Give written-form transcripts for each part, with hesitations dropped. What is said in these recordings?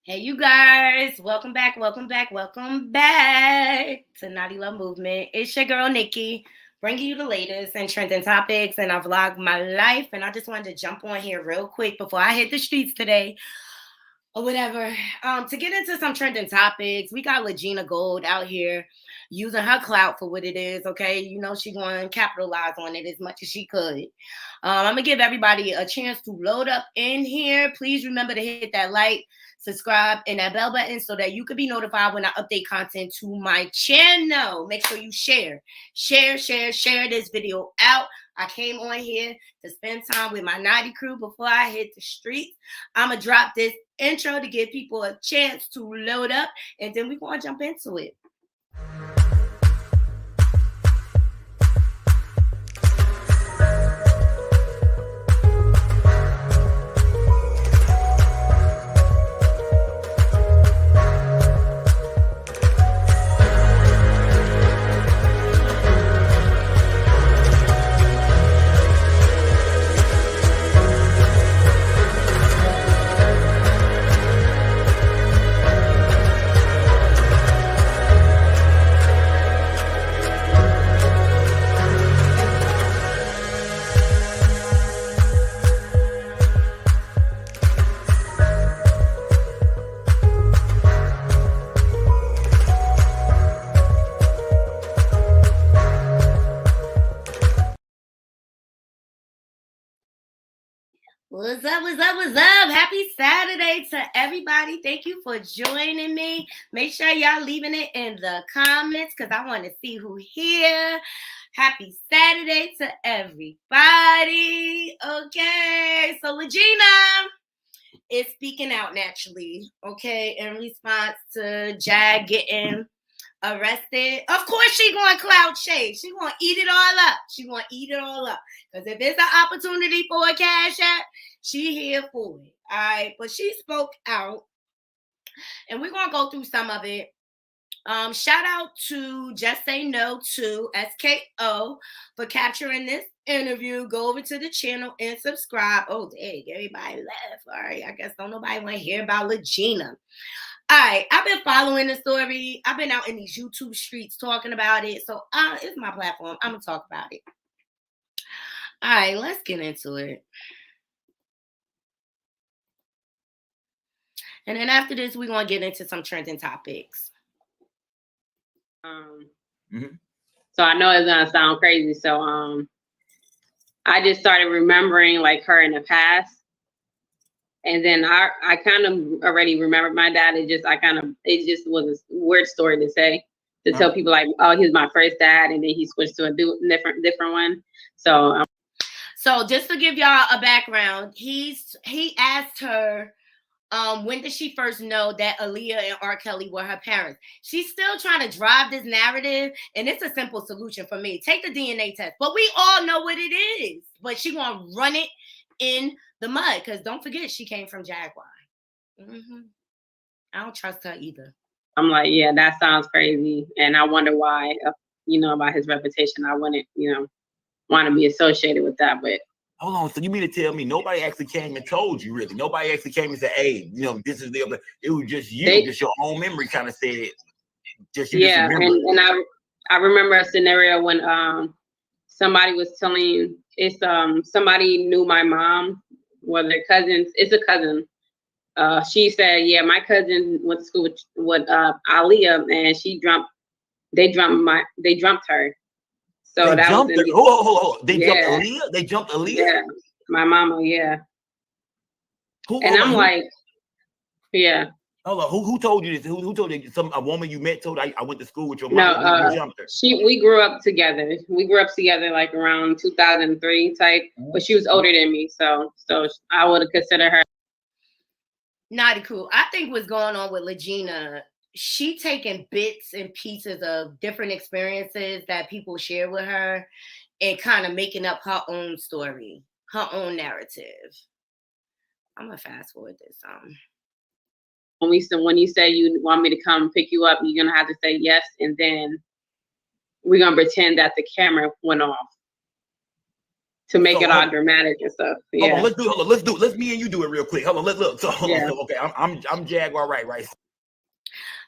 Hey, you guys, welcome back to Naughty Love Movement. It's your girl, Nikki, bringing you the latest and trending topics, and I vlog my life, and I just wanted to jump on here real quick before I hit the streets today or whatever. To get into some trending topics, we got Lagena Gold out here using her clout for what it is, okay? You know she going to capitalize on it as much as she could. I'm going to give everybody a chance to load up in here. Please remember to hit that like, subscribe, and that bell button so that you can be notified when I update content to my channel. Make sure you share this video out. I came on here to spend time with my naughty crew before I hit the streets. I'm going to drop this intro to give people a chance to load up, and then we're going to jump into it. What's up? Happy Saturday to everybody. Thank you for joining me. Make sure y'all leaving it in the comments because I want to see who here. Happy Saturday to everybody. Okay, so Lagena is speaking out naturally, okay, in response to Jag getting arrested. Of course she going cloud shade. She going to eat it all up. Because if it's an opportunity for a cash app, she here for it. All right. But she spoke out. And we're going to go through some of it. Shout out to Just Say No to SKO for capturing this interview. Go over to the channel and subscribe. Oh, dang, everybody left. All right. I guess don't nobody want to hear about Lagena. All right, I've been following the story. I've been out in these YouTube streets talking about it. So it's my platform. I'm going to talk about it. All right, let's get into it. And then after this, we're going to get into some trending topics. So I know it's going to sound crazy. So I just started remembering like her in the past. And then I kind of already remembered my dad. It just was a weird story to say, to tell people like, oh, he's my first dad. And then he switched to a different one. So just to give y'all a background, he asked her, when did she first know that Aaliyah and R. Kelly were her parents? She's still trying to drive this narrative. And it's a simple solution for me. Take the DNA test. But we all know what it is. But she going to run it in the mud, because don't forget she came from Jaguar. I don't trust her either. I'm like, yeah, that sounds crazy, and I wonder why. About his reputation, I wouldn't, want to be associated with that. But hold on, so you mean to tell me nobody actually came and told you, really? Nobody actually came and said, "Hey, this is the." It was just you, just your own memory kind of said. Just you. Yeah, and I remember a scenario when somebody was telling somebody knew my mom. Well, their cousins. It's a cousin. She said, "Yeah, my cousin went to school with Aaliyah, and they jumped her." So they that jumped was her. Hold. They jumped Aaliyah. They jumped Aaliyah. Yeah, my mama. Yeah. I'm like, yeah. Hold on. Who told you this? Who told you? A woman you met told I went to school with your mom. No, you jumped her. We grew up together. We grew up together like around 2003 type, but she was older than me, so I would have considered her. Naughty cool. I think what's going on with Lagena, she taking bits and pieces of different experiences that people share with her and kind of making up her own story, her own narrative. I'm gonna fast forward this. When you say you want me to come pick you up, you're gonna have to say yes, and then we're gonna pretend that the camera went off to make it all dramatic and stuff. Yeah. Hold on, let's me and you do it real quick. Hold on, let's look. So hold on. So, okay, I'm Jaguar, right.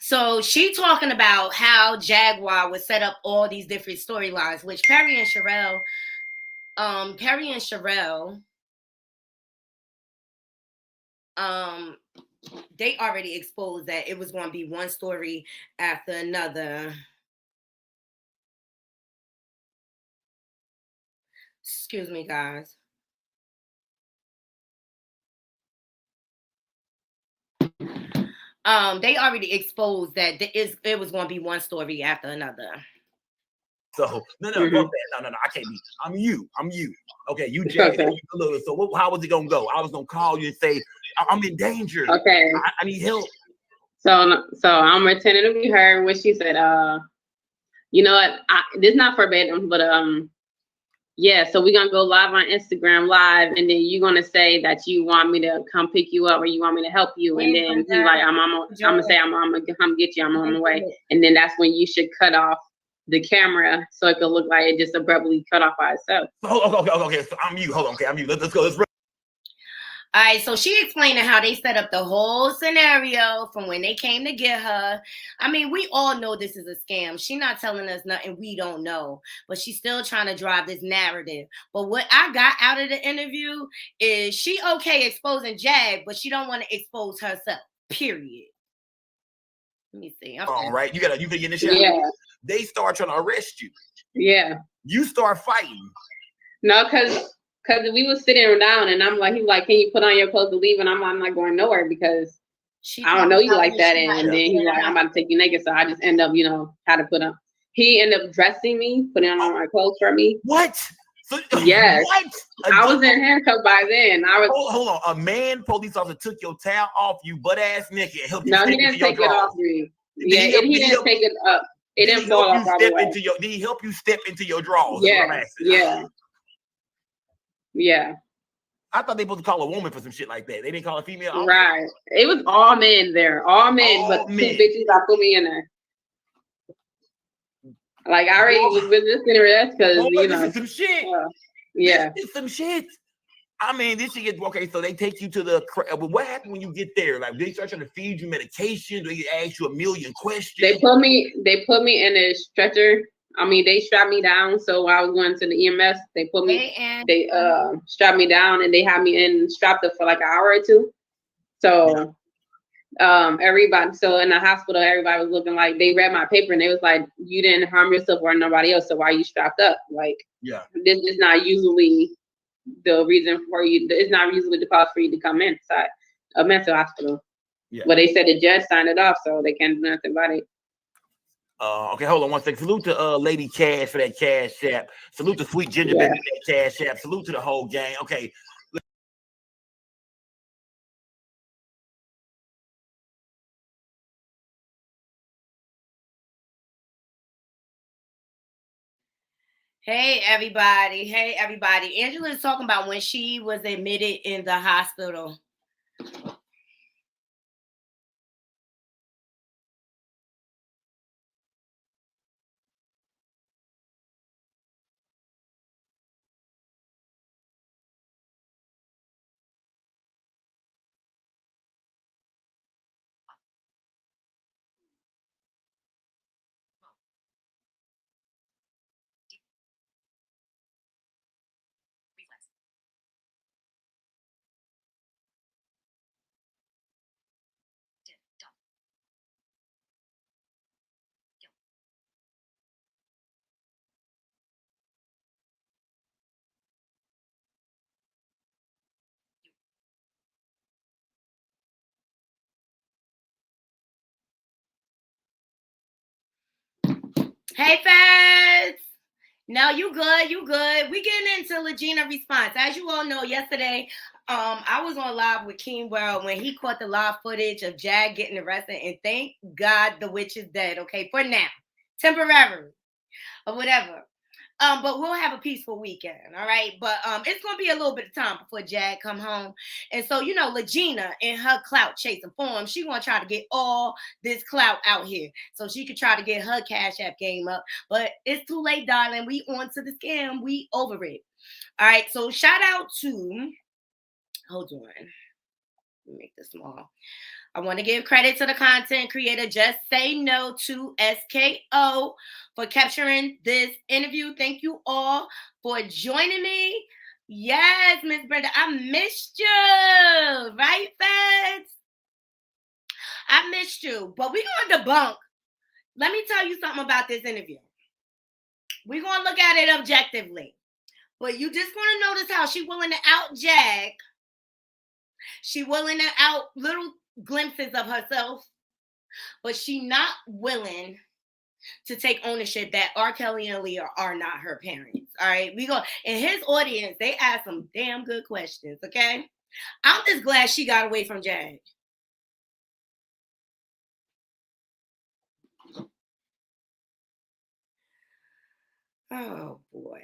So she talking about how Jaguar would set up all these different storylines, which Perry and Sherelle, they already exposed that it was going to be one story after another. Excuse me, guys. They already exposed that it was going to be one story after another. So no, fuck that. No, I can't be. I'm you. Okay, you Jack. Okay. So how was it gonna go? I was gonna call you and say I'm in danger. Okay, I need help. So I'm pretending to be her. What she said. You know what? This is not verbatim, but yeah. So we're gonna go live on Instagram Live, and then you're gonna say that you want me to come pick you up, or you want me to help you, and then he like I'm gonna say I'm gonna come get you. I'm on my way, and then that's when you should cut off the camera so it could look like it just abruptly cut off by itself. Okay. So I'm you. Hold on. Okay, I'm you. Let's go. Let's run. All right, so she explaining how they set up the whole scenario from when they came to get her. I mean, we all know this is a scam. She's not telling us nothing we don't know, but she's still trying to drive this narrative. But what I got out of the interview is she okay exposing Jag, but she don't want to expose herself, period. Let me see. All right, you get in the shot. Yeah. They start trying to arrest you. Yeah. You start fighting. No, because we was sitting down and I'm like, he was like, can you put on your clothes to leave? And I'm not going nowhere because I don't know you like that. And then he's like, I'm about to take you naked. So I just end up, had to put on. He ended up dressing me, putting on my clothes for me. What? So, yes. What? I was in handcuffs by then. Hold on. A man police officer took your towel off you, butt ass naked, and helped you. No, he didn't take it off me. Yeah, he didn't take it up. It didn't fall off. Did he help you step into your drawers? Yeah. I thought they supposed to call a woman for some shit like that. They didn't call a female officer? Right. It was all men there. All men, but 2 bitches that put me in there. Like, I already was resisting arrest because, this is some shit. Yeah. It's some shit. I mean, this shit gets okay. So they take you to but what happened when you get there? Like, they start trying to feed you medication. They ask you a million questions. They put me in a stretcher. I mean, they strapped me down. So while I was going to the EMS, they strapped me down and they had me strapped up for like an hour or two. So everybody, so in the hospital, everybody was looking like, they read my paper and they was like, you didn't harm yourself or nobody else. So why are you strapped up? Like, this is not usually the reason for you. It's not usually the cause for you to come inside a mental hospital. Yeah. But they said the judge signed it off, so they can't do nothing about it. Okay, hold on one second. Salute to Lady Cash for that cash app. Salute to Sweet Ginger Baby for that cash app. Salute to the whole gang. Okay. Hey everybody. Angela is talking about when she was admitted in the hospital. Hey, fans. No, you good. We getting into Lagena response. As you all know, yesterday, I was on live with King World when he caught the live footage of Jag getting arrested, and thank God the witch is dead, okay, for now. Temporarily. Or whatever. But we'll have a peaceful weekend, all right? But it's gonna be a little bit of time before Jag come home. And so, Lagena in her clout chasing form, she gonna try to get all this clout out here so she could try to get her Cash App game up. But it's too late, darling. We on to the scam. We over it. All right, so shout out to, hold on, let me make this small. I want to give credit to the content creator Just Say No to SKO for capturing this interview. Thank you all for joining me. Yes, Miss Brenda, I missed you. Right, Feds? I missed you. But we're going to debunk. Let me tell you something about this interview. We're going to look at it objectively. But you just want to notice how she's willing to out Jag. She willing to out little glimpses of herself. But she not willing to take ownership that R. Kelly and Leah are not her parents. All right. We go in his audience, they ask some damn good questions. Okay. I'm just glad she got away from Jag. Oh boy.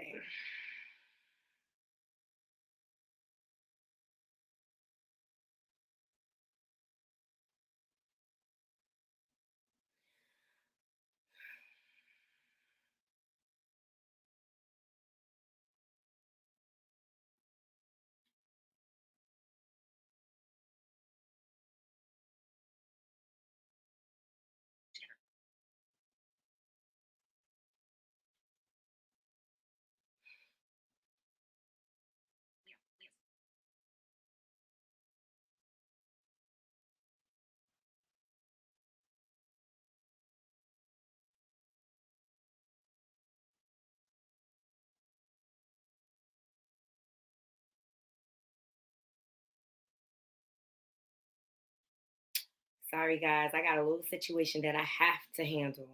Sorry, guys. I got a little situation that I have to handle.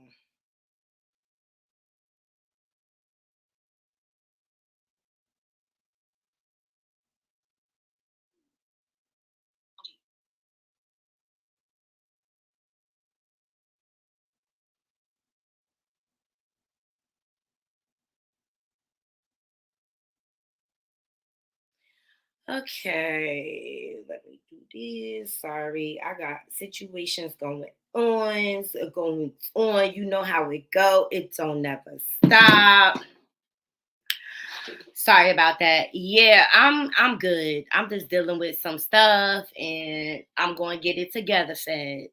Okay, let me do this. Sorry, I got situations going on. You know how it go. It don't never stop. Sorry about that. Yeah, I'm good. I'm just dealing with some stuff, and I'm going to get it together, Feds.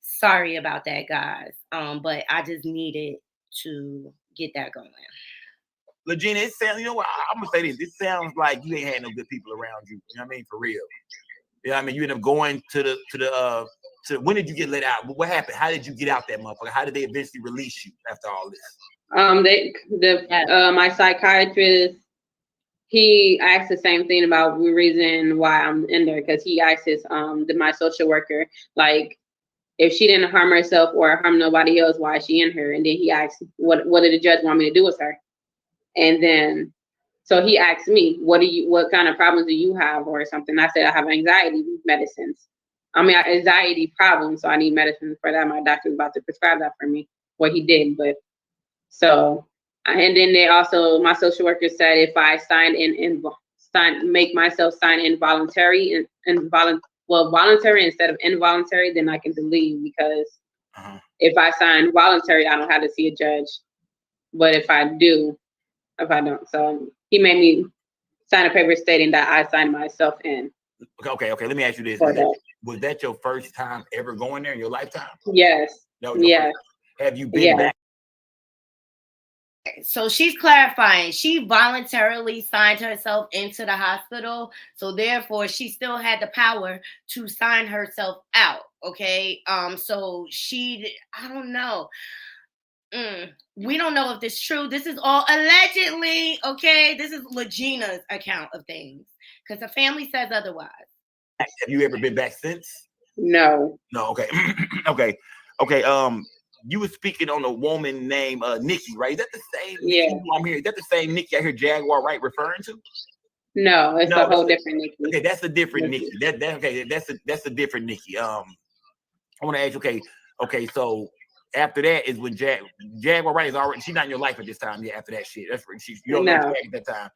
Sorry about that, guys. But I just needed to get that going. Lagena, it sounds, you know what? I'm gonna say this. This sounds like you ain't had no good people around you. You know what I mean? For real. Yeah, I mean, you end up going to when did you get let out? What happened? How did you get out that motherfucker? How did they eventually release you after all this? My psychiatrist, he asked the same thing about the reason why I'm in there, because he asked my social worker, like, if she didn't harm herself or harm nobody else, why is she in her? And then he asked, what did the judge want me to do with her? And then, so he asked me, what kind of problems do you have or something? I said, I have anxiety medicines. Anxiety problems, so I need medicine for that. My doctor's about to prescribe that for me. What he did, but so, and then my social worker said if I make myself sign involuntary voluntary instead of involuntary, then I can leave, because if I sign voluntary, I don't have to see a judge. But if I don't, so he made me sign a paper stating that I signed myself in. Okay. Let me ask you this: was that your first time ever going there in your lifetime? Yes. Yes. Have you been back? So she's clarifying. She voluntarily signed herself into the hospital, so therefore she still had the power to sign herself out. Okay. So I don't know. We don't know if this is true. This is all allegedly. Okay. This is Lagena's account of things, because the family says otherwise. Have you ever been back since? No. Okay. Okay. You were speaking on a woman named Nikki, right? Is that the same Nikki I'm here? Is that the same Nikki I hear Jaguar Wright referring to? No, it's a whole different Nikki. Okay, that's a different Nikki. That's a different Nikki. I want to ask you, okay, so after that is when Jaguar Wright is already, she's not in your life at this time. Yeah, after that shit. That's you don't know Jag at that time.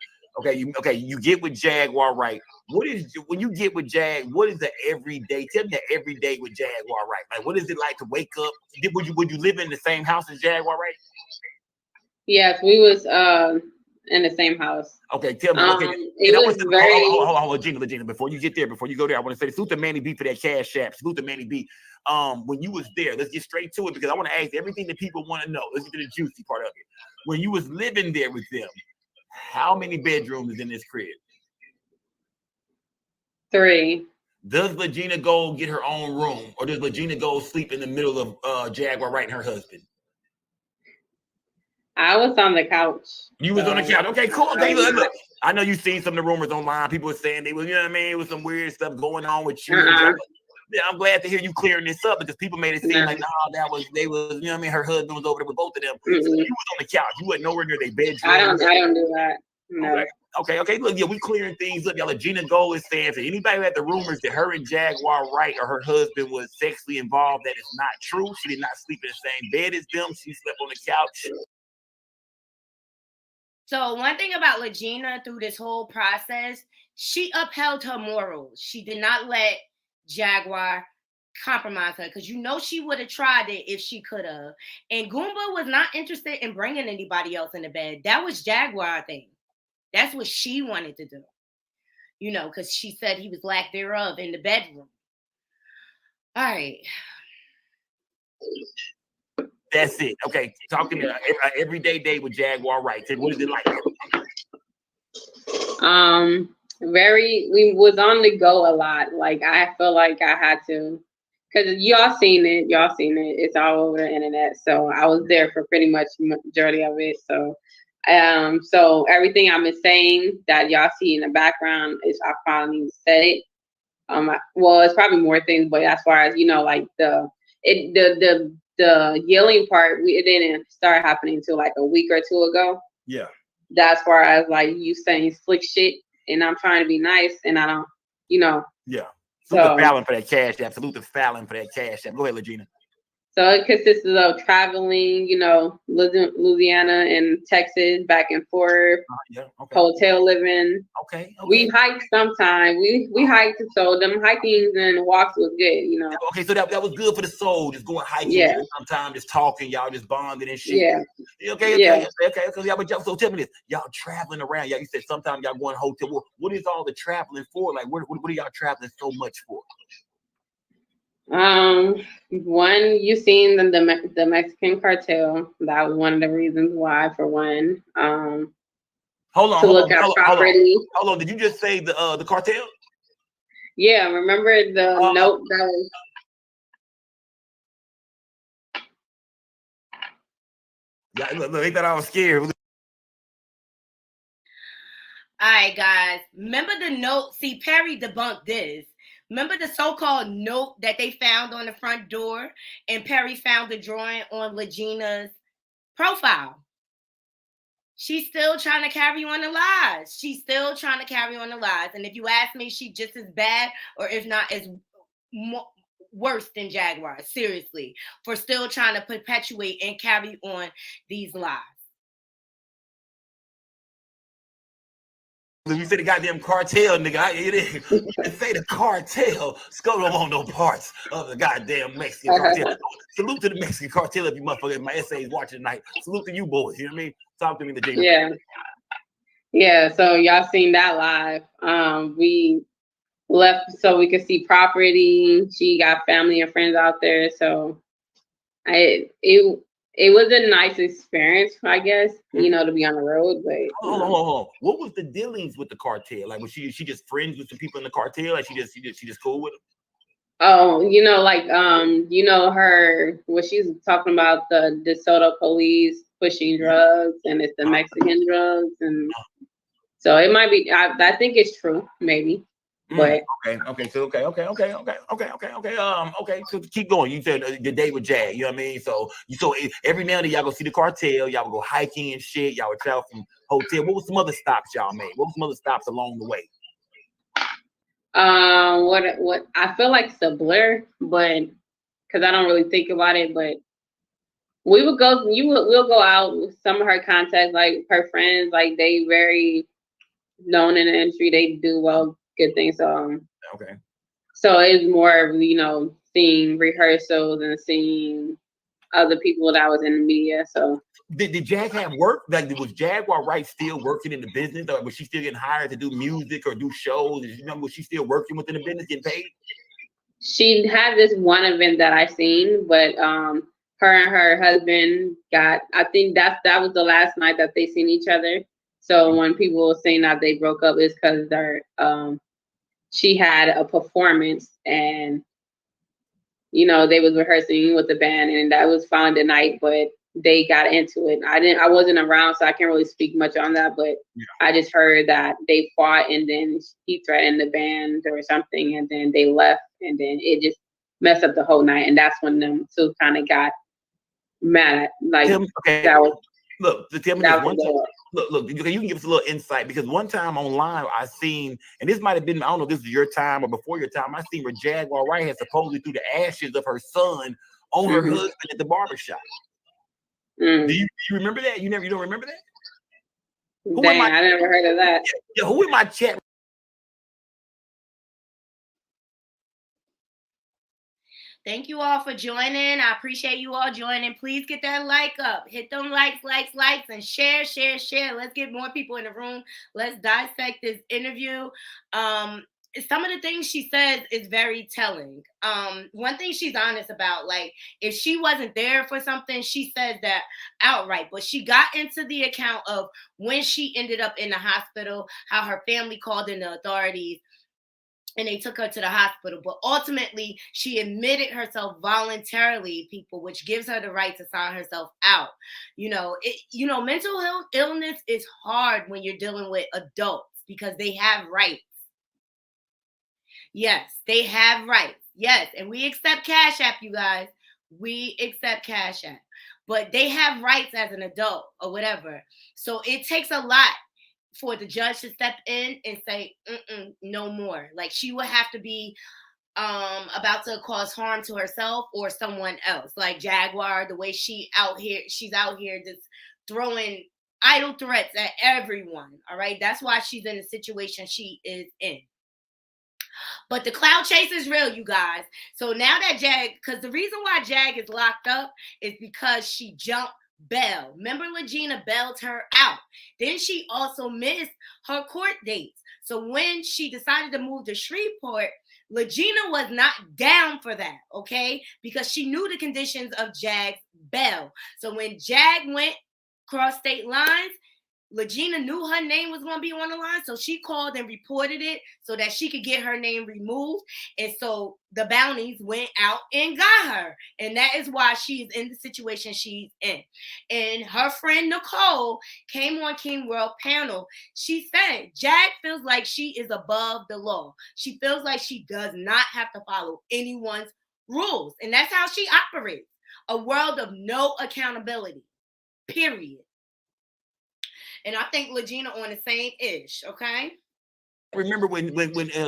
You get with Jaguar Wright. When you get with Jag, what is the everyday? Tell me the everyday with Jaguar Wright. Like, what is it like to wake up? Would you live in the same house as Jaguar Wright? Yes, we was in the same house. Okay, tell me. Okay, it was very. Hold on, Gina. Before you get there, before you go there, I want to say salute to Manny B for that cash app. Salute to Manny B. When you was there, let's get straight to it because I want to ask everything that people want to know. Let's get to the juicy part of it. When you was living there with them, how many bedrooms is in this crib? 3. Does Lagena Gold get her own room, or does Lagena Gold sleep in the middle of Jaguar Wright and her husband? I was on the couch. You was on the couch. Okay, cool. Okay, look. I know you've seen some of the rumors online. People were saying they was, you know what I mean, with some weird stuff going on with you. Yeah, I'm glad to hear you clearing this up because people made it seem like, they was, you know what I mean, her husband was over there with both of them. So you was on the couch. You wasn't nowhere near their bedroom. I don't do that. No. Okay. Look, yeah, we clearing things up. Y'all, Gina Gold is saying for anybody who had the rumors that her and Jaguar Wright or her husband was sexually involved, that is not true. She did not sleep in the same bed as them. She slept on the couch. So one thing about Lagena through this whole process, she upheld her morals. She did not let Jaguar compromise her because you know she would have tried it if she could have. And Goomba was not interested in bringing anybody else in the bed. That was Jaguar thing. That's what she wanted to do. You know, because she said he was lack thereof in the bedroom. All right. That's it. Okay, talking to everyday day with Jaguar Wright. What is it like? We was on the go a lot. Like I feel like I had to, because y'all seen it. It's all over the internet. So I was there for pretty much majority of it. So, so everything I've been saying that y'all see in the background is I finally said it. Well, it's probably more things, but as far as like the yelling part, it didn't start happening until like a week or 2 ago. Yeah. That's far as like you saying slick shit, and I'm trying to be nice, and I don't, Yeah. Salute to Fallon for that cash app. Salute to Fallon for that cash app. Go ahead, Lagena. So it consists of traveling, Louisiana and Texas, back and forth, hotel living. Okay. We hiked sometime. We hiked, so them hikings and walks was good, Okay, so that was good for the soul, just going hiking. Yeah. Sometimes just talking, y'all just bonding and shit. Yeah. Okay. So tell me this, y'all traveling around. You said sometimes y'all going hotel. What is all the traveling for? Like, what are y'all traveling so much for? One, you seen the Mexican cartel. That was one of the reasons why. For one, hold on. Hold on. Did you just say the cartel? Yeah. Remember the note that was. Yeah, look, they thought I was scared. All right, guys. Remember the note? See, Perry debunked this. Remember the so-called note that they found on the front door, and Perry found the drawing on Lagena's profile. She's still trying to carry on the lies. And if you ask me, she's just as bad, or if not as worse than Jaguar, seriously, for still trying to perpetuate and carry on these lies. You say the goddamn cartel, nigga. I say the cartel. Skull don't want no parts of the goddamn Mexican cartel. Salute to the Mexican cartel if you motherfuckers. My essays watching tonight. Salute to you boys. You know what I mean? Talk to me, Lagena. Yeah. Yeah. So y'all seen that live. We left so we could see property. She got family and friends out there. So it was a nice experience, I guess, to be on the road. But hold on. What was the dealings with the cartel? Like, was she just friends with some people in the cartel? Like, she just cool with them? Oh, her what she's talking about, the DeSoto police pushing drugs, and it's the Mexican drugs, and so it might be. I think it's true, maybe. But okay. So keep going. You said the day with Jag. You know what I mean? So every now and then y'all go see the cartel. Y'all would go hiking and shit. Y'all would travel from hotel. What was some other stops y'all made? What was some other stops along the way? What I feel like it's a blur, but because I don't really think about it. But we'll go out with some of her contacts, like her friends. Like they very known in the industry. They do good things. So so it's more of seeing rehearsals and seeing other people that was in the media. So Did Jag have work? Like, was Jaguar Wright still working in the business, or was she still getting hired to do music or do shows? Was she still working within the business, getting paid? She had this one event that I seen, but her and her husband got. I think that was the last night that they seen each other. So when people were saying that they broke up, it's because she had a performance and they was rehearsing with the band, and that was found at night, but they got into it. I wasn't around, so I can't really speak much on that, but I just heard that they fought, and then he threatened the band or something, and then they left, and then it just messed up the whole night, and that's when them two kind of got mad at, like, that was. Look, tell me this one time. Look, you can give us a little insight, because one time online I seen, and this might have been, I don't know if this is your time or before your time, I seen where Jaguar Wright had supposedly threw the ashes of her son on her husband at the barbershop. Do you remember that? You don't remember that? Dang, I never heard of that. Yeah, who in my chat? Thank you all for joining. I appreciate you all joining. Please get that like up. Hit them likes, and share. Let's get more people in the room. Let's dissect this interview. Some of the things she says is very telling. One thing she's honest about, like, if she wasn't there for something, she says that outright. But she got into the account of when she ended up in the hospital, how her family called in the authorities, and they took her to the hospital. But ultimately, she admitted herself voluntarily, people, which gives her the right to sign herself out. Mental health illness is hard when you're dealing with adults, because they have rights. Yes, they have rights. Yes, and we accept Cash App, you guys. We accept Cash App. But they have rights as an adult or whatever. So it takes a lot for the judge to step in and say, no more. Like, she would have to be about to cause harm to herself or someone else. Like Jaguar, the way she's out here just throwing idle threats at everyone. All right. That's why she's in the situation she is in. But the cloud chase is real, you guys. So now that because the reason why Jag is locked up is because she jumped bail. Remember, Lagena bailed her out. Then she also missed her court dates. So when she decided to move to Shreveport, Lagena was not down for that, okay? Because she knew the conditions of Jag's bail. So when Jag went cross state lines, Lagena knew her name was going to be on the line, so she called and reported it so that she could get her name removed. And so the bounties went out and got her. And that is why she's in the situation she's in. And her friend Nicole came on King World panel. She said, Jag feels like she is above the law. She feels like she does not have to follow anyone's rules. And that's how she operates. A world of no accountability, period. And I think Lagena on the same ish, okay? Remember when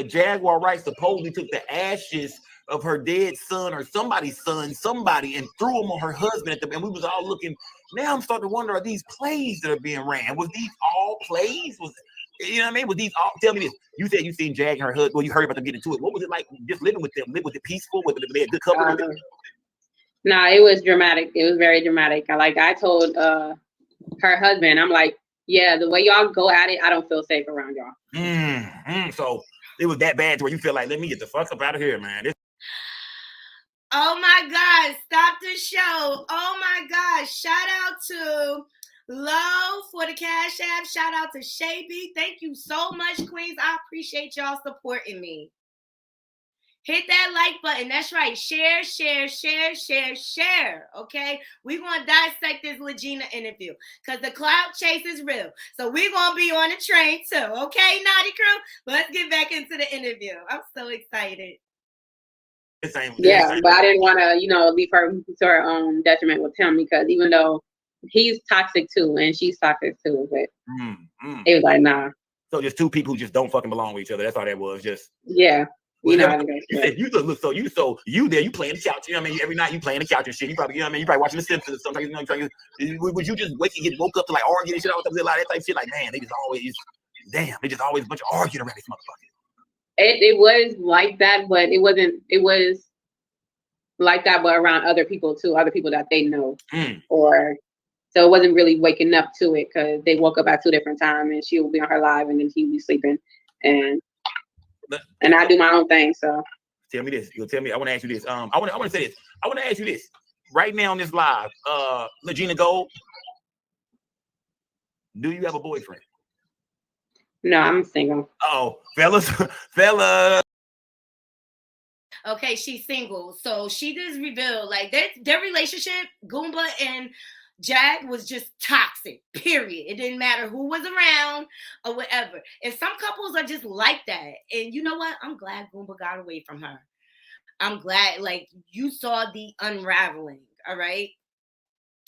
Jaguar Wright supposedly took the ashes of her dead son or somebody's son, and threw them on her husband and we was all looking. Now I'm starting to wonder, are these plays that are being ran? Was these all plays? Was these all? Tell me this. You said you seen Jag and her husband. Well, you heard about them getting into it. What was it like just living with them? Was it peaceful? Was it, they had good cover? No, it was dramatic. It was very dramatic. I told her husband, I'm like, yeah, the way y'all go at it, I don't feel safe around y'all. So it was that bad to where you feel like, let me get the fuck up out of here, man. Oh my God, stop the show. Oh my gosh, shout out to Lo for the Cash App. Shout out to Shaby. Thank you so much, Queens. I appreciate y'all supporting me. Hit that like button. That's right. Share. Okay? We're going to dissect this Lagena interview because the cloud chase is real. So we're going to be on the train too. Okay, Naughty Crew? Let's get back into the interview. I'm so excited. Yeah, but I didn't want to, leave her to her own detriment with him, because even though he's toxic too and she's toxic too, but it was like, nah. So just two people who just don't fucking belong with each other. That's all that was. Just yeah. You playing the couch. You know what I mean? Every night you playing the couch and shit. You probably, you probably watching The Simpsons. Sometimes, would you just woke up to like arguing and shit all the time, like that type shit? Like, man, they just always a bunch of arguing around these motherfuckers. It was like that, but it was like that, but around other people too, other people that they know, or So it wasn't really waking up to it because they woke up at 2 different times, and she would be on her live, and then he would be sleeping, and I do my own thing. So tell me this. You'll tell me. I want to ask you this. I want to say this. I want to ask you this right now on this live. Lagena Gold, do you have a boyfriend? No, I'm single. Oh, fellas. Okay, she's single. So she just revealed like their relationship, Goomba and Jag, was just toxic, period. It didn't matter who was around or whatever. And some couples are just like that. And you know what? I'm glad Goomba got away from her. I'm glad, like, you saw the unraveling, all right?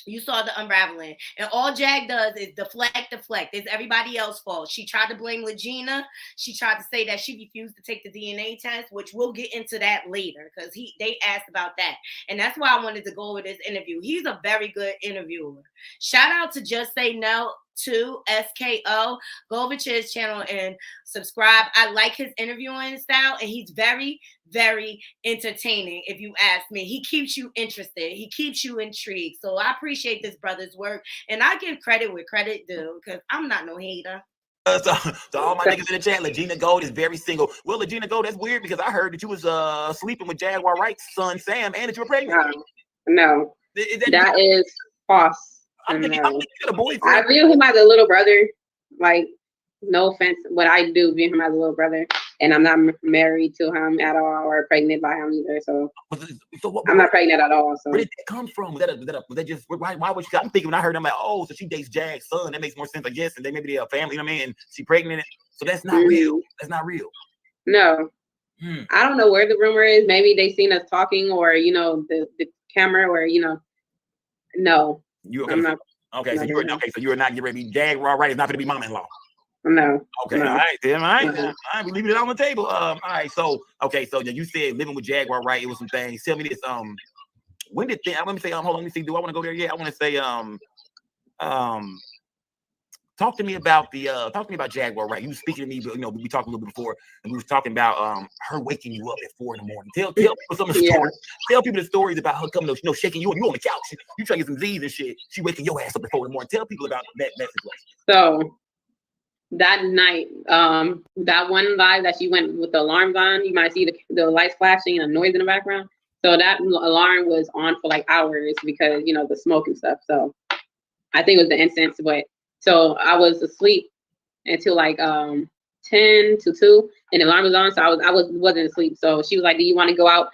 You saw the unraveling. And all Jag does is deflect. It's everybody else's fault. She tried to blame Lagena. She tried to say that she refused to take the DNA test, which we'll get into that later because they asked about that. And that's why I wanted to go over this interview. He's a very good interviewer. Shout out to Just Say No to SKO. Go over to his channel and subscribe. I like his interviewing style, and he's very, very entertaining. If you ask me, he keeps you interested. He keeps you intrigued. So I appreciate this brother's work, and I give credit where credit due because I'm not no hater. So all my niggas in the chat, Lagena Gold is very single. Well, Lagena Gold, that's weird because I heard that you was sleeping with Jaguar Wright's son Sam, and that you were pregnant. No, that is false. I'm thinking you got a boyfriend. I view him as a little brother. Like, no offense, but I do view him as a little brother, and I'm not married to him at all or pregnant by him either. So I'm not pregnant at all. So where did that come from? Was that just why was she? I'm thinking when I heard him like, oh, so she dates Jag's son. That makes more sense, I guess. And they maybe they're a family, you know what I mean? And she pregnant. So that's not real. That's not real. No. I don't know where the rumor is. Maybe they seen us talking, or the camera, or no. You okay? I'm not, okay, so you're okay. So you're not getting ready to be Jaguar Wright is not going to be mama-in-law. No. Okay. No. All right. Then. All right. All right. We leaving it on the table. All right. So okay. So you said living with Jaguar Wright. It was some things. Tell me this. When did let me say hold on. Let me see. Do I want to go there? Yeah. I want to say talk to me about Jaguar Wright. You were speaking to me, but we talked a little bit before, and we was talking about her waking you up at 4 a.m. Tell people some of the stories. Tell people the stories about her coming, shaking you. You on the couch. You trying to get some Z's and shit. She waking your ass up at 4 a.m. Tell people about that situation. So that night, that one live that she went with the alarms on, you might see the lights flashing and a noise in the background. So that alarm was on for like hours because the smoke and stuff. So I think it was the incense, but. So I was asleep until like 10 to 2, and the alarm was on. So I wasn't asleep. So she was like, "Do you want to go out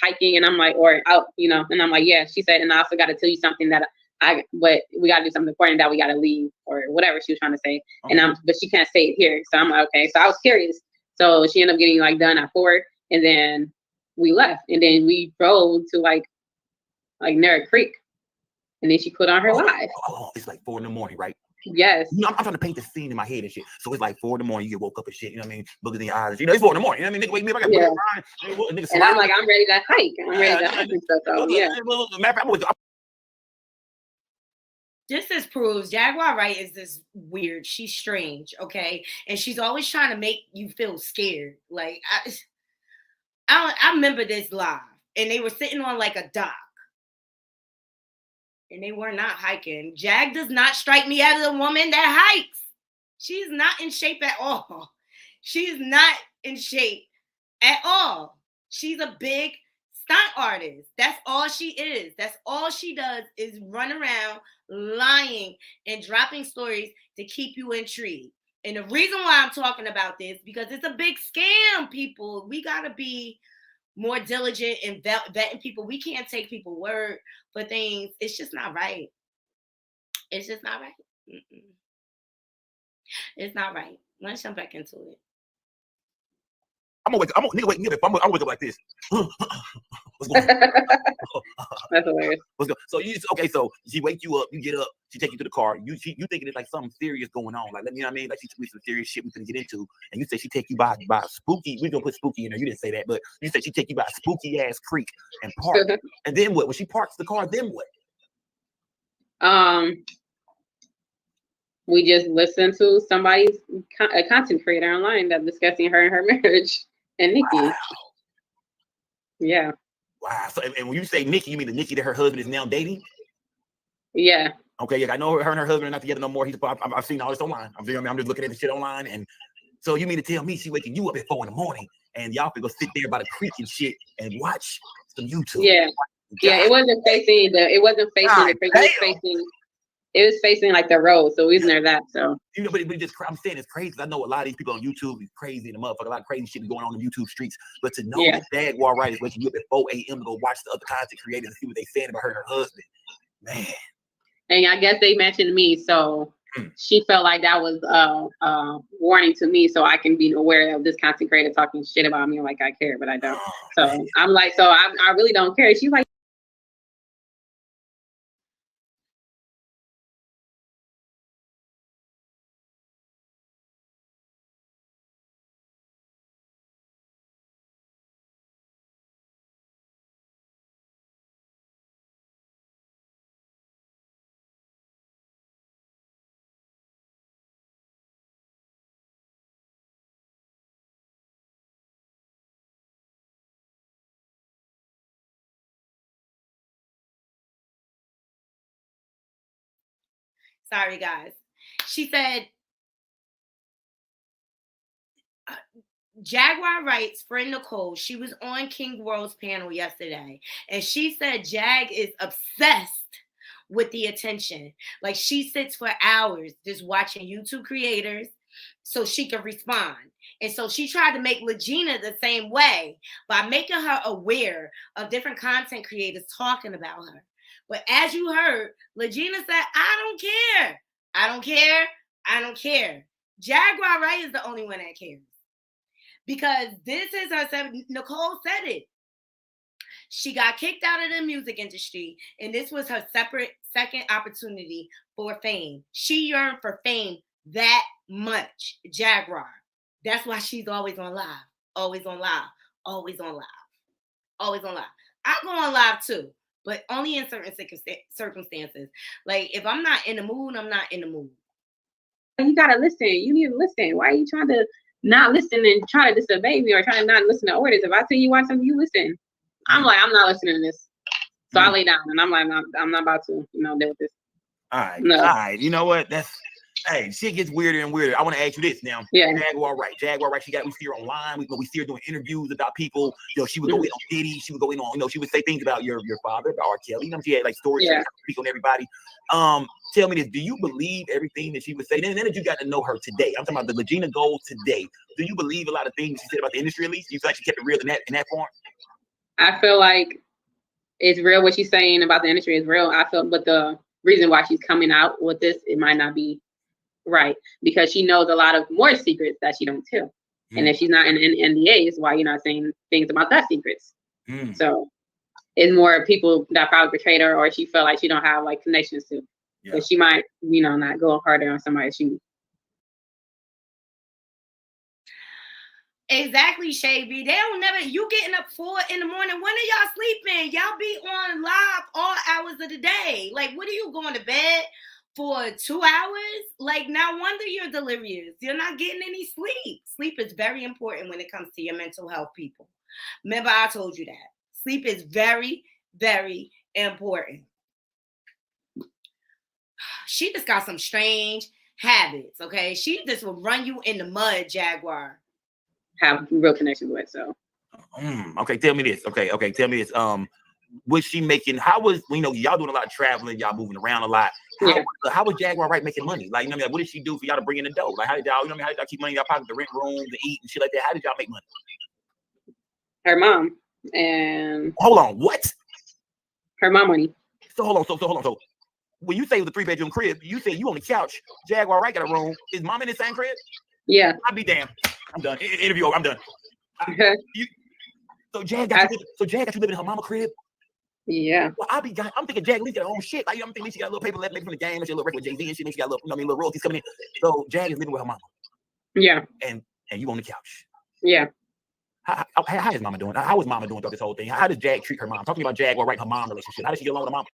hiking?" And I'm like, "Or out, And I'm like, "Yeah." She said, "And I also got to tell you something but we got to do something important that we got to leave or whatever she was trying to say." Okay. But she can't say it here. So I'm like, okay. So I was curious. So she ended up getting like done at 4, and then we left, and then we drove to like near a creek, and then she put on her live. Oh, it's like 4 a.m, right? Yes. I'm trying to paint the scene in my head and shit. So it's like 4 a.m. You get woke up and shit. You know what I mean? Look at the eyes. It's 4 a.m. You know what I mean? Nigga wake me up. I got and I'm like, I'm ready to hike. I'm ready to hike and stuff. So yeah. This proves Jaguar Wright is this weird. She's strange, okay? And she's always trying to make you feel scared. Like I remember this live, and they were sitting on like a dock. And they were not hiking. Jag does not strike me as a woman that hikes. She's not in shape at all. She's not in shape at all. She's a big stunt artist. That's all she is. That's all she does is run around lying and dropping stories to keep you intrigued. And the reason why I'm talking about this, because it's a big scam, people. We got to be more diligent in vetting people. We can't take people's word for things. It's just not right. It's just not right. It's not right. Let's jump back into it. I'm gonna wake me up. I'm gonna wake up like this. What's going on? That's hilarious. What's going? So she wake you up. You get up. She take you to the car. You thinking it's like something serious going on. Like, you know what I mean? Like she some serious shit we couldn't get into. And you said she take you by spooky. We gonna put spooky in there. You didn't say that, but you said she take you by a spooky ass creek and park. And then what? When she parks the car, then what? We just listened to somebody's a content creator online that's discussing her and her marriage and Nikki. Wow. Yeah. Wow. So, and when you say Nikki, you mean the Nikki that her husband is now dating? Yeah. Okay, yeah, I know her and her husband are not together no more. I've seen all this online. I'm just looking at the shit online, and so you mean to tell me she waking you up at 4 a.m. and y'all can go sit there by the creek and shit and watch some YouTube? Yeah, yeah. It wasn't facing the. It wasn't facing the creek. It was facing like the road, so we was near that. So but I'm saying it's crazy. I know a lot of these people on YouTube is crazy in the motherfucker. A lot of crazy shit going on YouTube streets. But to know that Jaguar Wright is waking you up at 4 a.m. to go watch the other content creators and see what they saying about her and her husband, man. And I guess they mentioned me, so she felt like that was warning to me, so I can be aware of this content creator talking shit about me like I care, but I don't. So man. I'm like, so I really don't care. She's like. Sorry, guys. She said, Jaguar Wright's friend Nicole, she was on King World's panel yesterday, and she said Jag is obsessed with the attention. Like, she sits for hours just watching YouTube creators so she can respond. And so she tried to make Lagena the same way by making her aware of different content creators talking about her. But as you heard, Lagena said, I don't care. I don't care. I don't care. Jaguar Wright is the only one that cares. Because this is her, Nicole said it. She got kicked out of the music industry, and this was her second opportunity for fame. She yearned for fame that much, Jaguar. That's why she's always on live, always on live, always on live, always on live. I go on live too, but only in certain circumstances. Like, if I'm not in the mood, I'm not in the mood. You gotta listen. You need to listen. Why are you trying to not listen and try to disobey me or try to not listen to orders? If I tell you watch something, you listen. I'm like, I'm not listening to this. So I lay down and I'm like, I'm not about to, deal with this. All right. No. All right. You know what? Hey, shit gets weirder and weirder. I want to ask you this now. Yeah. Jaguar Wright. We see her online. We see her doing interviews about people. She would go in on Diddy. She would go in on, she would say things about your father, about R. Kelly. She had like stories to speak on everybody. Tell me this. Do you believe everything that she would say? Then that you got to know her today. I'm talking about the Lagena Gold today. Do you believe a lot of things she said about the industry at least? Do you feel like she kept it real in that form? I feel like it's real. What she's saying about the industry is real. I feel, but the reason why she's coming out with this, it might not be right, because she knows a lot of more secrets that she don't tell. And if she's not in NDAs, why you're not saying things about that secrets? So it's more people that probably betrayed her, or she felt like she don't have like connections to. So she might, not go harder on somebody she. Exactly, Shavy. They don't never. You getting up 4 a.m. When are y'all sleeping? Y'all be on live all hours of the day. Like, what are you going to bed for 2 hours? Like, no wonder you're delirious. You're not getting any sleep. Sleep is very important when it comes to your mental health, people. Remember, I told you that. Sleep is very, very important. She just got some strange habits, okay? She just will run you in the mud, Jaguar. Have real connections with, so. Okay, tell me this. Okay, tell me this. Was she making? How was y'all doing a lot of traveling? Y'all moving around a lot. How was Jaguar Wright making money? Like, what did she do for y'all to bring in the dough? Like, how did y'all, how did y'all keep money in y'all pocket to rent rooms, to eat and shit like that? How did y'all make money? Her mom and. Hold on, what? Her mom money. So hold on. So when you say it was a 3-bedroom crib, you say you on the couch. Jaguar Wright got a room. Is mom in the same crib? Yeah. I'll be damned. I'm done. Interview over. I'm done. So Jag got you living in her mama crib? Yeah. Well, I'm thinking Jag at least got her own shit. Like, I'm thinking she got a little paper left maybe from the game, and she a little record with Jay-Z and shit, and she got a little, little royalties coming in. So Jag is living with her mama. Yeah. And you on the couch. Yeah. How is mama doing? How is mama doing through this whole thing? How does Jag treat her mom? Talking about Jaguar Wright, her mom relationship. How does she get along with her mom?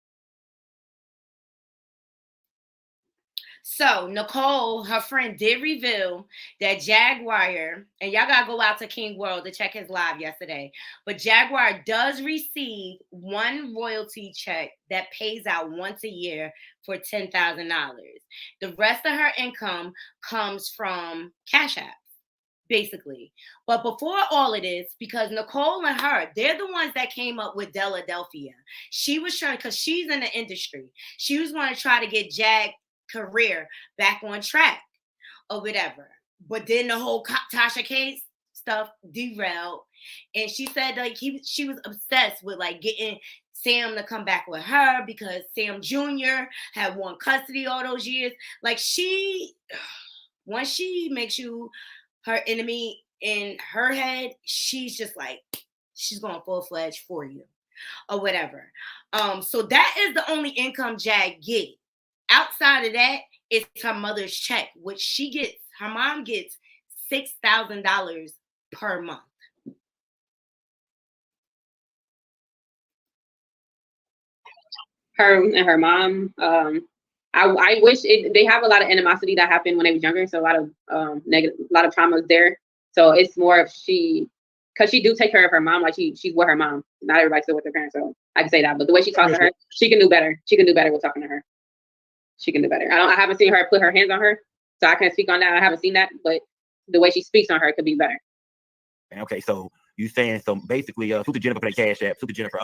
So Nicole, her friend, did reveal that Jaguar, and y'all gotta go out to King World to check his live yesterday. But Jaguar does receive one royalty check that pays out once a year for $10,000. The rest of her income comes from Cash App, basically. But before all of this, because Nicole and her, they're the ones that came up with Philadelphia. She was trying, because she's in the industry, she was going to try to get Jag career back on track or whatever. But then the whole Tasha case stuff derailed, and she said like she was obsessed with like getting Sam to come back with her because Sam Jr. had won custody all those years. Like once she makes you her enemy in her head, she's just like, she's going full-fledged for you or whatever. So that is the only income Jag get. Outside of that, it's her mother's check, which her mom gets $6,000 per month. Her and her mom, I wish they have a lot of animosity that happened when they was younger, so a lot of negative, a lot of traumas there. So it's more of because she do take care of her mom, like she's with her mom. Not everybody's still with their parents, so I can say that. But the way she talks to her, she can do better. She can do better with talking to her. She can do better. I haven't seen her put her hands on her, so I can't speak on that. I haven't seen that, but the way she speaks on her could be better. Okay, so you saying so basically, Super Jennifer played Cash App. Super Jennifer,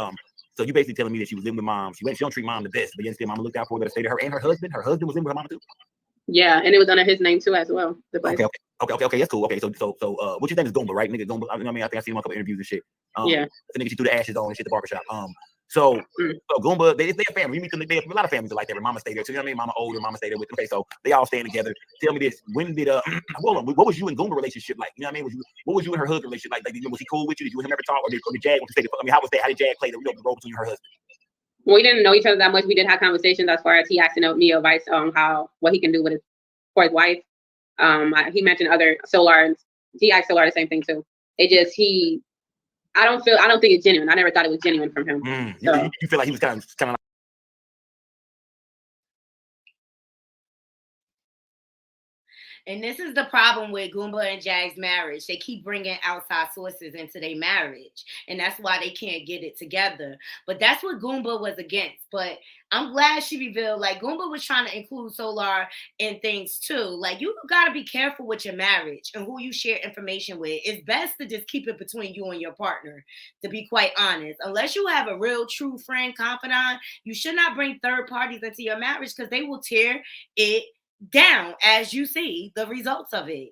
so you basically telling me that she was living with mom. She don't treat mom the best, but yet still mama looked out for her to stay to her and her husband. Her husband was living with her mama too. Yeah, and it was under his name too as well. Okay, that's cool. Okay, so what you think is Goomba, right? Nigga Goomba. I mean, I think I seen him on a couple interviews and shit. Yeah. The nigga she threw the ashes on and shit at the barbershop. So Goomba, they're a family. You meet them, they have a lot of families like that. Where mama stay there too. You know what I mean? Mama older, mama stay there with them. Okay, so they all staying together. Tell me this: when did hold on, what was you and Goomba relationship like? You know what I mean? What was you and her husband relationship like? Was he cool with you? Did you and him ever talk, or did Jag? I mean, how was that? How did Jag play the role between you and her husband? We didn't know each other that much. We did have conversations as far as he asked to know Neyo advice on what he can do for his wife. He mentioned other Solar, and he asked Solar the same thing too. It just I don't think it's genuine. I never thought it was genuine from him. So. You feel like he was kind of like. And this is the problem with Goomba and Jag's marriage. They keep bringing outside sources into their marriage. And that's why they can't get it together. But that's what Goomba was against. But I'm glad she revealed, like, Goomba was trying to include Solar in things too. Like, you got to be careful with your marriage and who you share information with. It's best to just keep it between you and your partner, to be quite honest. Unless you have a real, true friend, confidant, you should not bring third parties into your marriage because they will tear it down, as you see the results of it.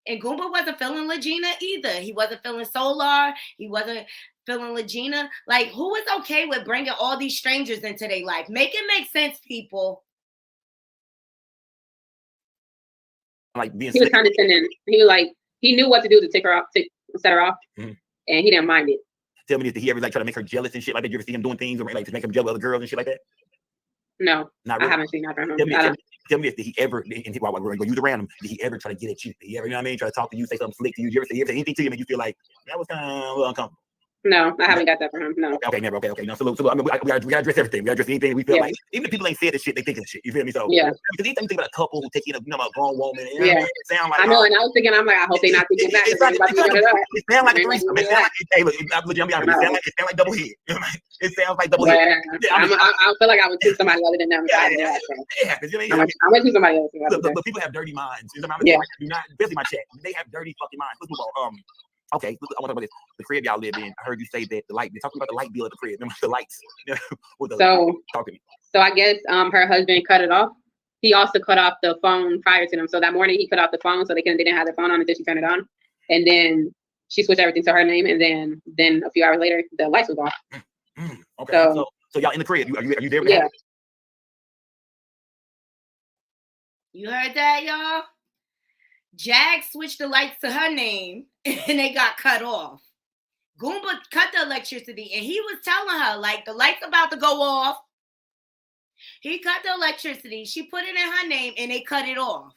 And Goomba wasn't feeling Lagena either. He wasn't feeling Solar. He wasn't feeling Lagena. Like, who is okay with bringing all these strangers into their life? Make it make sense, people. Like being he was condescending. He knew what to do to set her off, and he didn't mind it. Tell me this: did he ever like try to make her jealous and shit like that? You ever see him doing things or like to make him jealous of other girls and shit like that? No, not really. I haven't seen that from him. Tell me if did he ever, and while we're going to use around him, did he ever try to get at you? Did he ever, you know what I mean, try to talk to you, say something slick to you? Did you ever say anything to him and you feel like that was kind of a little uncomfortable? No, I haven't got that from him. No. Okay, never. Okay. No, so I mean, we gotta address everything. We gotta address anything we feel like. Even if people ain't said the shit, they think of the shit. You feel me? So yeah. Because anytime you think about a couple who take in a grown woman, you know yeah. It sound like I know, and I was thinking, I'm like, I hope they not thinking that. It sound like a threesome. It sound like, hey, look, I'm be honest. It sound like double head. It sounds like double head. I feel like I would choose somebody other than them. Yeah, because you know I would choose somebody else. But people have dirty minds. Yeah. Especially my chat. They have dirty fucking minds. Let's move on. Okay, I want to talk about this. The crib y'all live in. I heard you say that the light. They're talking about the light bill at the crib. Remember the lights? Talk to me. So I guess her husband cut it off. He also cut off the phone prior to them. So that morning he cut off the phone, so they didn't have their phone on until she turned it on. And then she switched everything to her name. And then a few hours later, the lights was off. Okay. So y'all in the crib? Are you there? Yeah. You heard that, y'all? Jag switched the lights to her name and they got cut off. Goomba cut the electricity and he was telling her, like, the light's about to go off. He cut the electricity. She put it in her name and they cut it off.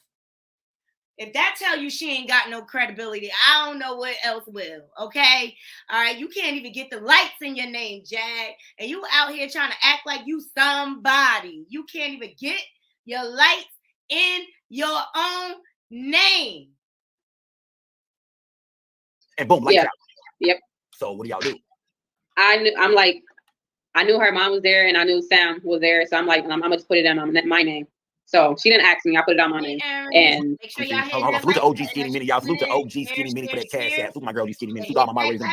If that tell you she ain't got no credibility, I don't know what else will, okay? All right, you can't even get the lights in your name, Jag. And you out here trying to act like you somebody. You can't even get your lights in your own name. And boom, lights out. Yep. So what do y'all do? I knew her mom was there, and I knew Sam was there. So I'm like, I'm gonna just put it on my name. So she didn't ask me. I put it on my name. And make sure y'all hit hold on. Salute to OG Skinny Mini. Y'all salute to OG Skinny Mini for that cash app. Salute my girl, OG Skinny Mini. Salute all my moderators in the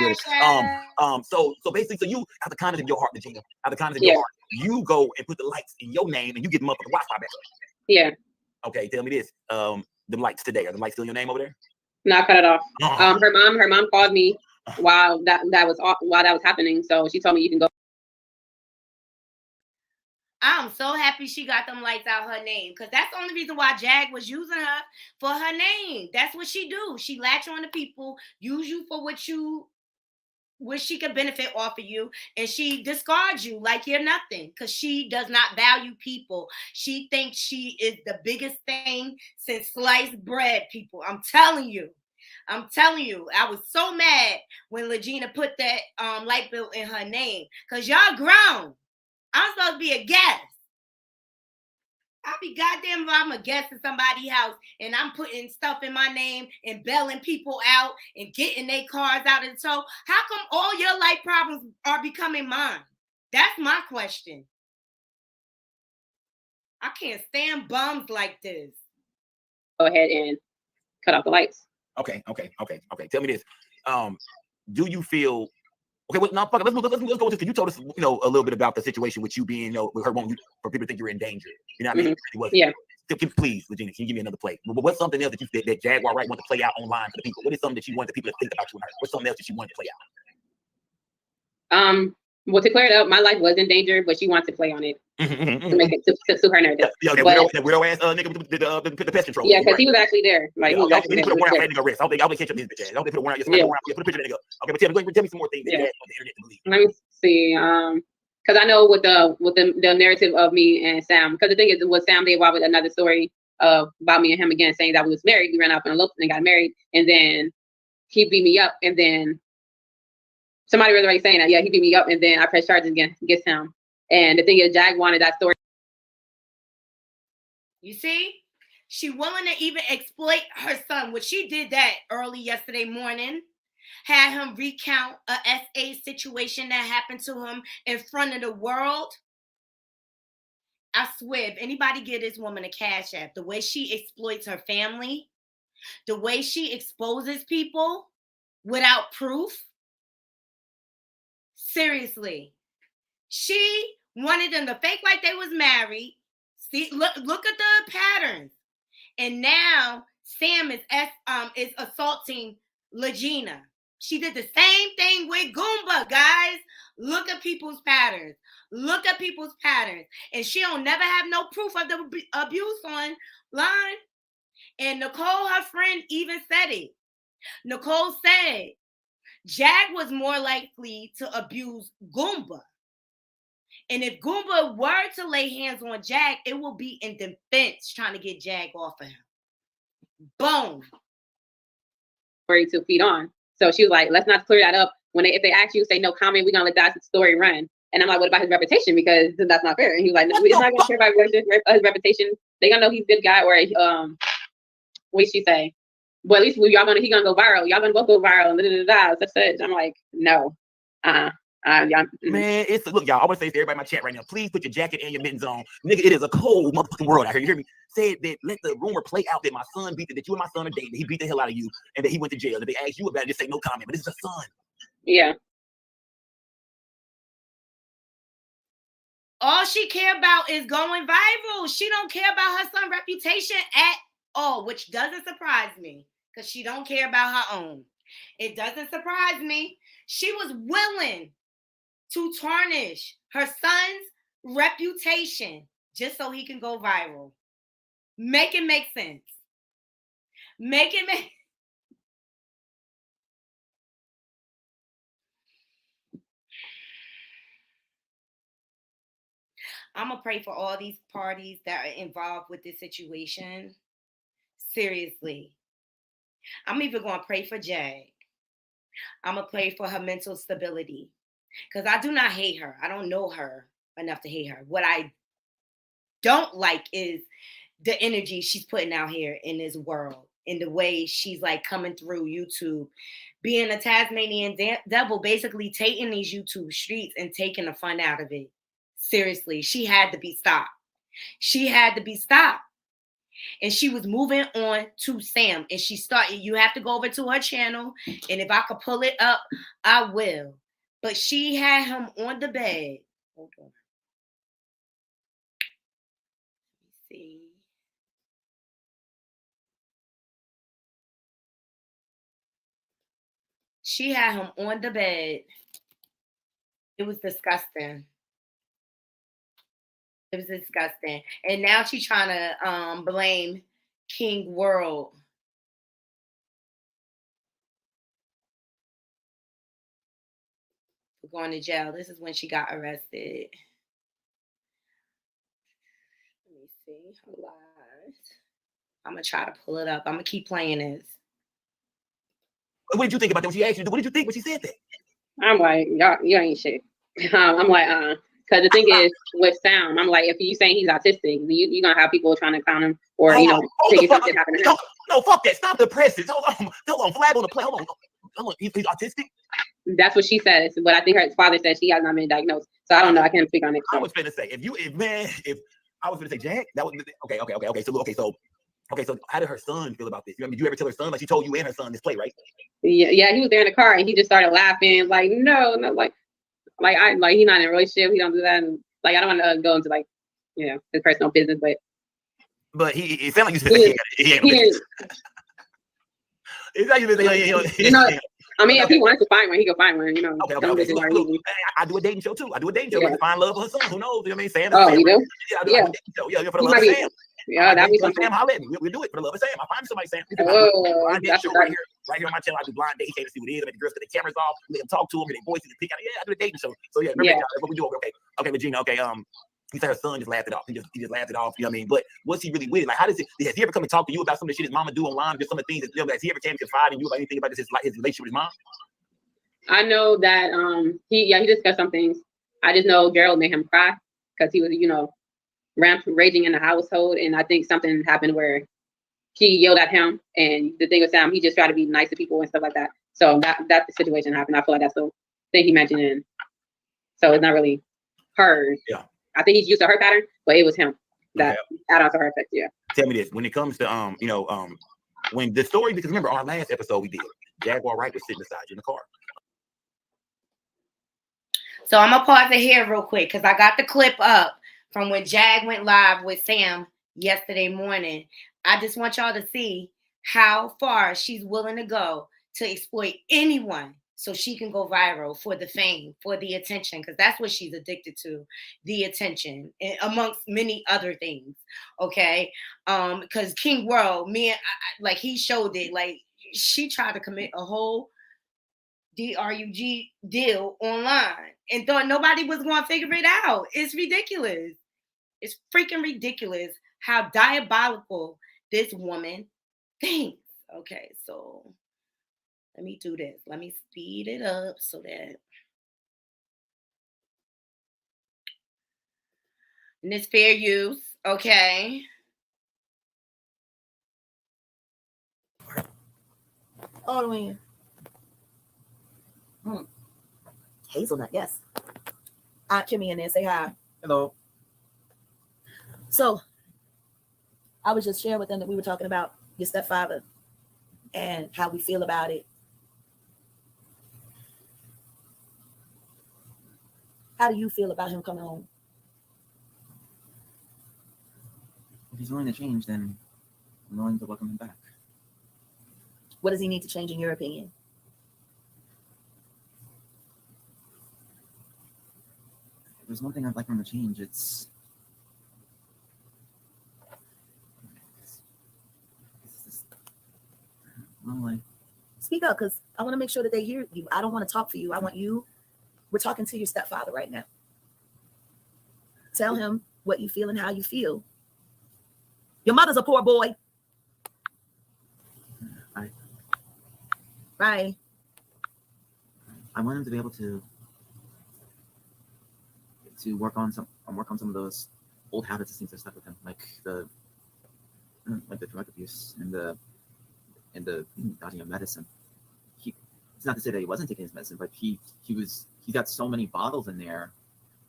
building. So basically, so you, out the kindness of your heart, Lagena, out the kindness of your heart, you go and put the lights in your name, and you get them up for the Wi-Fi back. Yeah. Okay, tell me this. The lights today, are the lights still in your name over there? No, I cut it off. Her mom called me while that was happening. So she told me you can go. I'm so happy she got them lights out her name, because that's the only reason why Jag was using her for her name. That's what she do. She latch on to people, use you for what she could benefit off of you, and she discards you like you're nothing, because she does not value people. She thinks she is the biggest thing since sliced bread, people. I'm telling you. I was so mad when Lagena put that light bill in her name, because y'all grown. I'm supposed to be a guest. I'll be goddamn if I'm a guest in somebody's house and I'm putting stuff in my name and bailing people out and getting their cars out of the tow. How come all your life problems are becoming mine? That's my question. I can't stand bums like this. Go ahead and cut off the lights. Okay. Tell me this. Do you feel okay? Well, now, fuck it. Let's go into this. You told us, a little bit about the situation with you being, with her wanting you, for people to think you're in danger. You know what I mean? Yeah. Please, Lagena, can you give me another play? What's something else that Jaguar Wright wanted to play out online for the people? What is something that you want the people to think about you and her? What's something else that you wanted to play out? Well, to clear it up, my life was in danger, but she wants to play on it to make it to her narrative. Yeah, that weirdo ass nigga with the pest control. Yeah, because he was actually there. Like, we need to put a warrant out for that nigga arrest. I don't think catch up his bitch ass. I don't think put a warrant out. Put a picture of that nigga. Okay, but tell me some more things that Jazz on the internet to believe. Let me see. Because I know with the narrative of me and Sam, because the thing is, what Sam did with another story about me and him again, saying that we was married. We ran off and eloped and got married, and then he beat me up, and then somebody was already saying that, he beat me up, and then I pressed charges against him. And the thing is, Jag wanted that story. You see? She willing to even exploit her son, which she did that early yesterday morning. Had him recount a SA situation that happened to him in front of the world. I swear, if anybody give this woman a cash app, the way she exploits her family, the way she exposes people without proof, seriously. She wanted them to fake like they was married. See, look at the patterns. And now Sam is assaulting Lagena. She did the same thing with Goomba, guys. Look at people's patterns. And she don't never have no proof of the abuse online. And Nicole, her friend, even said it. Nicole said Jag was more likely to abuse Goomba. And if Goomba were to lay hands on Jag, it will be in defense trying to get Jag off of him. Boom. 42 feet on. So she was like, let's not clear that up. If they ask you, say no comment, we're going to let that story run. And I'm like, what about his reputation? Because that's not fair. And he was like, no, we're not going to care about his reputation. They're going to know he's a good guy, or what did she say? Well, at least he's going to go viral. Y'all going to both go viral. And such. I'm like, no. Man, look, y'all. I want to say to everybody in my chat right now, please put your jacket and your mittens on. Nigga, it is a cold motherfucking world out here. You hear me? Say that, let the rumor play out that my son that you and my son are dating, that he beat the hell out of you, and that he went to jail. If they ask you about it, just say no comment. But this is a son. Yeah. All she care about is going viral. She don't care about her son's reputation at all, which doesn't surprise me, because she don't care about her own. It doesn't surprise me. She was willing to tarnish her son's reputation just so he can go viral. Make it make sense. I'm going to pray for all these parties that are involved with this situation. Seriously. I'm even going to pray for Jag. I'm going to pray for her mental stability. Because I do not hate her. I don't know her enough to hate her. What I don't like is the energy she's putting out here in this world, in the way she's like coming through YouTube, being a Tasmanian devil, basically taking these YouTube streets and taking the fun out of it. Seriously, she had to be stopped. She had to be stopped. And she was moving on to Sam. And she started, you have to go over to her channel. And if I could pull it up, I will. But she had him on the bed. Hold on. Let me see. She had him on the bed. It was disgusting. It was disgusting. And now she's trying to blame King World. For going to jail. This is when she got arrested. Let me see. Hold on. I'm going to try to pull it up. I'm going to keep playing this. What did you think about that when she asked you? What did you think when she said that? I'm like, y'all, you ain't shit. I'm like, because the thing is, with Sam, I'm like, if you saying he's autistic, you're going to have people trying to clown him or, you know, thinking something happened to him. No, fuck that. Stop the presses. Hold on. Flag on the play. Hold on. He's autistic? That's what she says. But I think her father said she has not been diagnosed. So I don't know. I can't speak on it. I was finna say, if I was finna say, Jack, that was, okay. So how did her son feel about this? Did you ever tell her son? Like she told you and her son this play, right? Yeah, he was there in the car and he just started laughing. Like, no, like he's not in a relationship. He don't do that. And, like, I don't want to go into like, you know, his personal business, but it sounded like you said he ain't. It's like you know, I mean, if he wants to find one, he can find one. You know. Okay. Look, I do a dating show too. Yeah. Find love for her son. Who knows? You know what I mean? Sam. Oh, you do? Yeah, I do a dating show. Yeah, for the love of Sam. Yeah, that'd be something. Sam, holler at me. We'll do it for the love of Sam. I find somebody, Sam. Oh, that's right here on my channel. I do blind date. He came to see what it is. I make the girls get the cameras off. Let them talk to him. Get their voices and pick out. Yeah, I do a dating show. So yeah, remember that's what we do. Okay, Regina. Okay, he said her son just laughed it off. He just laughed it off. You know what I mean? But what's he really with it? Like, how does it? Has he ever come and talk to you about some of the shit his mama do online? Just some of the things that, you know, has he ever came and confided in you about anything about this? His relationship with his mom? I know that he discussed some things. I just know Gerald made him cry because he was, you know, raging in the household, and I think something happened where he yelled at him. And the thing with Sam, he just tried to be nice to people and stuff like that. So that the situation happened. I feel like that's the thing he mentioned. And so it's not really her. Yeah. I think he's used to her pattern, but it was him that added on to her effect. Yeah. Tell me this: when it comes to when the story, because remember our last episode we did, Jaguar Wright was sitting beside you in the car. So I'm gonna pause it here real quick because I got the clip up from when Jag went live with Sam yesterday morning. I just want y'all to see how far she's willing to go to exploit anyone so she can go viral for the fame, for the attention, because that's what she's addicted to, the attention, amongst many other things. Okay, because King World, like he showed it, like she tried to commit a whole DRUG deal online and thought nobody was going to figure it out. It's ridiculous. It's freaking ridiculous how diabolical this woman thinks. Okay, so let me do this. Let me speed it up so that. And it's fair use, okay? All the way in. Hazelnut, yes. Aunt Kimmy in there, say hi. Hello. So, I was just sharing with them that we were talking about your stepfather and how we feel about it. How do you feel about him coming home? If he's willing to change, then I'm willing to welcome him back. What does he need to change in your opinion? If there's one thing I'd like him to change, it's like, speak up, because I want to make sure that they hear you. I don't want to talk for you. I want you. We're talking to your stepfather right now. Tell him what you feel and how you feel. Your mother's a poor boy. Right. I want him to be able to work on some of those old habits that seem to stuck with him, like the drug abuse and the dodging of medicine. It's not to say that he wasn't taking his medicine, but he got so many bottles in there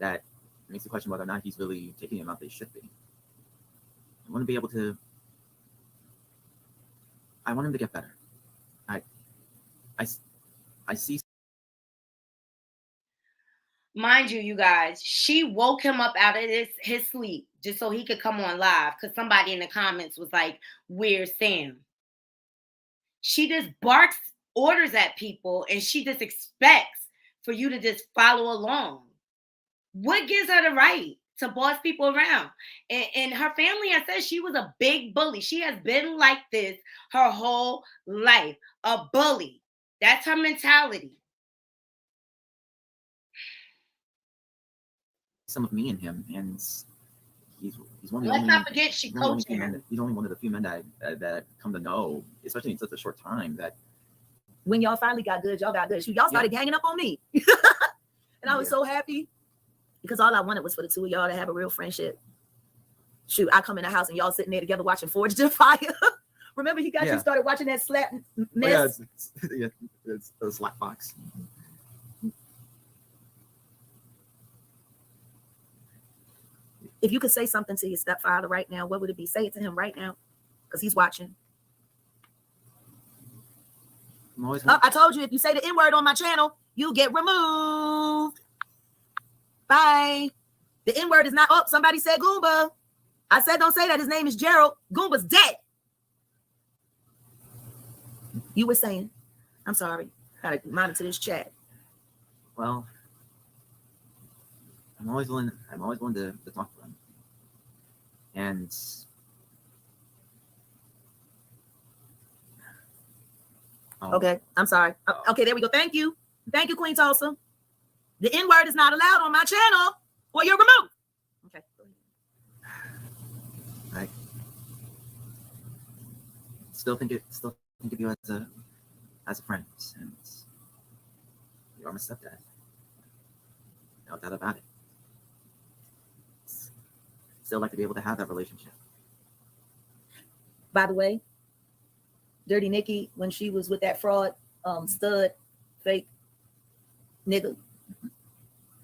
that it makes the question whether or not he's really taking the amount they should be. I want him to get better. I see. Mind you, you guys, she woke him up out of his sleep just so he could come on live because somebody in the comments was like, "Where's Sam?" She just barks orders at people and she just expects for you to just follow along. What gives her the right to boss people around? And her family has said she was a big bully. She has been like this her whole life, a bully. That's her mentality. Some of me in him, and he's one of the Let's only. not forget she coached him. He's only one of the few men that I've come to know, especially in such a short time, that When y'all finally got good, y'all got good. Shoot, y'all started ganging up on me. And I was so happy because all I wanted was for the two of y'all to have a real friendship. Shoot, I come in the house and y'all sitting there together watching Forged in Fire. Remember he got you started watching that slap mess? It's the slap box. If you could say something to your stepfather right now, what would it be? Say it to him right now because he's watching. I told you, if you say the N-word on my channel, you get removed. Bye. The N-word is not up. Somebody said Goomba. I said don't say that. His name is Gerald. Goomba's dead. You were saying. I'm sorry. Gotta monitor this chat. Well, I'm always willing to talk to them. And okay, I'm sorry. Okay, there we go. Thank you. Thank you, Queen Tulsa. The N-word is not allowed on my channel or you're removed. Okay. I still think of you as a friend, and you're my stepdad. No doubt about it. Still like to be able to have that relationship. By the way, Dirty Nikki, when she was with that fraud, stud, fake nigga,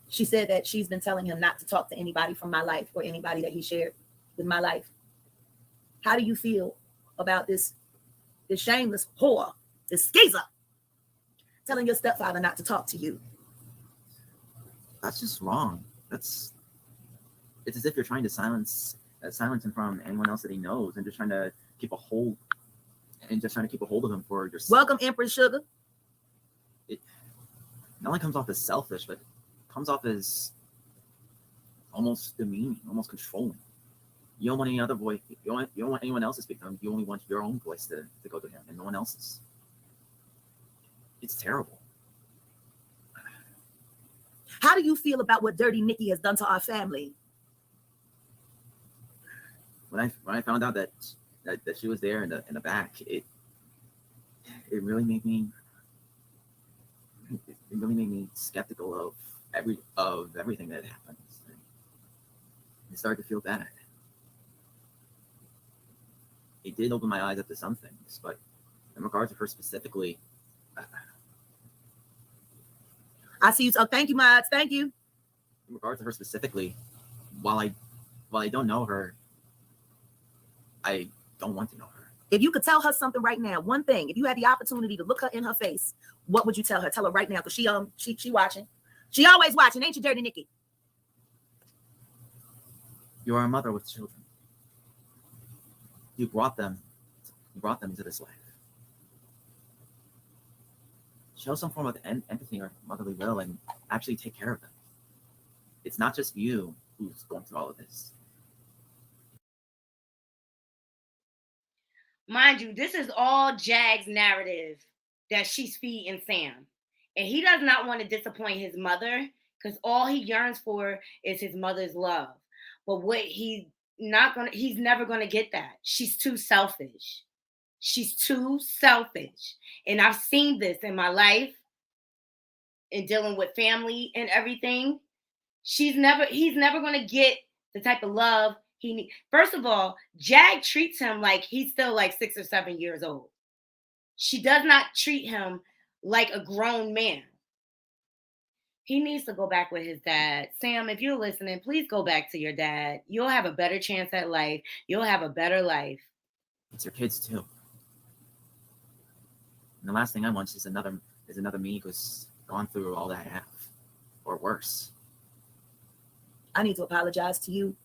she said that she's been telling him not to talk to anybody from my life or anybody that he shared with my life. How do you feel about this shameless whore, this skeezer, telling your stepfather not to talk to you? That's just wrong. It's as if you're trying to silence him from anyone else that he knows, and just trying to keep a hold of him for yourself. Welcome, Empress Sugar. It not only comes off as selfish, but comes off as almost demeaning, almost controlling. You don't want any other voice. You don't want anyone else to speak to him. You only want your own voice to go to him, and no one else's. It's terrible. How do you feel about what Dirty Nikki has done to our family? When I found out that she was there in the back, it really made me skeptical of everything that happened. I started to feel bad. It did open my eyes up to some things, but in regards to her specifically, I see you. Oh, thank you, Mods. Thank you. In regards to her specifically, while I don't know her, I don't want to know her. If you could tell her something right now, one thing, if you had the opportunity to look her in her face, what would you tell her? Tell her right now, because she watching. She always watching, ain't you, Dirty Nikki? You are a mother with children. You brought them into this life. Show some form of empathy or motherly will and actually take care of them. It's not just you who's going through all of this. Mind you, this is all Jag's narrative that she's feeding Sam. And he does not want to disappoint his mother because all he yearns for is his mother's love. But what he's never going to get that. She's too selfish. She's too selfish. And I've seen this in my life in dealing with family and everything. He's never going to get the type of love he needs. First of all, Jag treats him like he's still like 6 or 7 years old. She does not treat him like a grown man. He needs to go back with his dad. Sam, if you're listening, please go back to your dad. You'll have a better chance at life. You'll have a better life. It's your kids too. And the last thing I want is another me who's gone through all that I have, or worse. I need to apologize to you.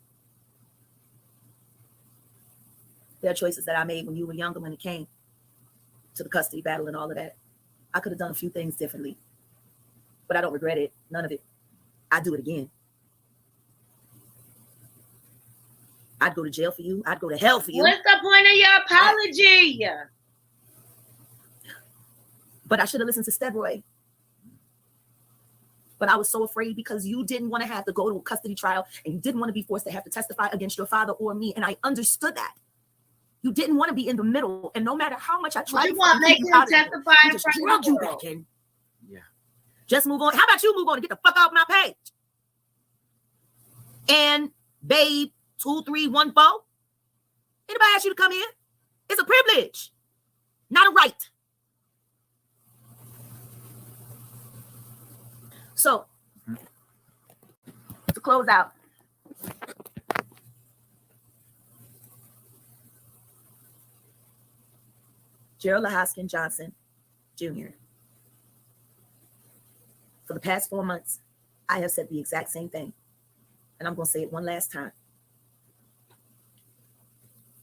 There are choices that I made when you were younger, when it came to the custody battle and all of that. I could have done a few things differently, but I don't regret it. None of it. I'd do it again. I'd go to jail for you. I'd go to hell for you. What's the point of your apology? But I should have listened to Stebroy. But I was so afraid because you didn't want to have to go to a custody trial and you didn't want to be forced to have to testify against your father or me. And I understood that. You didn't want to be in the middle. And no matter how much I tried, you want to make him testify in front of you back in. Yeah. Just move on. How about you move on and get the fuck off my page? And babe 2314. Anybody ask you to come here? It's a privilege, not a right. So, to close out, Gerald Lahoskin Johnson Jr. For the past 4 months, I have said the exact same thing. And I'm going to say it one last time.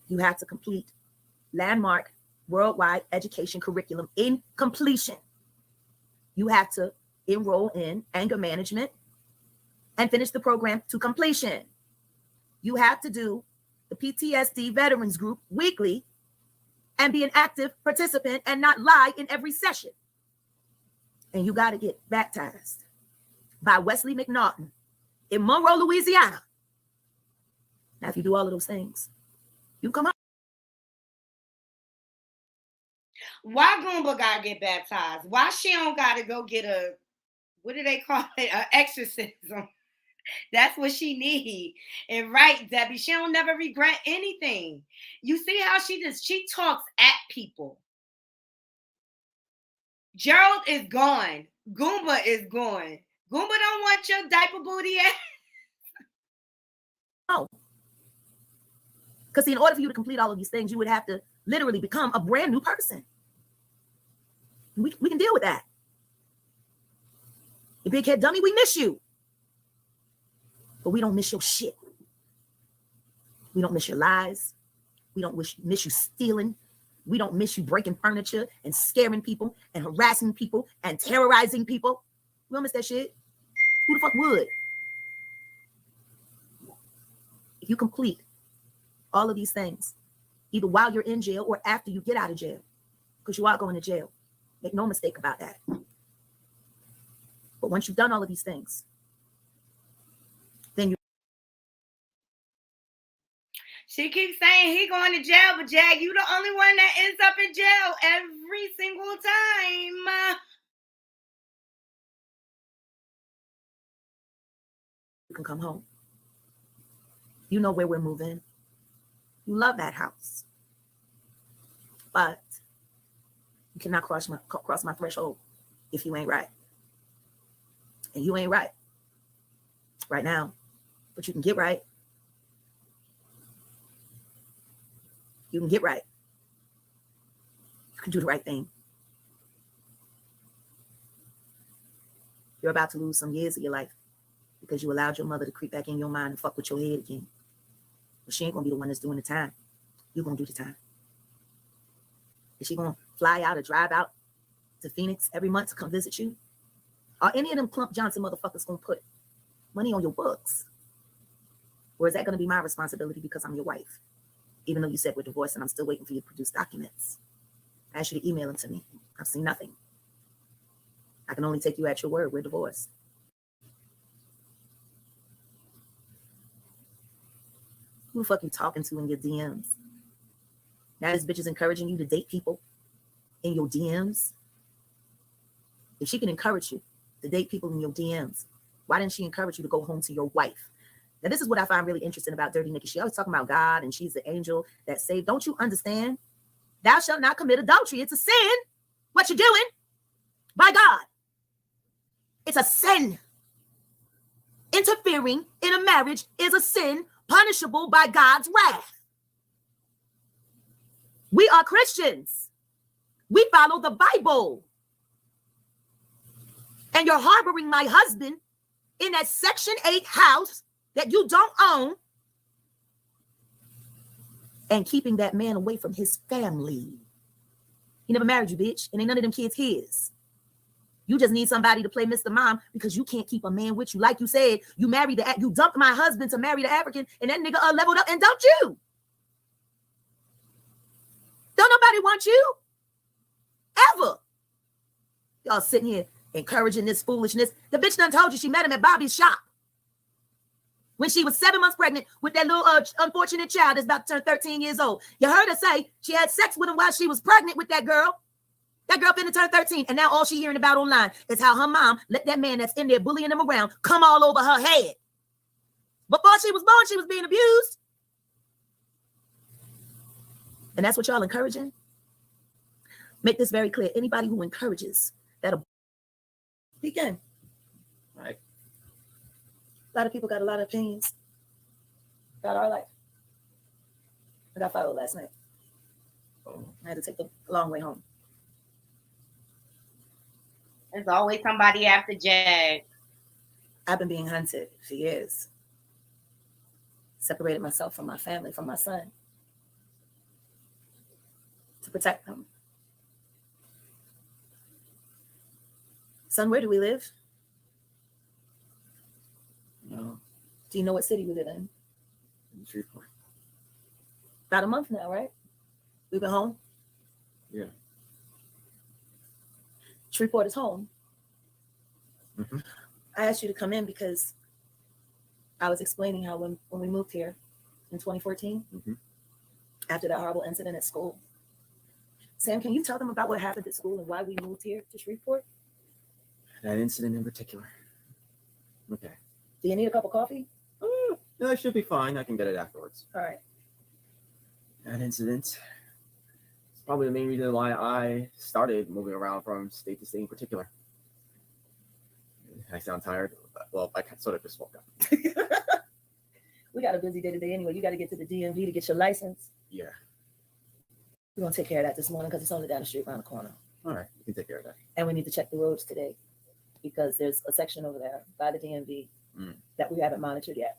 You have to complete landmark worldwide education curriculum in completion. You have to enroll in anger management and finish the program to completion. You have to do the PTSD Veterans Group weekly and be an active participant and not lie in every session. And you got to get baptized by Wesley McNaughton in Monroe, Louisiana. Now, if you do all of those things, you come up. Why Goomba gotta get baptized? Why she don't gotta go get a, what do they call it? An exorcism. That's what she need. And right, Debbie, she don't never regret anything. You see how she talks at people. Gerald is gone. Goomba is gone. Goomba don't want your diaper booty ass. No. Because in order for you to complete all of these things, you would have to literally become a brand new person. We can deal with that. You big head dummy, we miss you. But we don't miss your shit. We don't miss your lies. We don't miss you stealing. We don't miss you breaking furniture and scaring people and harassing people and terrorizing people. We don't miss that shit. Who the fuck would? If you complete all of these things, either while you're in jail or after you get out of jail, because you are going to jail. Make no mistake about that. But once you've done all of these things, then you. She keeps saying he going to jail, but Jag, you the only one that ends up in jail every single time. You can come home. You know where we're moving. You love that house. But you cannot cross my threshold if you ain't right. And you ain't right now. But you can get right. You can get right. You can do the right thing. You're about to lose some years of your life because you allowed your mother to creep back in your mind and fuck with your head again. But she ain't gonna be the one that's doing the time. You're gonna do the time. Is she gonna fly out or drive out to Phoenix every month to come visit you? Are any of them Clump Johnson motherfuckers gonna put money on your books? Or is that gonna be my responsibility because I'm your wife? Even though you said we're divorced and I'm still waiting for you to produce documents. I asked you to email them to me. I've seen nothing. I can only take you at your word. We're divorced. Who the fuck you talking to in your DMs? Now this bitch is encouraging you to date people in your DMs. If she can encourage you to date people in your DMs, why didn't she encourage you to go home to your wife Now, this is what I find really interesting about Dirty Nikki. She always talking about God and she's the angel that saved. Don't you understand? Thou shalt not commit adultery. It's a sin. What you're doing by God. It's a sin. Interfering in a marriage is a sin punishable by God's wrath. We are Christians. We follow the Bible. And you're harboring my husband in that Section 8 house that you don't own and keeping that man away from his family. He never married you, bitch, and ain't none of them kids his. You just need somebody to play Mr. Mom because you can't keep a man with you. Like you said, you dumped my husband to marry the African, and that nigga leveled up and dumped you. Don't nobody want you. Ever. Y'all sitting here encouraging this foolishness. The bitch done told you she met him at Bobby's shop when she was 7 months pregnant with that little unfortunate child that's about to turn 13 years old. You heard her say she had sex with him while she was pregnant with that girl. That girl finna turn 13, and now all she hearing about online is how her mom let that man that's in there bullying him around come all over her head. Before she was born, she was being abused. And that's what y'all encouraging? Make this very clear. Anybody who encourages that begin. Right. A lot of people got a lot of opinions about our life. I got followed last night. I had to take the long way home. There's always somebody after Jag. I've been being hunted for years. Separated myself from my family, from my son, to protect him. Son, where do we live? No. Do you know what city we live in? Shreveport. About a month now, right? We've been home? Yeah. Shreveport is home. Mm-hmm. I asked you to come in because I was explaining how when we moved here in 2014, after that horrible incident at school. Sam, can you tell them about what happened at school and why we moved here to Shreveport? That incident in particular. Okay. Do you need a cup of coffee? No, it should be fine. I can get it afterwards. All right. That incident is probably the main reason why I started moving around from state to state in particular. I sound tired. Well, I sort of just woke up. We got a busy day today anyway. You got to get to the DMV to get your license. Yeah. We're going to take care of that this morning because it's only down the street around the corner. All right. You can take care of that. And we need to check the roads today because there's a section over there by the DMV that we haven't monitored yet.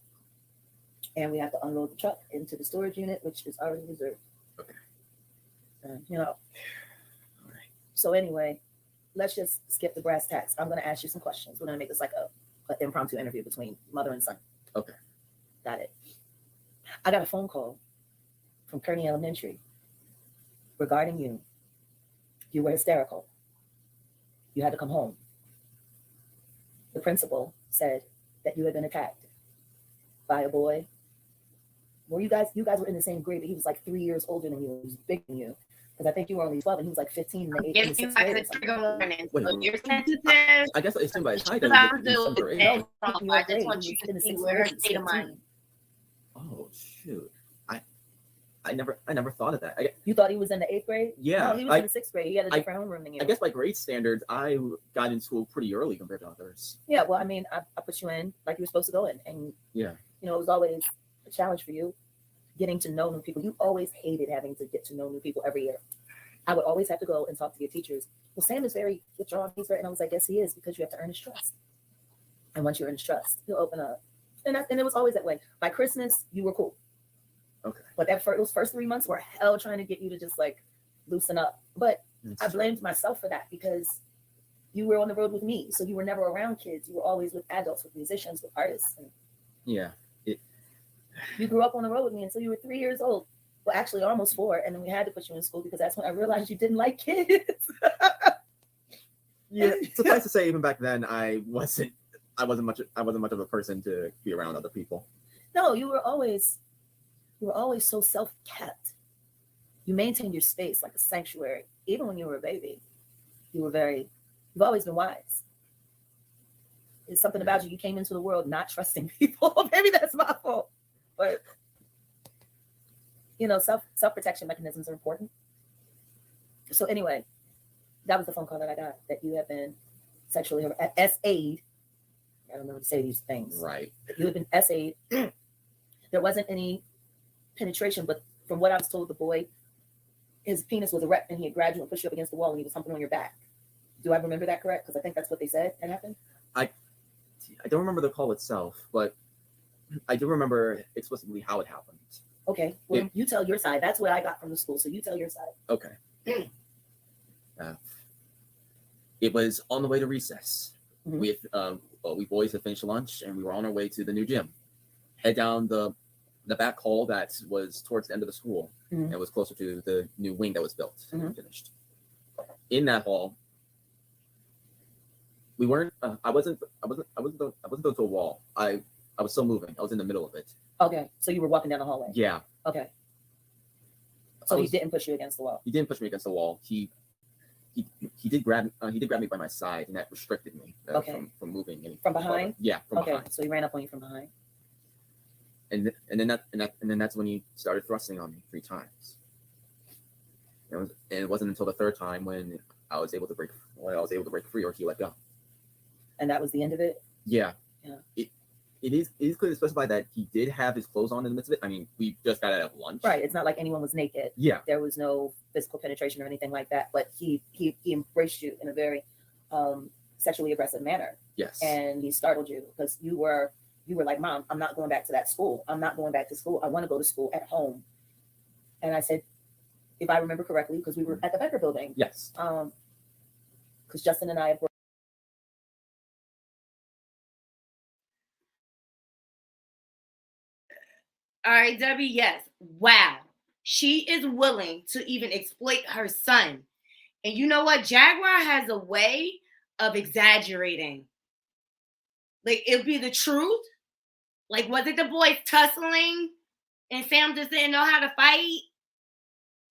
And we have to unload the truck into the storage unit, which is already reserved. Okay. You know. All right. So anyway, let's just skip the brass tacks. I'm going to ask you some questions. We're going to make this like an impromptu interview between mother and son. Okay. Got it. I got a phone call from Kearney Elementary regarding you. You were hysterical. You had to come home. The principal said that you had been attacked by a boy. Well, you guys were in the same grade, but he was like 3 years older than you. He was bigger than you. Because I think you were only 12 and he was like 15 and 18. Give you like a trigger warning. Wait, So you're sensitive. I guess it's by his height. I just grade. want you to see where her state of mind. Oh shoot! I never thought of that. You thought he was in the 8th grade? Yeah, No, he was in the 6th grade. He had a different homeroom than you. I guess by grade standards, I got in school pretty early compared to others. Yeah, well, I mean, I put you in like you were supposed to go in, and yeah, you know, it was always a challenge for you getting to know new people. You always hated having to get to know new people every year. I would always have to go and talk to your teachers. Well, Sam is very withdrawn. And I was like, yes, he is, because you have to earn his trust. And once you earn his trust, he'll open up. And it was always that way. By Christmas, you were cool. Okay. But those first 3 months were hell trying to get you to just like loosen up. But I blamed myself for that because you were on the road with me. So you were never around kids. You were always with adults, with musicians, with artists. And yeah. you grew up on the road with me until you were 3 years old. Well, actually almost 4. And then we had to put you in school because that's when I realized you didn't like kids. Yeah. Suffice to say, even back then, I wasn't much of a person to be around other people. No, you were always so self-kept. You maintained your space like a sanctuary. Even when you were a baby, you've always been wise. It's something about you. You came into the world not trusting people. Maybe that's my fault. But you know, self-protection mechanisms are important. So anyway, that was the phone call that I got, that you have been sexually SA'd. I don't know how to say these things. Right. You have been SA'd. There wasn't any penetration, but from what I was told, the boy, his penis was erect and he had grabbed you and pushed you up against the wall and he was humping on your back. Do I remember that correct? Because I think that's what they said had happened. I don't remember the call itself, but I do remember explicitly how it happened. Okay, well, you tell your side. That's what I got from the school, so you tell your side. Okay. It was on the way to recess. Mhm. We boys had finished lunch and we were on our way to the new gym. Head down the back hall that was towards the end of the school. Mhm. And was closer to the new wing that was built Mhm. and finished. In that hall, we weren't. I wasn't going to a wall. I was still moving. I was in the middle of it. Okay, so you were walking down the hallway. Yeah. Okay. So he didn't push you against the wall. He didn't push me against the wall. He did grab me by my side, and that restricted me from moving any From behind. Yeah, from behind. So he ran up on you from behind. And then that's when he started thrusting on me 3 times. And it wasn't until the 3rd time when I was able to break free, or he let go. And that was the end of it. Yeah. Yeah. It is clearly specified that he did have his clothes on in the midst of it. I mean, we just got out of lunch. Right. It's not like anyone was naked. Yeah. There was no physical penetration or anything like that. But he embraced you in a very sexually aggressive manner. Yes. And he startled you because you were like, Mom, I'm not going back to that school. I'm not going back to school. I want to go to school at home. And I said, if I remember correctly, because we were at the Becker building. Yes. Because Justin and I have worked. All right, Debbie, yes. Wow. She is willing to even exploit her son. And you know what? Jaguar has a way of exaggerating. Like, it'll be the truth. Like, was it the boys tussling and Sam just didn't know how to fight?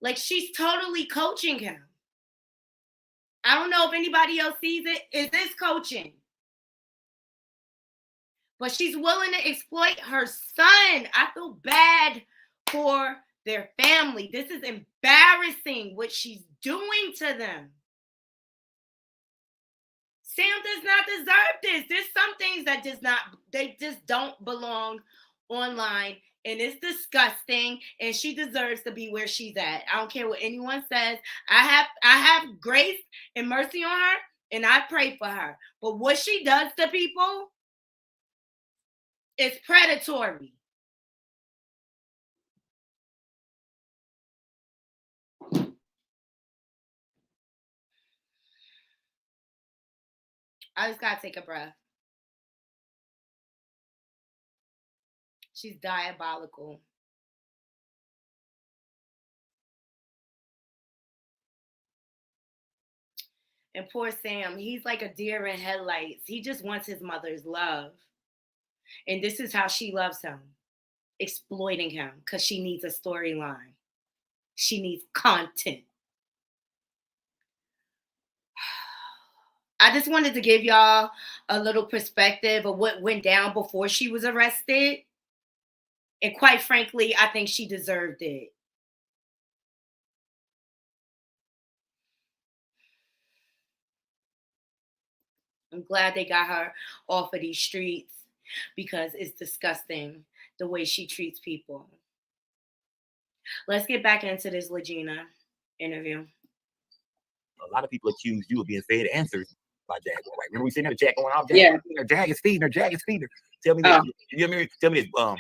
Like, she's totally coaching him. I don't know if anybody else sees it. Is this coaching? But she's willing to exploit her son. I feel bad for their family. This is embarrassing what she's doing to them. Sam does not deserve this. There's some things that they just don't belong online. And it's disgusting. And she deserves to be where she's at. I don't care what anyone says. I have grace and mercy on her, and I pray for her. But what she does to people, it's predatory. I just gotta take a breath. She's diabolical. And poor Sam, he's like a deer in headlights. He just wants his mother's love. And this is how she loves him, exploiting him, because she needs a storyline. She needs content. I just wanted to give y'all a little perspective of what went down before she was arrested. And quite frankly, I think she deserved it. I'm glad they got her off of these streets because it's disgusting the way she treats people. Let's get back into this Lagena interview. A lot of people accuse you of being fed answers by Jaguar, right? Remember we sitting there, Jack going off. Yeah. Jag is feeding her. Jag is feeding her. Tell me this. Tell me this.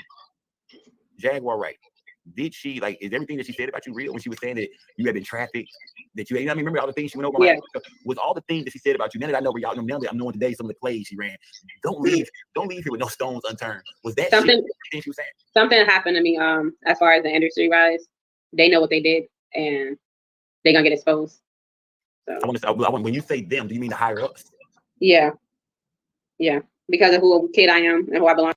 Jaguar, right? Did she, like, is everything that she said about you real when she was saying that you had been trafficked? That you, I mean, remember all the things she went over? Yeah. Was all the things that she said about you? Now that I know where y'all know, now that I'm knowing today some of the plays she ran. Don't leave here with no stones unturned. Was that something she was saying? Something happened to me. As far as the industry rise, they know what they did, and they're gonna get exposed. So when you say them, do you mean the higher ups? Yeah, because of who kid I am and who I belong.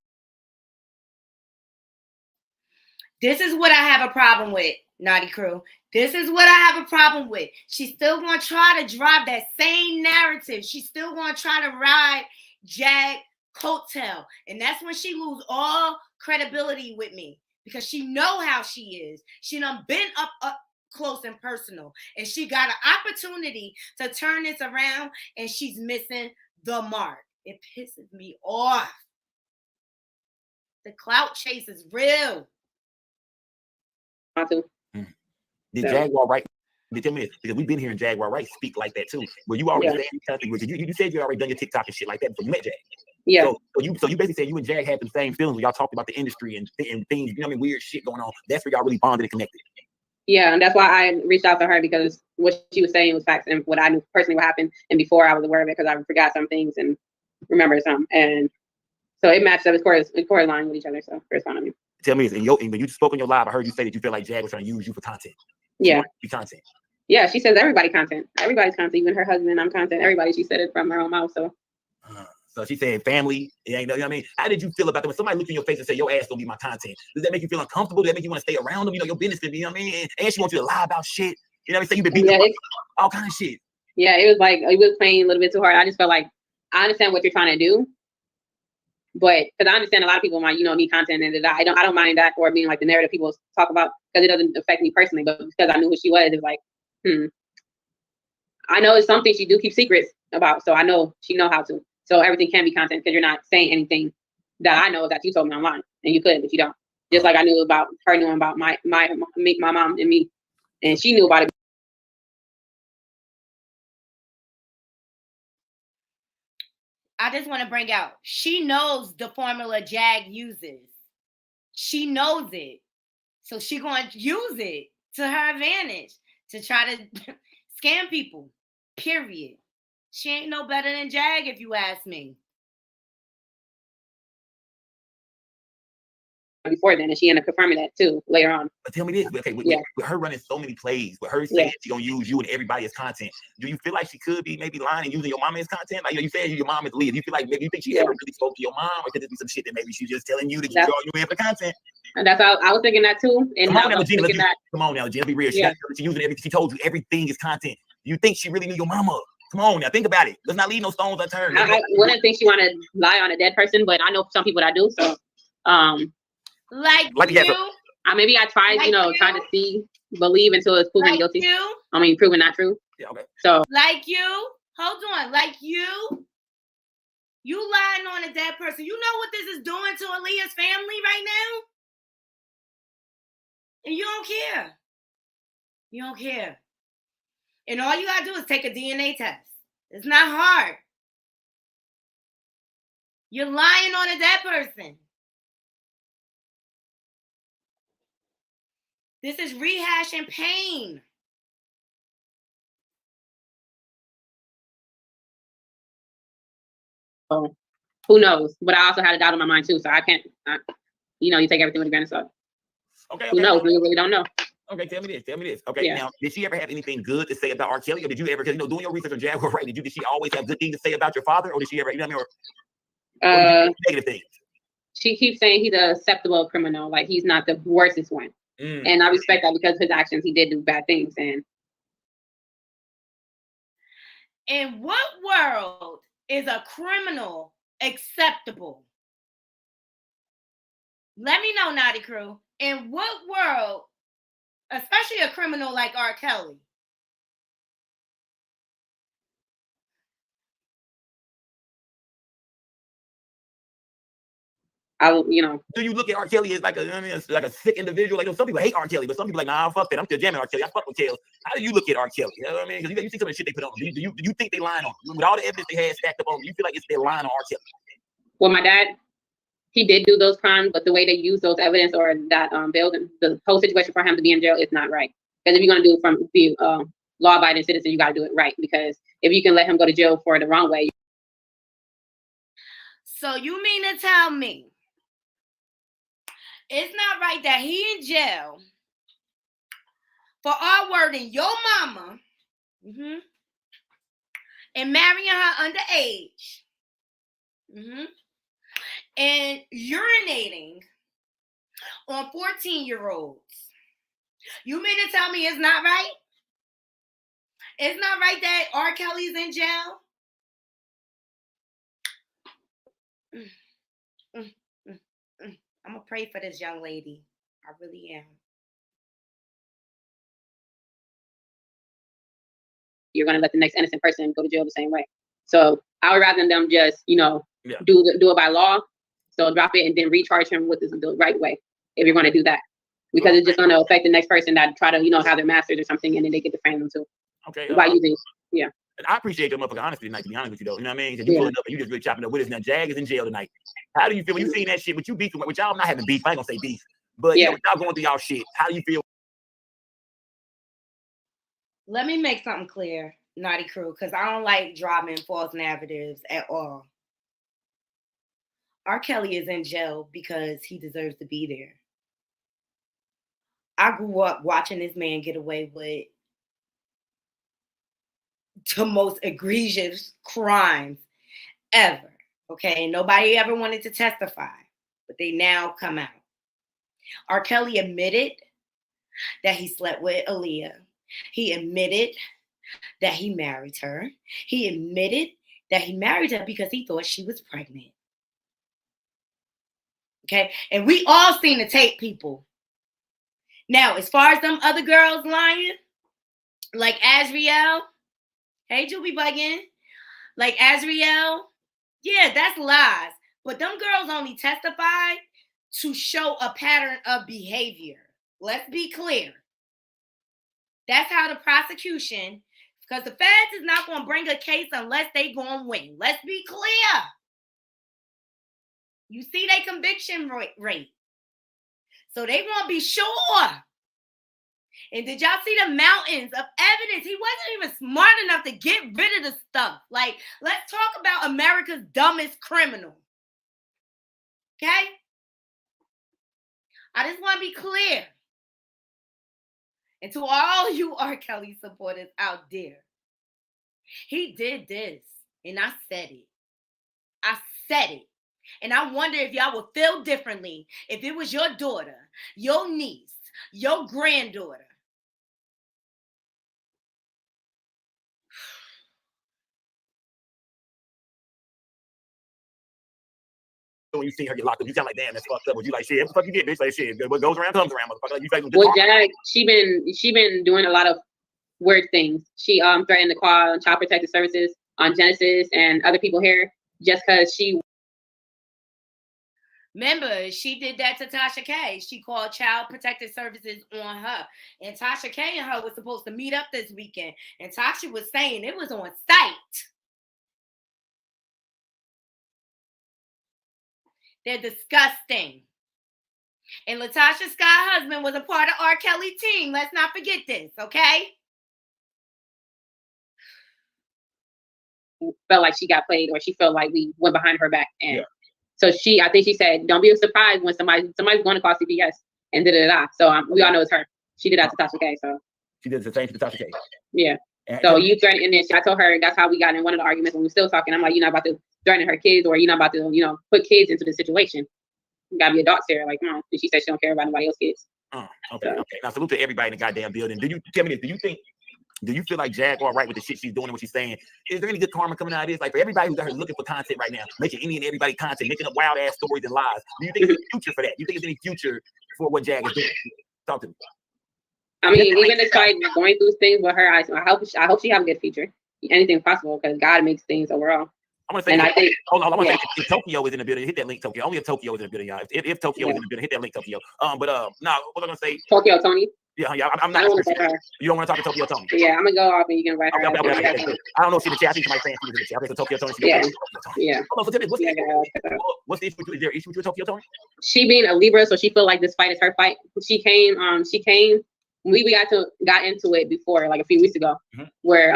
This is what I have a problem with, Naughty Crew. This is what I have a problem with. She's still going to try to drive that same narrative. She's still going to try to ride Jag coattail. And that's when she lose all credibility with me, because she know how she is. She done been up close and personal, and she got an opportunity to turn this around, and she's missing the mark. It pisses me off. The clout chase is real. Did Jaguar Wright? Tell me this, because we've been hearing Jaguar Wright speak like that too. But you already said you said you already done your TikTok and shit like that before you met Jag. Yeah. So you basically said you and Jag had the same feelings when y'all talked about the industry and things, you know what I mean, weird shit going on. That's where y'all really bonded and connected. Yeah, and that's why I reached out to her, because what she was saying was facts, and what I knew personally what happened, and before I was aware of it, because I forgot some things and remembered some, and so it matched up. It correlated with each other. So it's fine. Tell me this, and when you spoke on your live, I heard you say that you feel like Jag was trying to use you for content. Yeah. Be content. Yeah, she says everybody content. Everybody's content, even her husband. I'm content. Everybody. She said it from her own mouth. So she said family. You know what I mean? How did you feel about that when somebody looked in your face and said your ass gonna be my content? Does that make you feel uncomfortable? Does that make you want to stay around them? You know, your business, you know what I mean? And she wants you to lie about shit. You know what I mean? Say you've been beating all kind of shit. Yeah, it was like it was playing a little bit too hard. I just felt like I understand what you're trying to do, but because I understand a lot of people might, need content, and I don't mind that, or being like the narrative people talk about, because it doesn't affect me personally. But because I knew who she was, it was like, I know it's something she do keep secrets about, so I know she know how to. So everything can be content, because you're not saying anything that I know that you told me online, and you could, but you don't. Just like I knew about her knowing about my mom and me, and she knew about it. I just want to bring out, she knows the formula Jag uses. She knows it. So she going to use it to her advantage to try to scam people, period. She ain't no better than Jag, if you ask me. Before then, and she ended up confirming that too later on. But tell me this, okay, with her running so many plays, with her saying she gonna use you and everybody as content, do you feel like she could be maybe lying and using your mom as content? Like, you said your mom is the lead. Do you feel like maybe you think she ever really spoke to your mom, or could it be some shit that maybe she's just telling you to draw you in for content? And that's how I was thinking that too. And come on now, Gina, be real. She using everything. She told you everything is content. You think she really knew your mama? Come on now, think about it. Let's not leave no stones unturned. I wouldn't think she want to lie on a dead person, but I know some people that do. So, like you. Maybe I tried, trying to believe until it's proven guilty. Proven not true. Yeah, okay. So, like you, hold on, like you lying on a dead person. You know what this is doing to Aaliyah's family right now? And you don't care. You don't care. And all you gotta do is take a DNA test. It's not hard. You're lying on a dead person. This is rehashing pain. Oh, who knows? But I also had a doubt in my mind too, so I can't. You take everything with a grain of salt. Okay. Who knows? We really don't know. Okay, tell me this. Okay, now, did she ever have anything good to say about R. Kelly, or did you ever, because doing your research on Jaguar, right? Did she always have good things to say about your father, or did she ever, or negative things? She keeps saying he's an acceptable criminal, like he's not the worstest one. And I respect that, because of his actions, he did do bad things. And in what world is a criminal acceptable? Let me know, Naughty Crew. In what world, especially a criminal like R. Kelly? Do you look at R. Kelly as like a sick individual? Like, some people hate R. Kelly, but some people like, nah, fuck that. I'm still jamming R. Kelly. I fuck with Kelly. How do you look at R. Kelly? You know what I mean? Because you see some of the shit they put on. Do you think they lying on him? With all the evidence they had stacked up on, you feel like they're lying on R. Kelly? Well, my dad, he did do those crimes, but the way they use those evidence or that building, the whole situation for him to be in jail is not right. Because if you're gonna do it from the law-abiding citizen, you gotta do it right. Because if you can let him go to jail for the wrong way. So you mean to tell me it's not right that he in jail for R-wording your mama and marrying her underage and urinating on 14-year-olds? You mean to tell me it's not right? It's not right that R. Kelly's in jail? I'm gonna pray for this young lady. I really am. You're gonna let the next innocent person go to jail the same way. So I would rather them just, you know, Yeah. do it by law. So drop it and then recharge him with the right way if you're gonna do that. Because it's just gonna affect the next person that try to, you know, have their masters or something, and then they get to frame them too. Okay. By using, yeah. And I appreciate your motherfucking honesty tonight, to be honest with you, though. You know what I mean? 'Cause you pulling up and you just really chopping up with us. Now, Jag is in jail tonight. How do you feel when you seen that shit? With you beefing with y'all, I'm not having beef. I ain't gonna say beef, but you know, y'all going through y'all shit. How do you feel? Let me make something clear, Naughty Crew, because I don't like dropping false narratives at all. R. Kelly is in jail because he deserves to be there. I grew up watching this man get away with the most egregious crimes ever. Okay, nobody ever wanted to testify, but they now come out. R. Kelly admitted that he slept with Aaliyah. He admitted that he married her. He admitted that he married her because he thought she was pregnant. Okay, and we all seen the tape, people. Now, as far as them other girls lying, like Azriel, hey, Juby Buggin, like Azriel, yeah, that's lies. But them girls only testified to show a pattern of behavior. Let's be clear. That's how the prosecution, because the feds is not going to bring a case unless they going to win. Let's be clear. You see their conviction rate. So they want to be sure. And did y'all see the mountains of evidence? He wasn't even smart enough to get rid of the stuff. Like, let's talk about America's dumbest criminal. Okay? I just want to be clear. And to all you R. Kelly supporters out there, he did this. And I said it. I said it. And I wonder if y'all would feel differently if it was your daughter, your niece, your granddaughter. When you see her get locked up, you sound like, damn, that's fucked up. Was you like, shit, what the fuck you did, bitch? Like, shit, what goes around comes around, motherfucker. Like, you like, well, Jag, she been doing a lot of weird things. She threatened to call Child Protective Services on Genesis and other people here just because she. Remember, she did that to Tasha K. She called Child Protective Services on her. And Tasha K and her was supposed to meet up this weekend. And Tasha was saying it was on site. They're disgusting. And Latasha Scott's husband was a part of R. Kelly team. Let's not forget this, okay? Felt like she got played, or she felt like we went behind her back. And so I think she said, don't be surprised when somebody's going to call CPS and da-da-da. So we all know it's her. She did that to Tasha K. So she did the same to Tasha K. Yeah. So you threatened, and then I told her that's how we got in one of the arguments when we were still talking. I'm like, you're not about to threaten her kids, or you're not about to, you know, put kids into the situation. You gotta be adults here. Like, and she said she don't care about nobody else's kids. Okay. Now salute to everybody in the goddamn building. Do you tell me this? Do you feel like Jag all right with the shit she's doing and what she's saying? Is there any good karma coming out of this? Like, for everybody who's out here looking for content right now, making any and everybody content, making up wild ass stories and lies. Do you think there's a future for that? Do you think there's any future for what Jag is doing? Talk to me. I mean, even despite going through things with her, I hope she have a good future. Anything possible, because God makes things overall. I want to say, and I think, hold on, I want to say, if Tokyo is in the building, hit that link, Tokyo. Only if Tokyo is in the building, y'all. If Tokyo is in the building, hit that link, Tokyo. No, what I'm gonna say, Tokyo Tony. Yeah, I'm not. You don't want to talk to Tokyo Tony? Yeah, I'm gonna go off and you can write her. Okay. I don't know if she's in the chat. I think somebody's saying she's in the chat. Okay, so Tokyo Tony. Yeah. Hold on, so what's the issue with you? Is there an issue with you, Tokyo Tony? She being a Libra, so she feel like this fight is her fight. She came. We got into it before, like a few weeks ago, where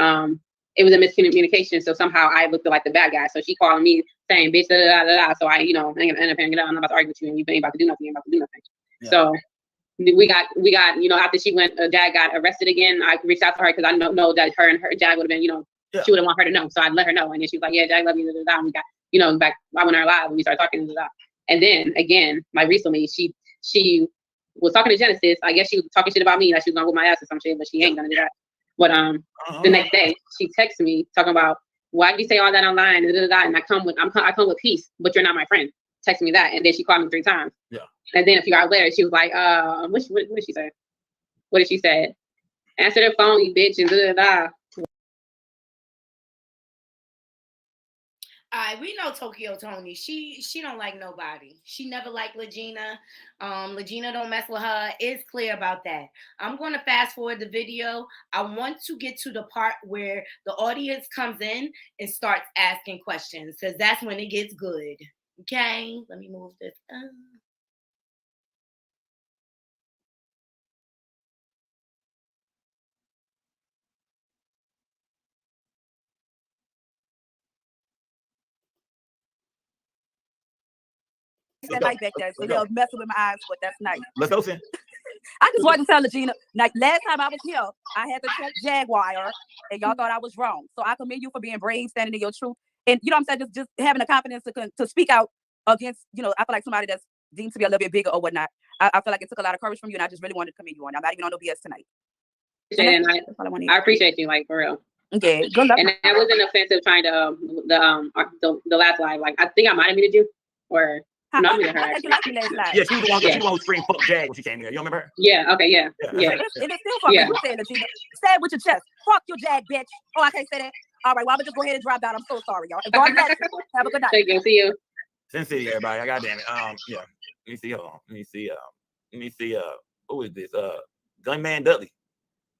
it was a miscommunication. So somehow I looked like the bad guy. So she called me saying, "Bitch, da da da da." So I, ended up hanging out. I'm not about to argue with you, and you ain't about to do nothing. Yeah. So we got, after she went, Dad got arrested again. I reached out to her because I know that her and her Dad would have been, she would have want her to know. So I let her know, and then she was like, "Yeah, Dad, love you." Da, da, da. And we got, back. I went on our live and we started talking. Da, da, da. And then again, like recently, she was talking to Genesis. I guess she was talking shit about me, like she was gonna whip my ass or some shit, but she ain't gonna do that. But the next day, she texted me talking about why did you say all that online? And I come with peace, but you're not my friend. Text me that. And then she called me 3 times. Yeah. And then a few hours later, she was like, what did she say? What did she say? Answer the phone, you bitch, and All right, we know Tokyo Tony. She don't like nobody. She never liked Lagena. Lagena don't mess with her. It's clear about that. I'm going to fast forward the video. I want to get to the part where the audience comes in and starts asking questions, because that's when it gets good. Okay, let me move this up. That light back there, so they'll mess with my eyes, but that's nice. Let's go, Sin. I just wanted to tell Lagena, like last time I was here, I had to check Jaguar, and y'all thought I was wrong. So I commend you for being brave, standing in your truth, and you know what I'm saying, just having the confidence to speak out against, you know, I feel like somebody that's deemed to be a little bit bigger or whatnot. I feel like it took a lot of courage from you, and I just really wanted to commend you on it. I'm not even on no BS tonight. I appreciate you, like, for real. Okay, good luck. And that wasn't offensive trying to the last live. Like, I think I might have muted you, or no, I muted her. You like me last night. Yeah, she was the one who screamed "fuck Jag" when she came here. You remember her? Yeah. Okay. Yeah. And it's still fucking. You said Lagena. Say it with your chest. Fuck your Jag, bitch. Oh, I can't say that. All right, well, I'm gonna just go ahead and drop down. I'm so sorry, y'all. God bless you. Have a good night. Thank you. See you. Sin City, everybody. God damn it. Yeah. Let me see. Hold on. Let me see. Who is this? Gunman Dudley.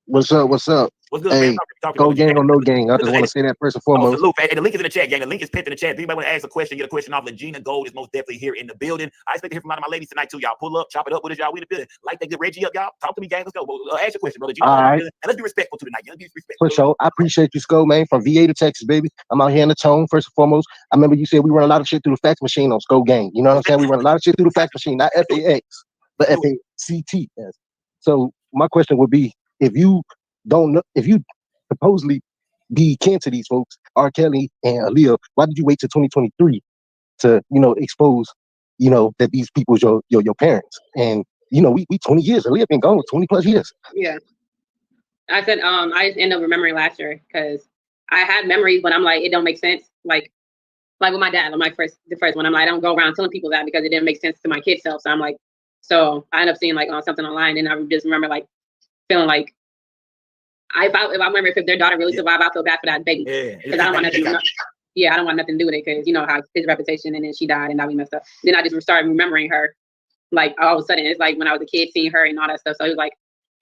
What's up? What's up? What's good, Hey, man? go gang or no gang. I just want to say that first and foremost. Salute. Hey, the link is in the chat, gang. The link is pinned in the chat. If anybody want to ask a question, get a question off. Lagena Gold is most definitely here in the building. I expect to hear from a lot of my ladies tonight too. Y'all pull up, chop it up with us, y'all. We in the building. Like that, get Reggie up, y'all. Talk to me, gang. Let's go. Ask your question, brother. All right. And let's be respectful to the night. Let's be respectful. For sure. I appreciate you, Sko, man. From VA to Texas, baby. I'm out here in the tone. First and foremost, I remember you said we run a lot of shit through the fax machine on Sko Gang. You know what I'm saying? We run a lot of shit through the fax machine, not FAX, but FACT. So my question would be, if you don't know, if you supposedly be kin to these folks, R. Kelly and Aaliyah, why did you wait till 2023 to, you know, expose, you know, that these people's your parents? And, you know, we 20 years, Aaliyah been gone 20 plus years. Yeah. I said, I just ended up remembering last year because I had memories, but I'm like, it don't make sense. Like with my dad, on the first one, I'm like, I don't go around telling people that because it didn't make sense to my kid self. So I'm like, so I end up seeing like something online, and I just remember like feeling like, if I remember if their daughter really survived, I feel bad for that baby. Because I don't want nothing. I don't want nothing to do with it, because you know how his reputation, and then she died, and now we messed up. Then I just started remembering her, like all of a sudden. It's like when I was a kid, seeing her and all that stuff. So it was like,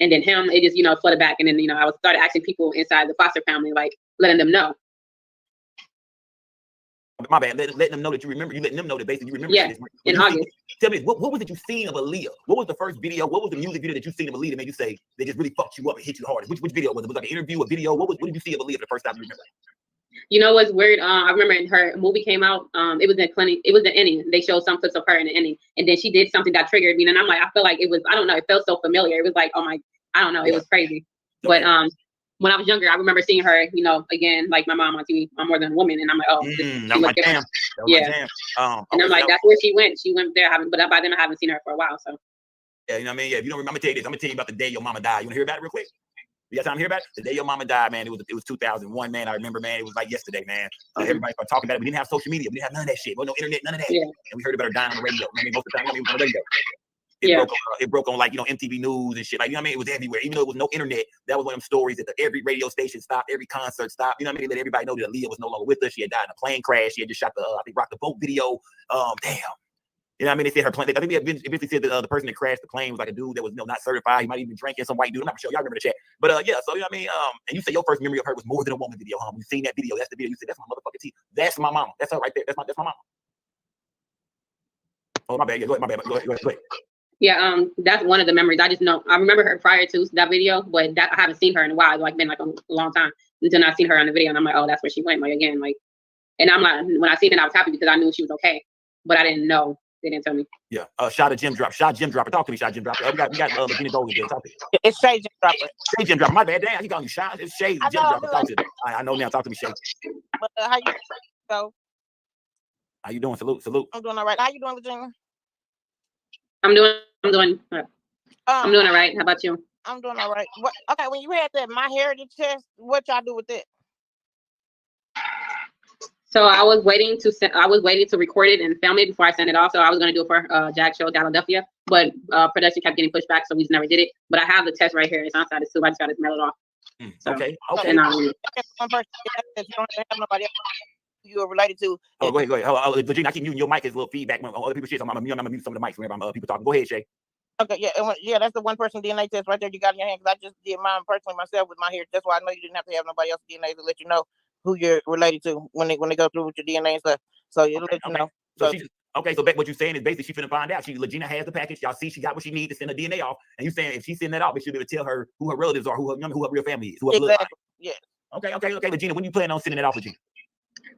and then him, it just flooded back, and then I started asking people inside the foster family, like letting them know. My bad. Letting them know that you remember. You letting them know that basically you remember. Yeah. In August. Tell me, what was it you seen of Aaliyah? What was the first video? What was the music video that you seen of Aaliyah that made you say they just really fucked you up and hit you the hardest? Which video was it? Was it like an interview, a video? What did you see of Aaliyah for the first time you remember? You know what's weird? I remember her movie came out. It was in clinic. It was the ending. They showed some clips of her in the ending, and then she did something that triggered me. And I'm like, I feel like it was. I don't know. It felt so familiar. It was like, oh my, I don't know. It was crazy. But when I was younger, I remember seeing her, again, like my mom on TV, I'm More Than a Woman, and I'm like, oh, that was my jam. And I'm like, that's where she went. She went there, but by then I haven't seen her for a while. So yeah, you know what I mean. Yeah, if you don't remember, I'm gonna tell you this. I'm gonna tell you about the day your mama died. You wanna hear about it real quick? You got time to hear about it? The day your mama died, man. It was 2001, man. I remember, man. It was like yesterday, man. Everybody started talking about it. We didn't have social media. We didn't have none of that shit. No internet, none of that. Yeah. And we heard about her dying on the radio. I mean, most of the time, it was on the radio. It broke on like MTV News and shit. Like, you know what I mean? It was everywhere. Even though it was no internet, that was one of them stories that every radio station stopped, every concert stopped. You know what I mean? They let everybody know that Aaliyah was no longer with us. She had died in a plane crash. She had just shot the I think Rock the Boat video. Damn. You know what I mean? They said her plane. I think they eventually said that the person that crashed the plane was like a dude that was not certified. He might even drinking, some white dude. I'm not sure. Y'all remember the chat. But yeah, so you know what I mean? And you say your first memory of her was More Than a Woman video, huh? You seen that video? That's the video. You said that's my motherfucking T. That's my mama. That's her right there. That's my mama. Oh, my bad. Yeah, go ahead. Go ahead. Yeah, that's one of the memories. I just know I remember her prior to that video, but I haven't seen her in a while. Like been like a long time until I seen her on the video, and I'm like, oh, that's where she went. Like again, like, and I'm like, when I seen it, I was happy because I knew she was okay, but I didn't know. They didn't tell me. Yeah. Shot Jim Dropper. Talk to me, Shot Jim Dropper. We got Lagena Gold again. Talk to me. It's Shay Jim Dropper. Shay Jim Dropper. My bad. Damn, he calling you Shot. It's Shay Jim Dropper. Talk to me. I know now. Talk to me, Shay. But how you go? How you doing? Salute. I'm doing all right. How you doing, Lagena? I'm doing all right. How about you? I'm doing all right. Okay, when you had that My Heritage test, what y'all do with it? So I was waiting to record it and film it before I sent it off. So I was going to do it for Jack's show, Philadelphia, but production kept getting pushed back, so we just never did it. But I have the test right here. It's outside the soup. I just got to mail it off. So, Okay. And, One person that you don't have nobody else you are related to. Oh, go ahead. Virginia, I keep muting your mic. It's a little feedback when other people shit. I'm gonna mute some of the mics whenever people talking. Go ahead, Shay. Okay, yeah, that's the one person DNA test right there you got in your hand. Because I just did mine personally myself with my hair. That's why I know you didn't have to have nobody else's DNA to let you know who you're related to when they go through with your DNA and stuff. So it'll let you know. So so back what you're saying is basically she finna find out. Lagena has the package. Y'all see she got what she needs to send her DNA off. And you saying if she send that off, it should be able to tell her who her relatives are, who her real family is, who her blood. Yeah. Okay, Lagena, when you plan on sending it off, Lagena?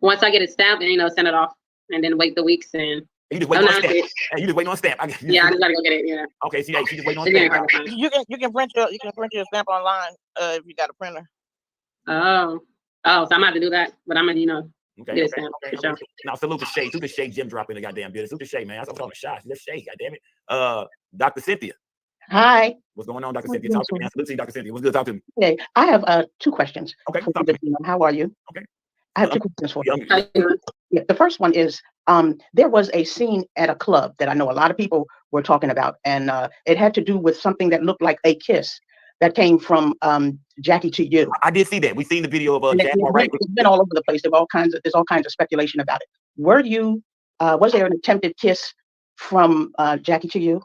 Once I get it stamped and send it off, and then wait the weeks and. You just waiting on a stamp. Hey, you just waiting on a stamp. Yeah, I just gotta go get it. Yeah. Okay, she just waiting on a stamp. You can print your stamp online if you got a printer. Oh, so I'm gonna have to do that, but I'm gonna get a stamp for sure. Now salute to Shay. Salute to Shay. Jim dropping the goddamn business. Salute to Shay, man. I'm talking shots. That's Shay. Goddamn it. Dr. Cynthia. Hi. What's going on, Dr. Cynthia? Talk to me. Salute to you, Dr. Cynthia. What's good? Talk to me. Okay, I have 2 questions. Okay. How are you? Okay. I have 2 questions for you. Yeah, the first one is there was a scene at a club that I know a lot of people were talking about, and it had to do with something that looked like a kiss that came from Jackie to you. I did see that. We seen the video of Jack. It's been all over the place. There's all kinds of speculation about it. Was there an attempted kiss from Jackie to you?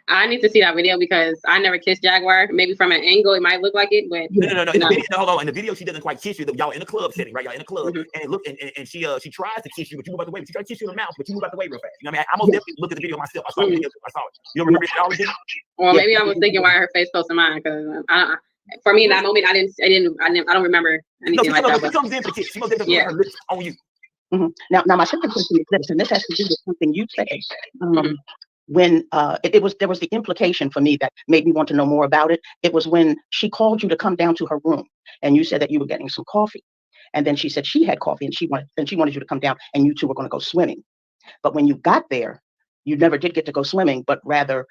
I need to see that video because I never kissed Jaguar. Maybe from an angle, it might look like it, but no. Hold on. In the video, she doesn't quite kiss you. Y'all in the club setting, right? Y'all in the club, and she tries to kiss you, but you move out the way. She tries to kiss you in the mouth, but you move out the way real fast. You know what I mean? I'm gonna definitely look at the video myself. I saw the video. I saw it. You don't remember it all, did you? Well, maybe I was thinking why her face close to mine because for me in that moment, I don't remember anything like that. She comes in for the kiss. She comes in for her lips on you. Now my second question is this, and this has to do with something you said. When there was the implication for me that made me want to know more about it. It was when she called you to come down to her room, and you said that you were getting some coffee, and then she said she had coffee, and she wanted you to come down, and you two were going to go swimming. But when you got there, you never did get to go swimming, but rather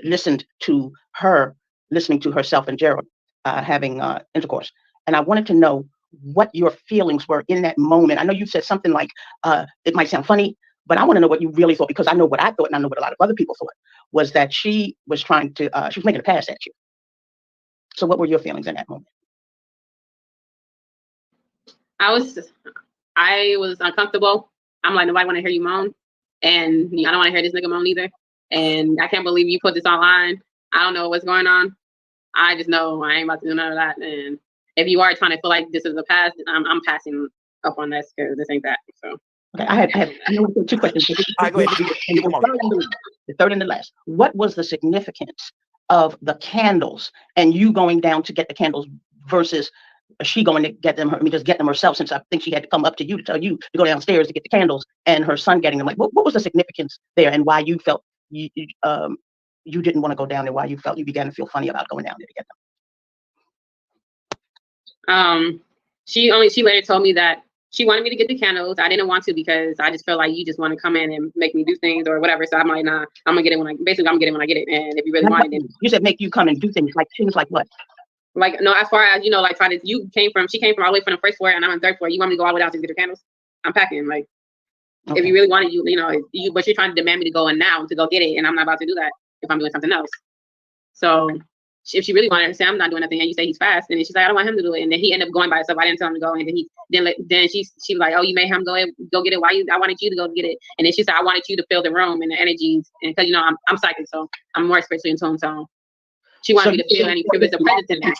listened to herself and Gerald having intercourse. And I wanted to know what your feelings were in that moment. I know you said something like it might sound funny, but I want to know what you really thought, because I know what I thought, and I know what a lot of other people thought, was that she was trying to, she was making a pass at you. So what were your feelings in that moment? I was uncomfortable. I'm like, nobody want to hear you moan. And I don't want to hear this nigga moan either. And I can't believe you put this online. I don't know what's going on. I just know I ain't about to do none of that. And if you are trying to feel like this is a pass, I'm passing up on this because this ain't that. So. Okay, I have 2 questions. The third and the last. What was the significance of the candles and you going down to get the candles versus she going to get them? Just get them herself, since I think she had to come up to you to tell you to go downstairs to get the candles, and her son getting them. Like, what was the significance there, and why you felt you didn't want to go down there? Why you felt you began to feel funny about going down there to get them? She later told me that she wanted me to get the candles. I didn't want to because I just felt like you just want to come in and make me do things or whatever. So I'm like, nah, I'm gonna get it when I get it when I get it. And if you really want it, then you said make you come and do things like what? Like, no, as far as, like she came from all the way from the first floor and I'm on the 3rd floor. You want me to go all the way down to get her candles? I'm packing. Like, okay. If you really wanted, but you're trying to demand me to go in now to go get it, and I'm not about to do that if I'm doing something else. So if she really wanted to say I'm not doing nothing, and you say he's fast, and then she's like, I don't want him to do it, and then he ended up going by himself. I didn't tell him to go, and then she was like, oh, you made him go get it. I wanted you to go get it, and then she said I wanted you to feel the room and the energies, and because I'm psychic, so I'm more spiritually in tune. So she wanted me to feel any previous presence in there.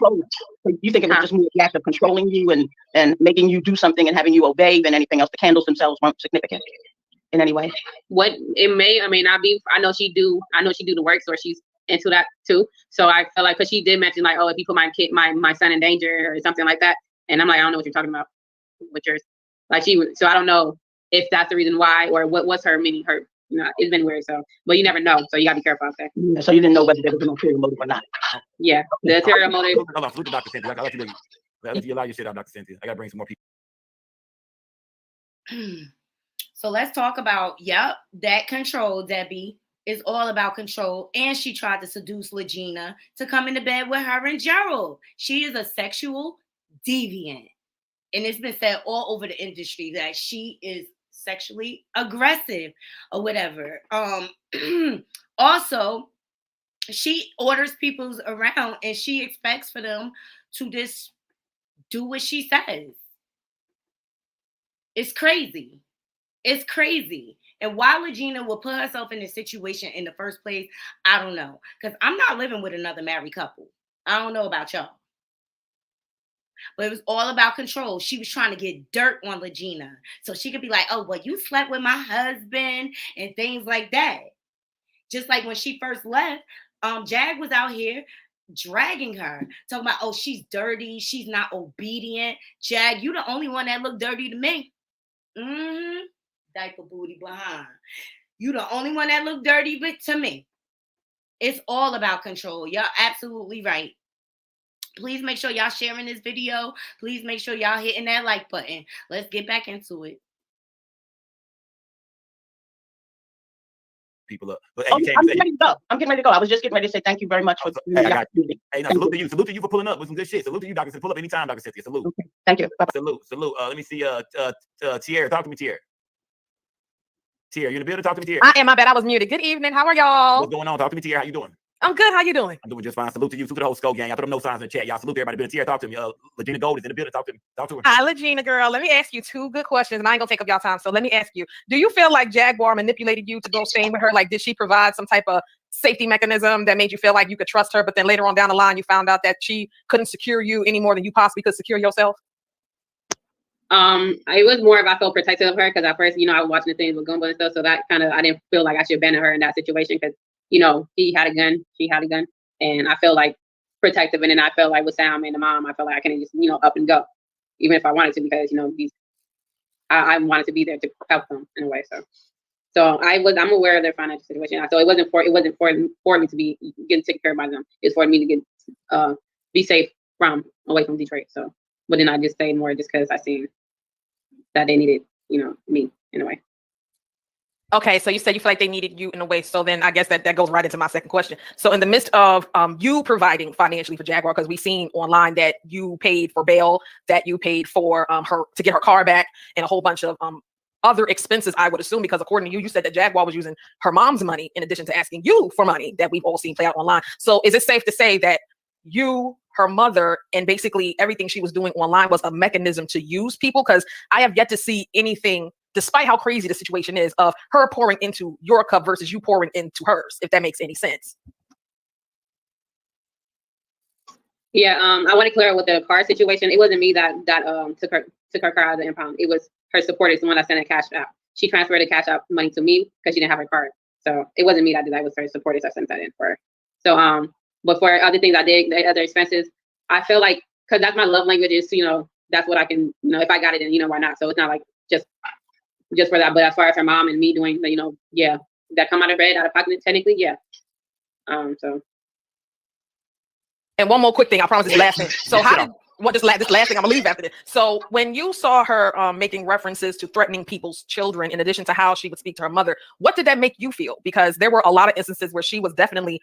You think it was just more the act of controlling you and making you do something and having you obey than anything else? The candles themselves weren't significant in any way. What it may or may not be. I know she do the work, so she's into that too. So I feel like, because she did mention like, oh, if you put my son in danger or something like that, and I'm like, I don't know what you're talking about with yours. Like so I don't know if that's the reason why or what was her meaning. It's been weird. So, but you never know. So you gotta be careful out there. Yeah, so you didn't know whether there was an ulterior motive or not. Yeah, the ulterior motive. Hold on, flip to Dr. Cynthia. I got let you allow your shit out, Dr. Cynthia. I gotta bring some more people. So let's talk about that control, Debbie. Is all about control, and she tried to seduce Lagena to come into bed with her and Gerald. She is a sexual deviant. and it's been said all over the industry that she is sexually aggressive or whatever. Also, she orders people around and she expects for them to just do what she says. It's crazy. It's crazy. And why Lagena would put herself in this situation in the first place, I don't know. Because I'm not living with another married couple. I don't know about y'all. But it was all about control. She was trying to get dirt on Lagena. So she could be like, oh, well, you slept with my husband and things like that. Just like when she first left, Jag was out here dragging her, talking about, oh, she's dirty, she's not obedient. Jag, you the only one that looked dirty to me. Diaper booty behind. You the only one that looked dirty to me. It's all about control. Y'all absolutely right. Please make sure y'all sharing this video. Please make sure y'all hitting that like button. Let's get back into it. People up. But I'm getting ready to go. I'm getting ready to go. I was just getting ready to say thank you very much for hey, no, salute to you. Salute to you for pulling up with some good shit. Salute to you, Dr. Cynthia. Pull up anytime, Dr. Cynthia. Salute. Okay. Thank you. Bye-bye. Salute. Let me see. Tierra, talk to me, Tierra. Tierra, you in the building? Talk to me, Tierra. I am. I bet I was muted. Good evening. How are y'all? What's going on? Talk to me, Tierra. How you doing? I'm good. How you doing? I'm doing just fine. Salute to you. Salute to the whole Skull gang. I throw them no signs in the chat. Y'all salute everybody. Building. Tierra, talk to me. Lagena Gold is in the building. Talk to me. Talk to her. Hi, Lagena, girl. Let me ask you two good questions, and I ain't gonna take up y'all time. So let me ask you: do you feel like Jaguar manipulated you to go staying with her? Like, did she provide some type of safety mechanism that made you feel like you could trust her, but then later on down the line, you found out that she couldn't secure you any more than you possibly could secure yourself? It was more of I felt protective of her because at first, I was watching the things with Gumbo and stuff, so that kind of I didn't feel like I should abandon her in that situation because he had a gun, she had a gun. And I feel like protective, and then I felt like with Sam and the mom, I felt like I couldn't just up and go, even if I wanted to, because I wanted to be there to help them in a way. So I'm aware of their financial situation. So it wasn't for me to be getting taken care of by them. It's for me to get be safe away from Detroit. So, but then I just stayed more just because I seen that they needed me in a way. Okay, so you said you feel like they needed you in a way. So then I guess that goes right into my second question. So in the midst of you providing financially for Jaguar, because we've seen online that you paid for bail, that you paid for her to get her car back, and a whole bunch of other expenses, I would assume, because according to you, you said that Jaguar was using her mom's money in addition to asking you for money that we've all seen play out online. So is it safe to say that you, her mother, and basically everything she was doing online was a mechanism to use people? Because I have yet to see anything, despite how crazy the situation is, of her pouring into your cup versus you pouring into hers, if that makes any sense. Yeah, I want to clear up with the car situation. It wasn't me that took her car out of the impound. It was her supporters, the one that sent a cash out. She transferred the cash out money to me because she didn't have her card. So it wasn't me that did that. It was her supporters that sent that in for her. So but for other things I did, the other expenses, I feel like because that's my love language is that's what I can if I got it, then why not? So it's not like just for that. But as far as her mom and me doing yeah, that come out of pocket technically, yeah. So. And one more quick thing, I promise this last thing. So this last thing, I'm gonna leave after this. So when you saw her making references to threatening people's children, in addition to how she would speak to her mother, what did that make you feel? Because there were a lot of instances where she was definitely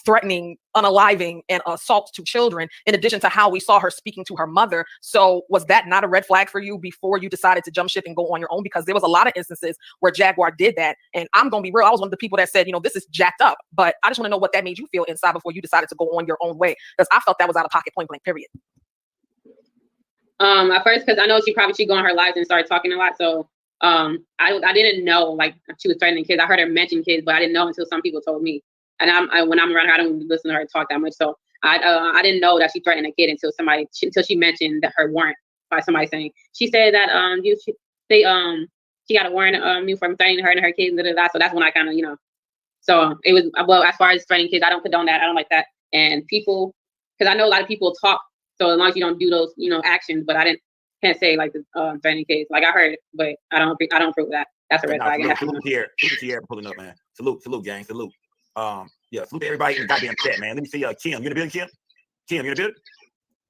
threatening, unaliving, and assault to children, in addition to how we saw her speaking to her mother. So was that not a red flag for you before you decided to jump ship and go on your own? Because there was a lot of instances where Jaguar did that. And I'm gonna be real, I was one of the people that said, this is jacked up. But I just want to know what that made you feel inside before you decided to go on your own way. Because I felt that was out of pocket, point blank, period. At first, because I know she'd go on her lives and start talking a lot. So I didn't know like she was threatening kids. I heard her mention kids, but I didn't know until some people told me. And when I'm around her, I don't listen to her talk that much. So I didn't know that she threatened a kid until she mentioned her warrant by somebody saying she said that she got a warrant from threatening her and her kids. So that's when I kind of So it was as far as threatening kids, I don't condone that. I don't like that. And people, because I know a lot of people talk. So as long as you don't do those, actions, but I can't say like the threatening kids. Like I heard it, but I don't approve that. That's a red flag. Salute Tierra pulling up, man. Salute, gang, salute. Yeah, salute to everybody in the goddamn chat, man. Let me see, Kim, you in the building, Kim? Kim, you in the building?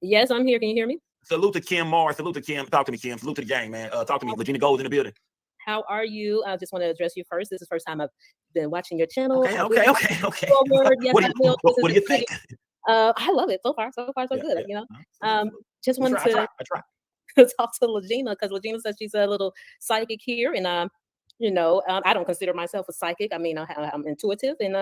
Yes, I'm here. Can you hear me? Salute to Kim Mars. Salute to Kim. Talk to me, Kim. Salute to the gang, man. Talk to me. Lagena Gold's in the building. How are you? I just want to address you first. This is the first time I've been watching your channel. Okay. Yes, What do you think? I love it so far. So good. Yeah. Just wanted to. I try. talk to Lagena, because Lagena says she's a little psychic here, and I don't consider myself a psychic. I mean, I'm intuitive, and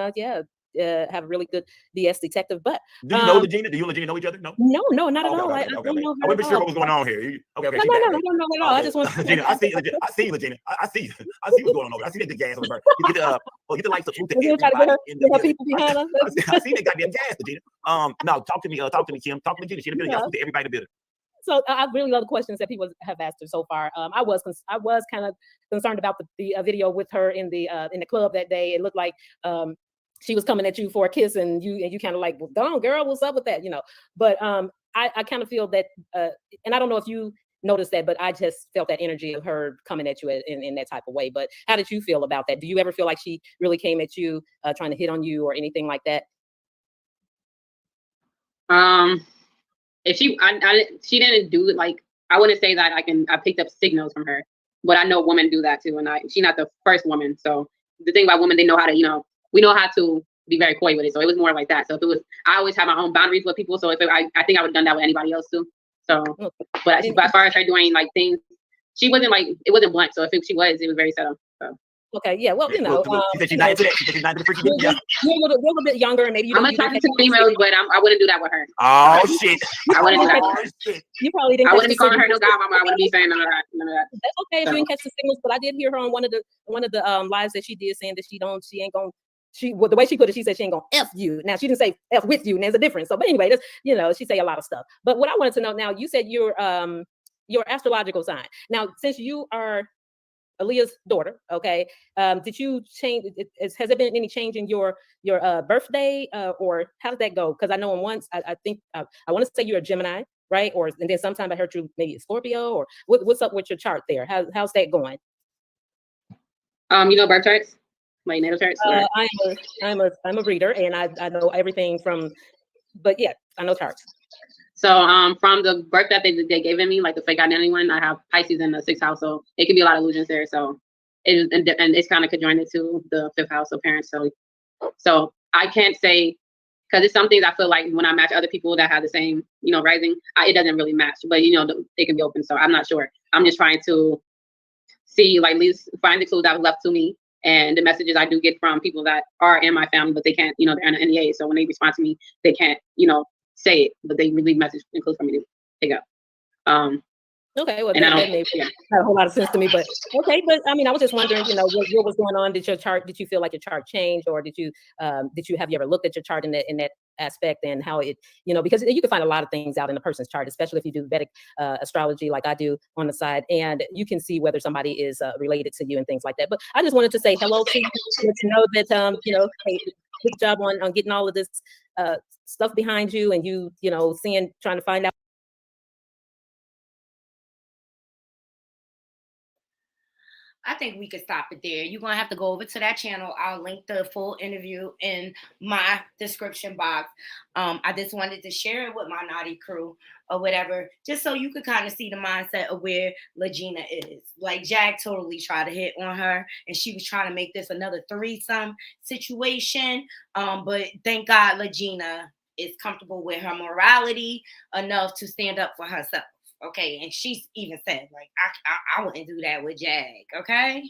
have a really good DS detective. But do you know Lagena? Do you and Lagena know each other? No, no, not at okay, all. okay, I okay, don't okay. know I her wasn't at sure all. what was going on here. Okay, okay, No, she no, back. no, I don't know at all. I just want to. Lagena, I see Lagena. I see what's going on over there. I see that the gas on her. Get the lights of truth to We're trying to get everybody her, in the get her building. people behind us. I see that goddamn gas, Lagena. No, talk to me, Kim. Talk to Lagena. She in the building. Yeah. Y'all to everybody in the building. So I really love the questions that people have asked her so far. I was kind of concerned about the video with her in the club that day. It looked like she was coming at you for a kiss, and you kind of like, well, go on, girl, what's up with that, But I kind of feel that, and I don't know if you noticed that, but I just felt that energy of her coming at you in that type of way. But how did you feel about that? Do you ever feel like she really came at you trying to hit on you or anything like that? If she didn't do it, like, I wouldn't say that I picked up signals from her, but I know women do that too, and she's not the first woman. So the thing about women, they know how to, we know how to be very coy with it. So it was more like that. So if it was, I always have my own boundaries with people. So I think I would have done that with anybody else too. So, but as far as her doing like things, she wasn't like, it wasn't blunt. So if she was, it was very subtle. So. Okay, yeah, well, she said she's not into that. She said she's not into the freaky. You're a little bit younger, and maybe you I'm attracted to females, but I wouldn't do that with her. Oh shit! I wouldn't do that. You probably didn't. I wouldn't be calling her no godmama. I wouldn't be saying none of that. That's okay if you didn't catch the signals, but I did hear her on one of the lives that she did, saying that she ain't gonna. The way she put it, she said she ain't gonna F you. Now she didn't say F with you, and there's a difference. So, but anyway, she say a lot of stuff. But what I wanted to know now, you said your astrological sign. Now, since you are Aaliyah's daughter, okay, did you change? Has there been any change in your birthday, or how did that go? Because I know once I think I want to say you're a Gemini, right? And then sometime I heard you maybe a Scorpio, or what's up with your chart there? How's that going? Birth charts, my natal charts. I'm a reader, and I know everything from, but yeah, I know charts. So from the birth that they gave me, like the fake identity one, I have Pisces in the 6th house, so it can be a lot of illusions there. So and it's kind of conjoined to the 5th house of parents. So I can't say, because it's some things I feel like when I match other people that have the same rising, it doesn't really match. But they can be open. So I'm not sure. I'm just trying to see, like, at least find the clues that was left to me and the messages I do get from people that are in my family, but they can't, they're in an NDA. So when they respond to me, they can't, say it, but they leave message include for me to pick up. Okay, well, that made not a whole lot of sense to me, but okay. But I mean, I was just wondering, what was going on? Did you feel like your chart changed, or have you ever looked at your chart in that aspect, and how it, because you can find a lot of things out in a person's chart, especially if you do Vedic astrology like I do on the side, and you can see whether somebody is related to you and things like that. But I just wanted to say hello to you, let you know that hey, good job on getting all of this stuff behind you, and trying to find out. I think we could stop it there. You're going to have to go over to that channel. I'll link the full interview in my description box. I just wanted to share it with my naughty crew or whatever, just so you could kind of see the mindset of where Lagena is. Like, Jack totally tried to hit on her, and she was trying to make this another threesome situation. But thank God Lagena is comfortable with her morality enough to stand up for herself. Okay, and she's even said, like, I wouldn't do that with Jag, okay?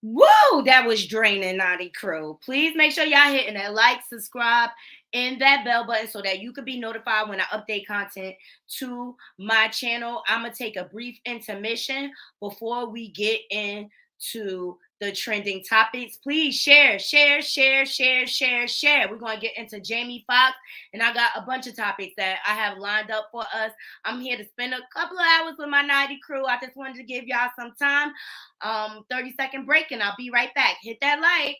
Woo, that was draining, naughty crew. Please make sure y'all hitting that like, subscribe, and that bell button so that you can be notified when I update content to my channel. I'm going to take a brief intermission before we get into the trending topics. Please share. We're going to get into Jamie Foxx, and I got a bunch of topics that I have lined up for us. I'm here to spend a couple of hours with my naughty crew. I just wanted to give y'all some time. 30-second break, and I'll be right back. Hit that like.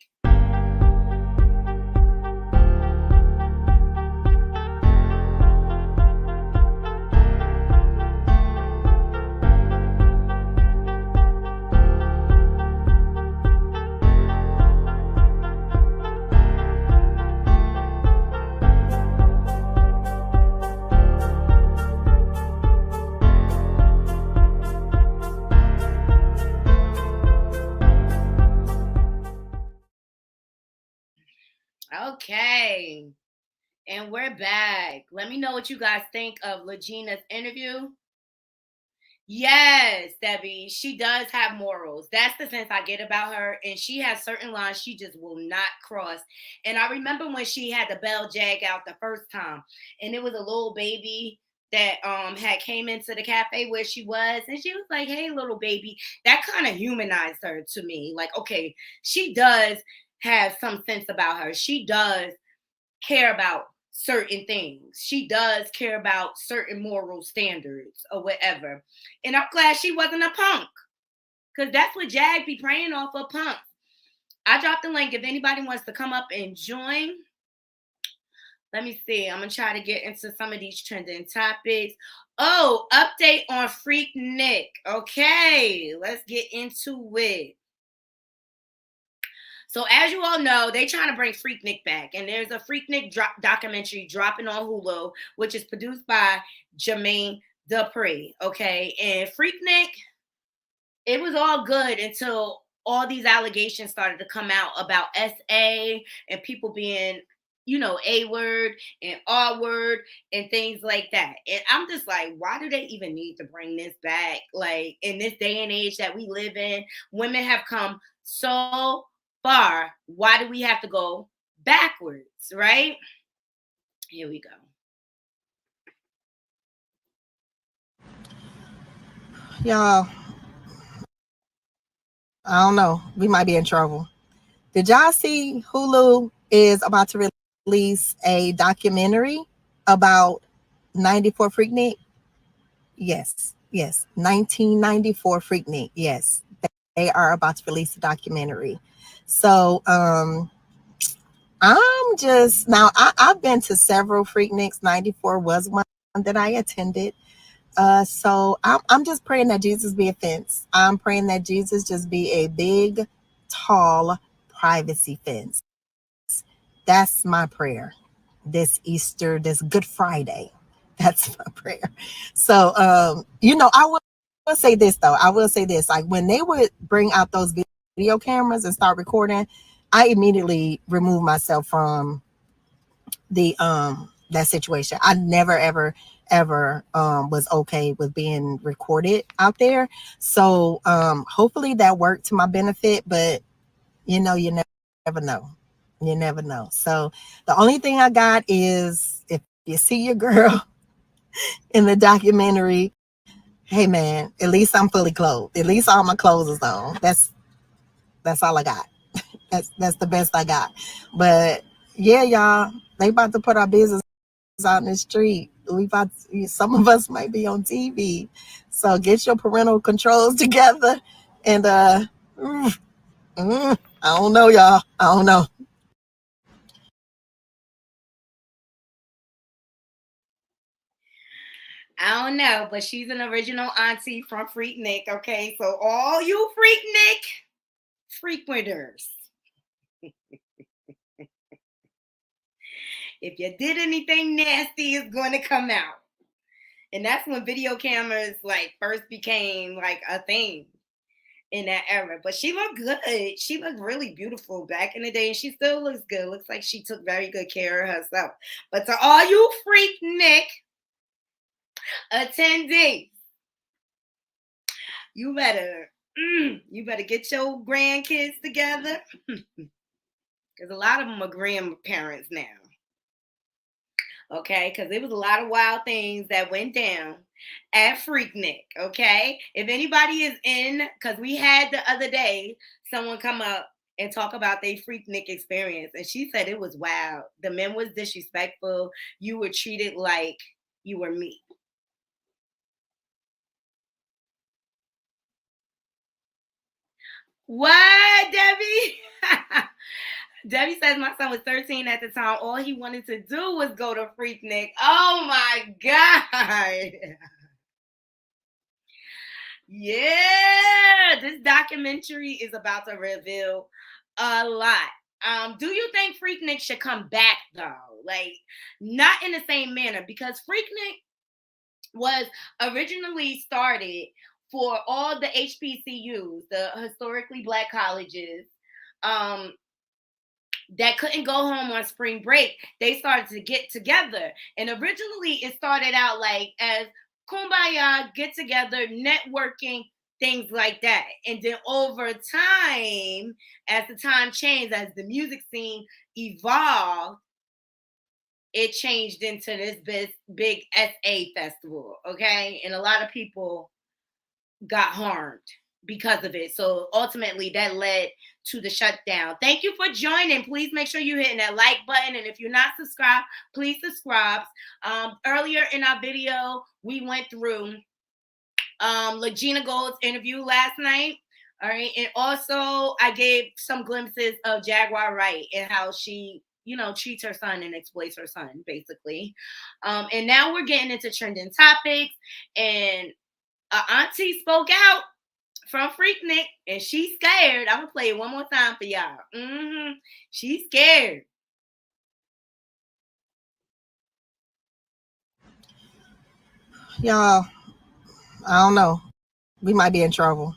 Okay, and we're back. Let me know what you guys think of Lagena's interview. Yes, Debbie. She does have morals. That's the sense I get about her. And she has certain lines she just will not cross. And I remember when she had the bell jag out the first time, and it was a little baby that had came into the cafe where she was, and she was like, "Hey, little baby." That kind of humanized her to me. Like, okay, she does have some sense about her. She does care about certain things. She does care about certain moral standards or whatever. And I'm glad she wasn't a punk, because that's what Jag be praying off of, punk. I dropped the link if anybody wants to come up and join. Let me see. I'm going to try to get into some of these trending topics. Oh, update on Freaknik. Okay, let's get into it. So as you all know, they're trying to bring Freaknik back. And there's a Freaknik documentary dropping on Hulu, which is produced by Jermaine Dupri. Okay. And Freaknik, it was all good until all these allegations started to come out about SA and people being, you know, A-word and R-word and things like that. And I'm just like, why do they even need to bring this back? Like, in this day and age that we live in, women have come so far. Why do we have to go backwards, right? Here we go. Y'all, I don't know. We might be in trouble. Did y'all see Hulu is about to release a documentary about 94 Freaknik? Yes. 1994 Freaknik. Yes. They are about to release a documentary. So I'm just now I've been to several Freakniks. 94 was one that I attended. So I'm just praying that Jesus be a fence. I'm praying that Jesus just be a big, tall privacy fence. That's my prayer. This Easter, this Good Friday. That's my prayer. So, you know, I will say this though. I will say this. Like when they would bring out those video cameras and start recording, I immediately removed myself from the that situation. I never ever was okay with being recorded out there. So hopefully that worked to my benefit, but you know, you never know. You never know. So the only thing I got is if you see your girl in the documentary, hey man, at least I'm fully clothed. At least all my clothes is on. That's all I got. That's the best I got. But yeah, y'all, they about to put our business out in the street. Some of us might be on TV. So get your parental controls together. And I don't know, y'all. I don't know. I don't know, but she's an original auntie from Freaknik. Okay, so all you Freaknik frequenters, if you did anything nasty, it's going to come out. And that's when video cameras like first became like a thing in that era. But she looked good. She looked really beautiful back in the day, and she still looks good. Looks like she took very good care of herself. But to all you Freaknik attendees, you better get your grandkids together, because a lot of them are grandparents now. Okay, because there was a lot of wild things that went down at Freaknik. Okay, if anybody is in, because we had the other day someone come up and talk about their Freaknik experience, and she said it was wild. The men was disrespectful. You were treated like you were meat. What, Debbie? Debbie says my son was 13 at the time. All he wanted to do was go to Freaknik. Oh my God. Yeah, this documentary is about to reveal a lot. Do you think Freaknik should come back though? Like, not in the same manner, because Freaknik was originally started for all the HBCUs, the historically black colleges, that couldn't go home on spring break. They started to get together. And originally it started out like as kumbaya, get together, networking, things like that. And then over time, as the time changed, as the music scene evolved, it changed into this big SA festival, okay? And a lot of people got harmed because of it. So ultimately that led to the shutdown. Thank you for joining. Please make sure you're hitting that like button. And if you're not subscribed, please subscribe. Earlier in our video, we went through Lagena Gold's interview last night. All right. And also I gave some glimpses of Jaguar Wright and how she, treats her son and exploits her son, basically. And now we're getting into trending topics. And Auntie spoke out from Freaknik, and she's scared. I'm gonna play it one more time for y'all. She's scared. Y'all, I don't know. We might be in trouble.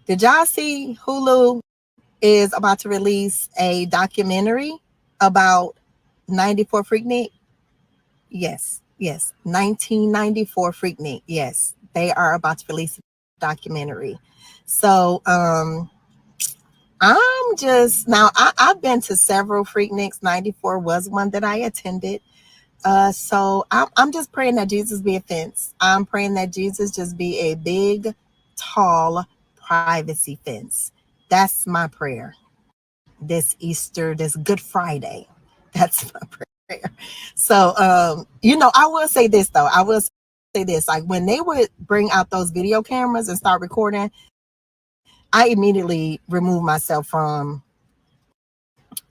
Did y'all see Hulu is about to release a documentary about 94 Freaknik? Yes. 1994 Freaknik. Yes. They are about to release a documentary. So I'm just now I've been to several Freakniks. 94 was one that I attended. So I'm just praying that Jesus be a fence. I'm praying that Jesus just be a big, tall privacy fence. That's my prayer. This Easter, this Good Friday. That's my prayer. So I will say this though. I will say this. Like when they would bring out those video cameras and start recording, I immediately removed myself from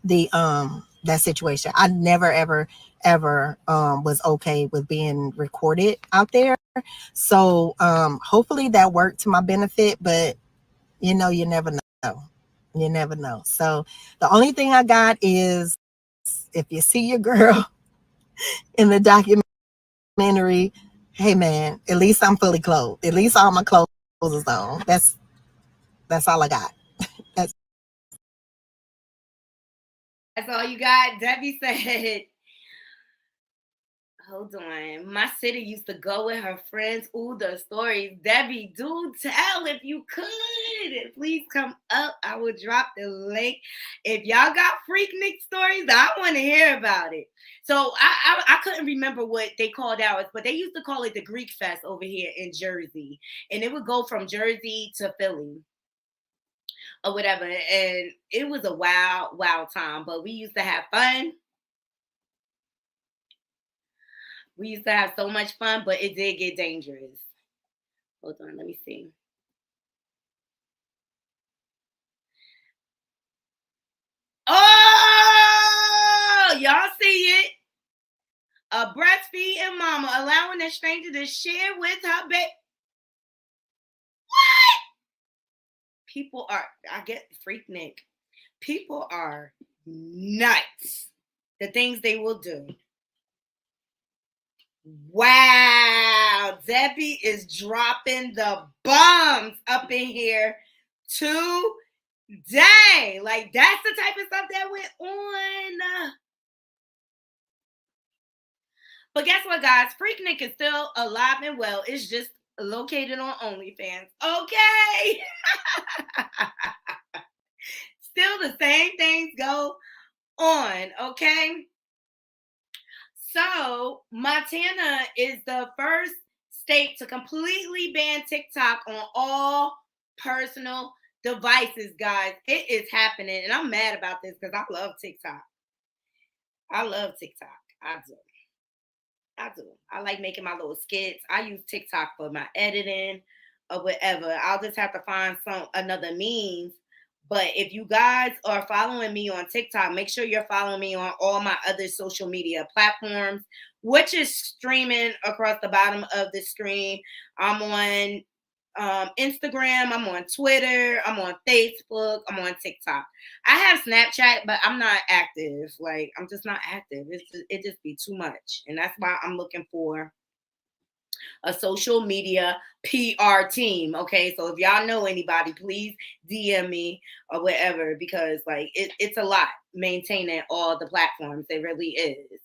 the that situation. I never ever was okay with being recorded out there. So hopefully that worked to my benefit, but you never know. You never know. So the only thing I got is if you see your girl in the documentary, hey man, at least I'm fully clothed. At least all my clothes is on. That's all I got. That's all you got. Debbie said, hold on. My sister used to go with her friends. Ooh, the stories. Debbie, do tell if you could. Please come up. I will drop the link. If y'all got Freaknik stories, I want to hear about it. So I couldn't remember what they called ours, but they used to call it the Greek Fest over here in Jersey. And it would go from Jersey to Philly or whatever. And it was a wild time. But we used to have fun. We used to have so much fun, but it did get dangerous. Hold on, let me see. Oh, y'all see it? A breastfeeding mama allowing a stranger to share with her baby. What? People are, I get Freaknik. People are nuts. The things they will do. Wow, Debbie is dropping the bombs up in here today. Like that's the type of stuff that went on. But guess what, guys? Freaknik is still alive and well. It's just located on OnlyFans. Okay. Still the same things go on. Okay. So Montana is the first state to completely ban TikTok on all personal devices, guys. It is happening. And I'm mad about this because I love TikTok. I love TikTok. I do. I like making my little skits. I use TikTok for my editing or whatever. I'll just have to find another means. But if you guys are following me on TikTok, make sure you're following me on all my other social media platforms, which is streaming across the bottom of the screen. I'm on Instagram, I'm on Twitter, I'm on Facebook, I'm on TikTok. I have Snapchat, but I'm not active. Like, I'm just not active. It just be too much. And that's why I'm looking for a social media PR team. Okay, so if y'all know anybody, please DM me or whatever, because like it's a lot maintaining all the platforms. It really is.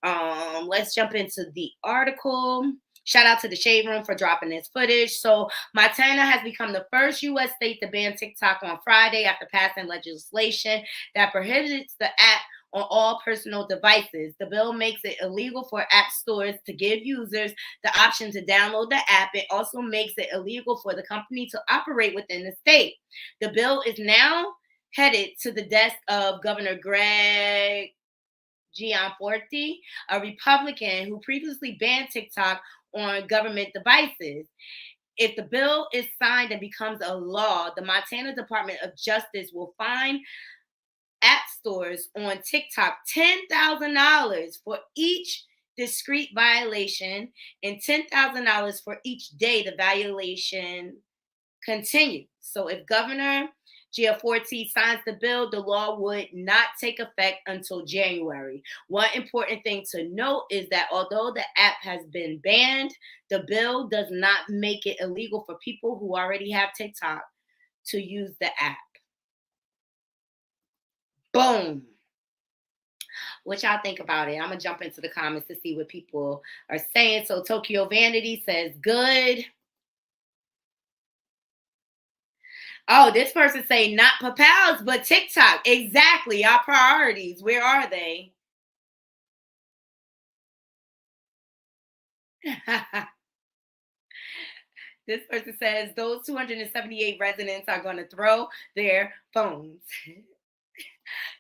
Let's jump into the article. Shout out to the Shade Room for dropping this footage. So Montana has become the first U.S. state to ban TikTok on Friday after passing legislation that prohibits the app on all personal devices. The bill makes it illegal for app stores to give users the option to download the app. It also makes it illegal for the company to operate within the state. The bill is now headed to the desk of Governor Greg Gianforte, a Republican who previously banned TikTok on government devices. If the bill is signed and becomes a law, the Montana Department of Justice will fine app stores on TikTok $10,000 for each discrete violation and $10,000 for each day the violation continues. So if Governor Gianforte signs the bill, the law would not take effect until January. One important thing to note is that although the app has been banned, the bill does not make it illegal for people who already have TikTok to use the app. Boom. What y'all think about it? I'm going to jump into the comments to see what people are saying. So Tokyo Vanity says, good. Oh, this person say not Papals, but TikTok. Exactly. Our priorities. Where are they? This person says those 278 residents are going to throw their phones.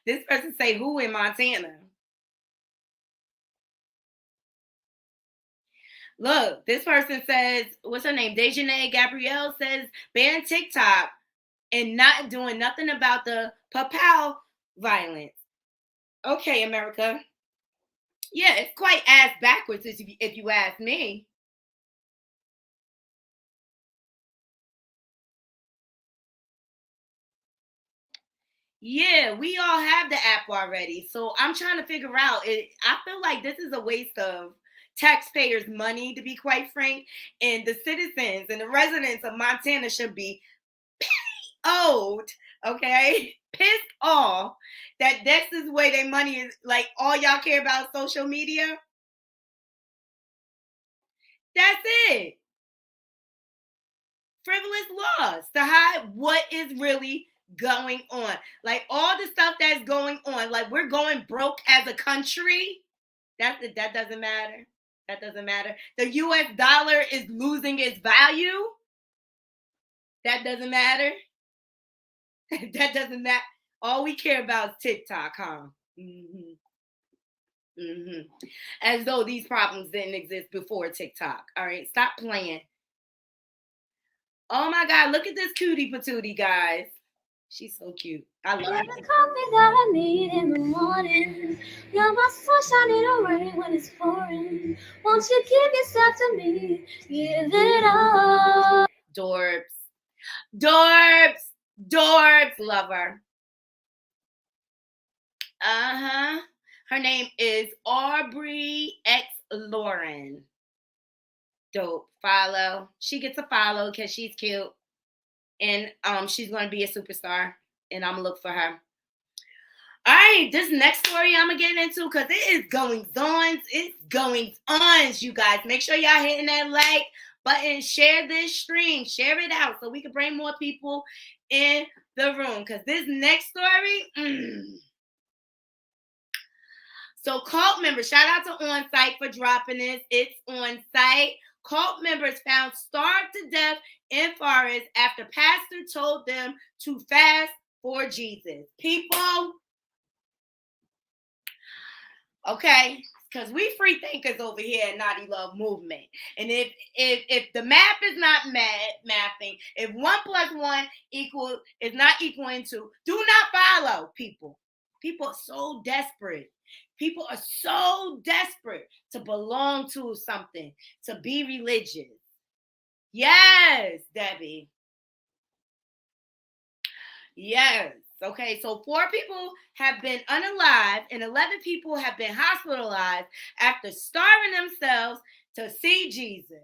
This person say who in Montana? Look, this person says, what's her name? Dejanay Gabrielle says ban TikTok and not doing nothing about the Papal violence. Okay, America. Yeah, it's quite ass backwards if you ask me. Yeah, we all have the app already. So I'm trying to figure out. I feel like this is a waste of taxpayers' money, to be quite frank. And the citizens and the residents of Montana should be owed, okay? Pissed off that this is the way their money is. Like, all y'all care about social media. That's it. Frivolous laws to hide what is really going on. Like, all the stuff that's going on, like we're going broke as a country. That doesn't matter. That doesn't matter. The US dollar is losing its value. That doesn't matter. That doesn't matter. All we care about is TikTok, huh? Mm-hmm. Mm-hmm. As though these problems didn't exist before TikTok. All right, stop playing. Oh my God, look at this cutie patootie, guys. She's so cute. I love her. The coffee that I need in the morning. You're my sunshine in the rain when it's pouring. Won't you give yourself to me? Give it up. Dorbs. Dorbs. Dorbs. Love her. Uh-huh. Her name is Aubrey X Lauren. Dope. Follow. She gets a follow because she's cute. And she's going to be a superstar. And I'm going to look for her. All right, this next story I'm going to get into because it is goings-ons. It's goings-ons, you guys. Make sure y'all hitting that like button. Share this stream. Share it out so we can bring more people in the room. Because this next story... So cult members, shout out to On Site for dropping this. It's On Site. Cult members found starved to death in forest after pastor told them to fast for Jesus. People, okay, because we free thinkers over here at Knotty Love Movement. And if the math is not mathing, if 1 + 1 is not equaling to, do not follow people. People are so desperate. People are so desperate to belong to something, to be religious. Yes, Debbie. Yes. Okay, so 4 people have been unalived and 11 people have been hospitalized after starving themselves to see Jesus.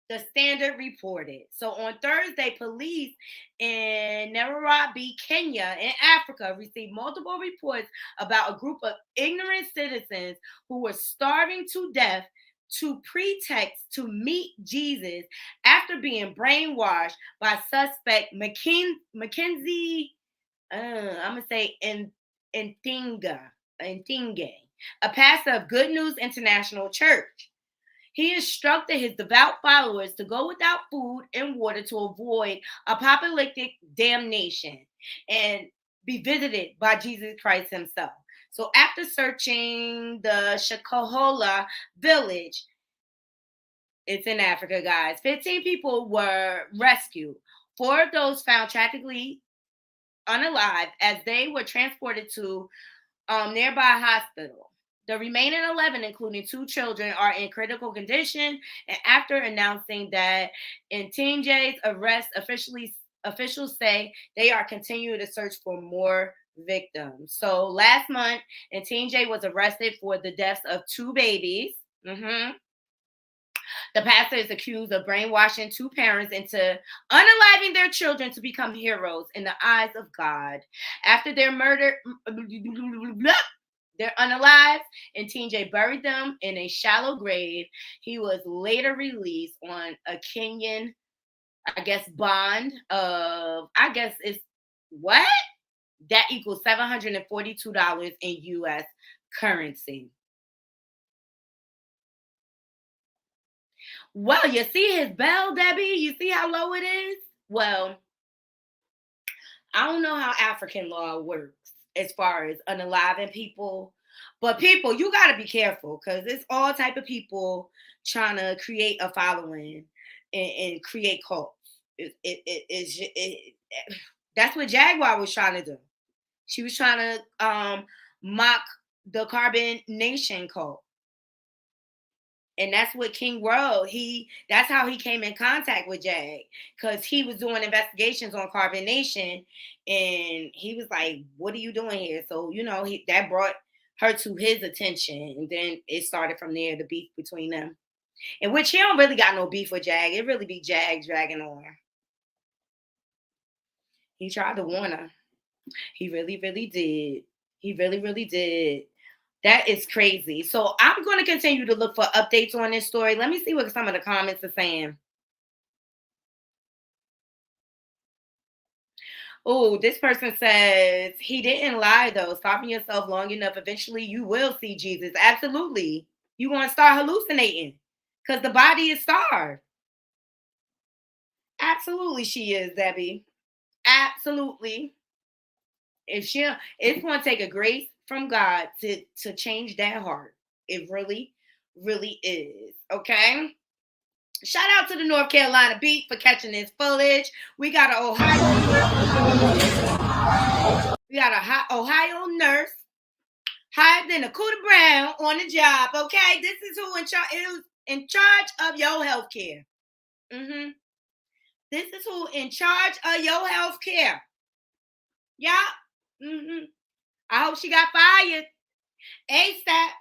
The Standard reported. So on Thursday, police in Nairobi, Kenya, in Africa, received multiple reports about a group of ignorant citizens who were starving to death to pretext to meet Jesus after being brainwashed by suspect Mackenzie, I'm going to say Ntinge, a pastor of Good News International Church. He instructed his devout followers to go without food and water to avoid apocalyptic damnation and be visited by Jesus Christ himself. So after searching the Shakahola village, it's in Africa, guys, 15 people were rescued. 4 of those found tragically unalive as they were transported to nearby hospital. The remaining 11, including 2 children, are in critical condition. And after announcing that Ntinge's arrest, officials say they are continuing to search for more victims. So last month, Ntinge was arrested for the deaths of 2 babies. The pastor is accused of brainwashing 2 parents into unaliving their children to become heroes in the eyes of God. After their murder, they're unalived, and Ntinge buried them in a shallow grave. He was later released on a Kenyan, bond of, it's what? That equals $742 in U.S. currency. Well, you see his bell, Debbie? You see how low it is? Well, I don't know how African law works as far as unaliving people. But people, you got to be careful because it's all type of people trying to create a following and create cults. That's what Jaguar was trying to do. She was trying to mock the Carbon Nation cult. And that's what King World, that's how he came in contact with Jag, because he was doing investigations on Carbon Nation, and he was like, what are you doing here? So, that brought her to his attention, and then it started from there, the beef between them. In which he don't really got no beef with Jag. It really be Jag dragging on her. He tried to warn her. He really, really did. He really, really did. That is crazy. So I'm going to continue to look for updates on this story. Let me see what some of the comments are saying. Oh, this person says, he didn't lie, though. Stopping yourself long enough, eventually you will see Jesus. Absolutely. You want to start hallucinating because the body is starved. Absolutely, she is, Debbie. Absolutely. It's going to take a grace from God to change that heart. It really, really is. Okay. Shout out to the North Carolina Beat for catching this footage. We got an Ohio nurse higher than a Cooter Brown on the job. Okay, this is who in charge of your health care. This is who in charge of your health care. Yeah. I hope she got fired ASAP.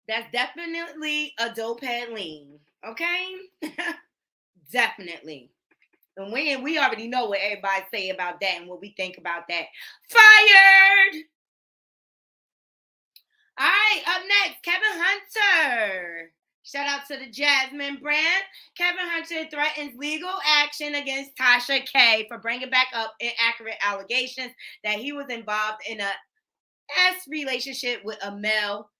That's definitely a dope head lean. Okay? Definitely. And we already know what everybody say about that and what we think about that. Fired! All right, up next, Kevin Hunter. Shout out to the Jasmine brand. Kevin Hunter threatens legal action against Tasha K for bringing back up inaccurate allegations that he was involved in a relationship with a male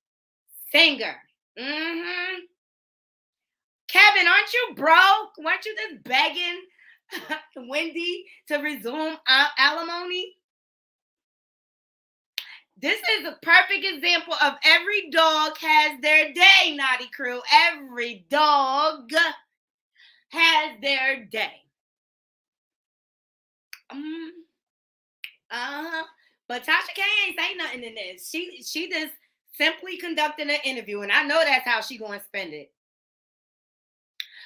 singer. Kevin, aren't you broke? Weren't you just begging Wendy to resume alimony? This is a perfect example of every dog has their day, Naughty Crew. Every dog has their day. But Tasha K ain't say nothing in this. She just simply conducted an interview, and I know that's how she gonna spend it.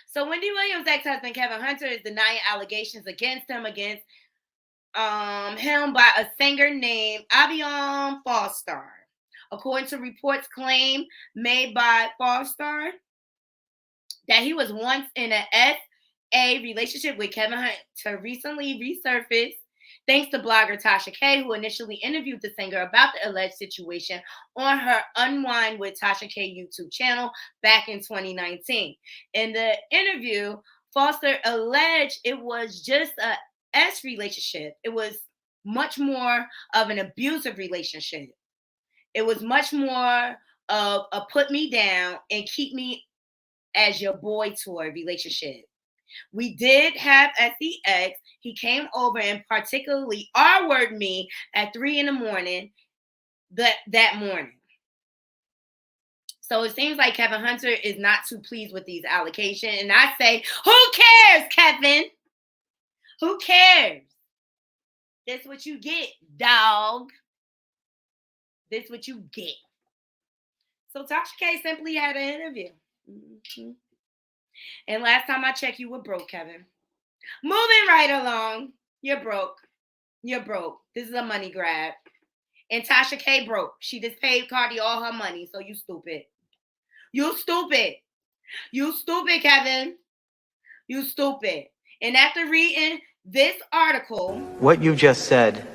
So Wendy Williams' ex-husband Kevin Hunter is denying allegations against him by a singer named Avion Foster. According to reports claim made by Foster that he was once in an a relationship with Kevin Hunter recently resurfaced thanks to blogger Tasha K, who initially interviewed the singer about the alleged situation on her Unwind with Tasha K YouTube channel back in 2019. In the interview, Foster alleged it was just a S relationship. It was much more of an abusive relationship. It was much more of a put me down and keep me as your boy toy relationship. We did have sex. He came over and particularly R-worded me at 3 a.m. that morning. So it seems like Kevin Hunter is not too pleased with these allegations. And I say, who cares, Kevin? Who cares? That's what you get, dog. That's what you get. So Tasha K simply had an interview. Mm-hmm. And last time I checked, you were broke, Kevin. Moving right along. You're broke. You're broke. This is a money grab. And Tasha K broke. She just paid Cardi all her money, so you stupid. You stupid. You stupid, Kevin. You stupid. And after reading this article... What you just said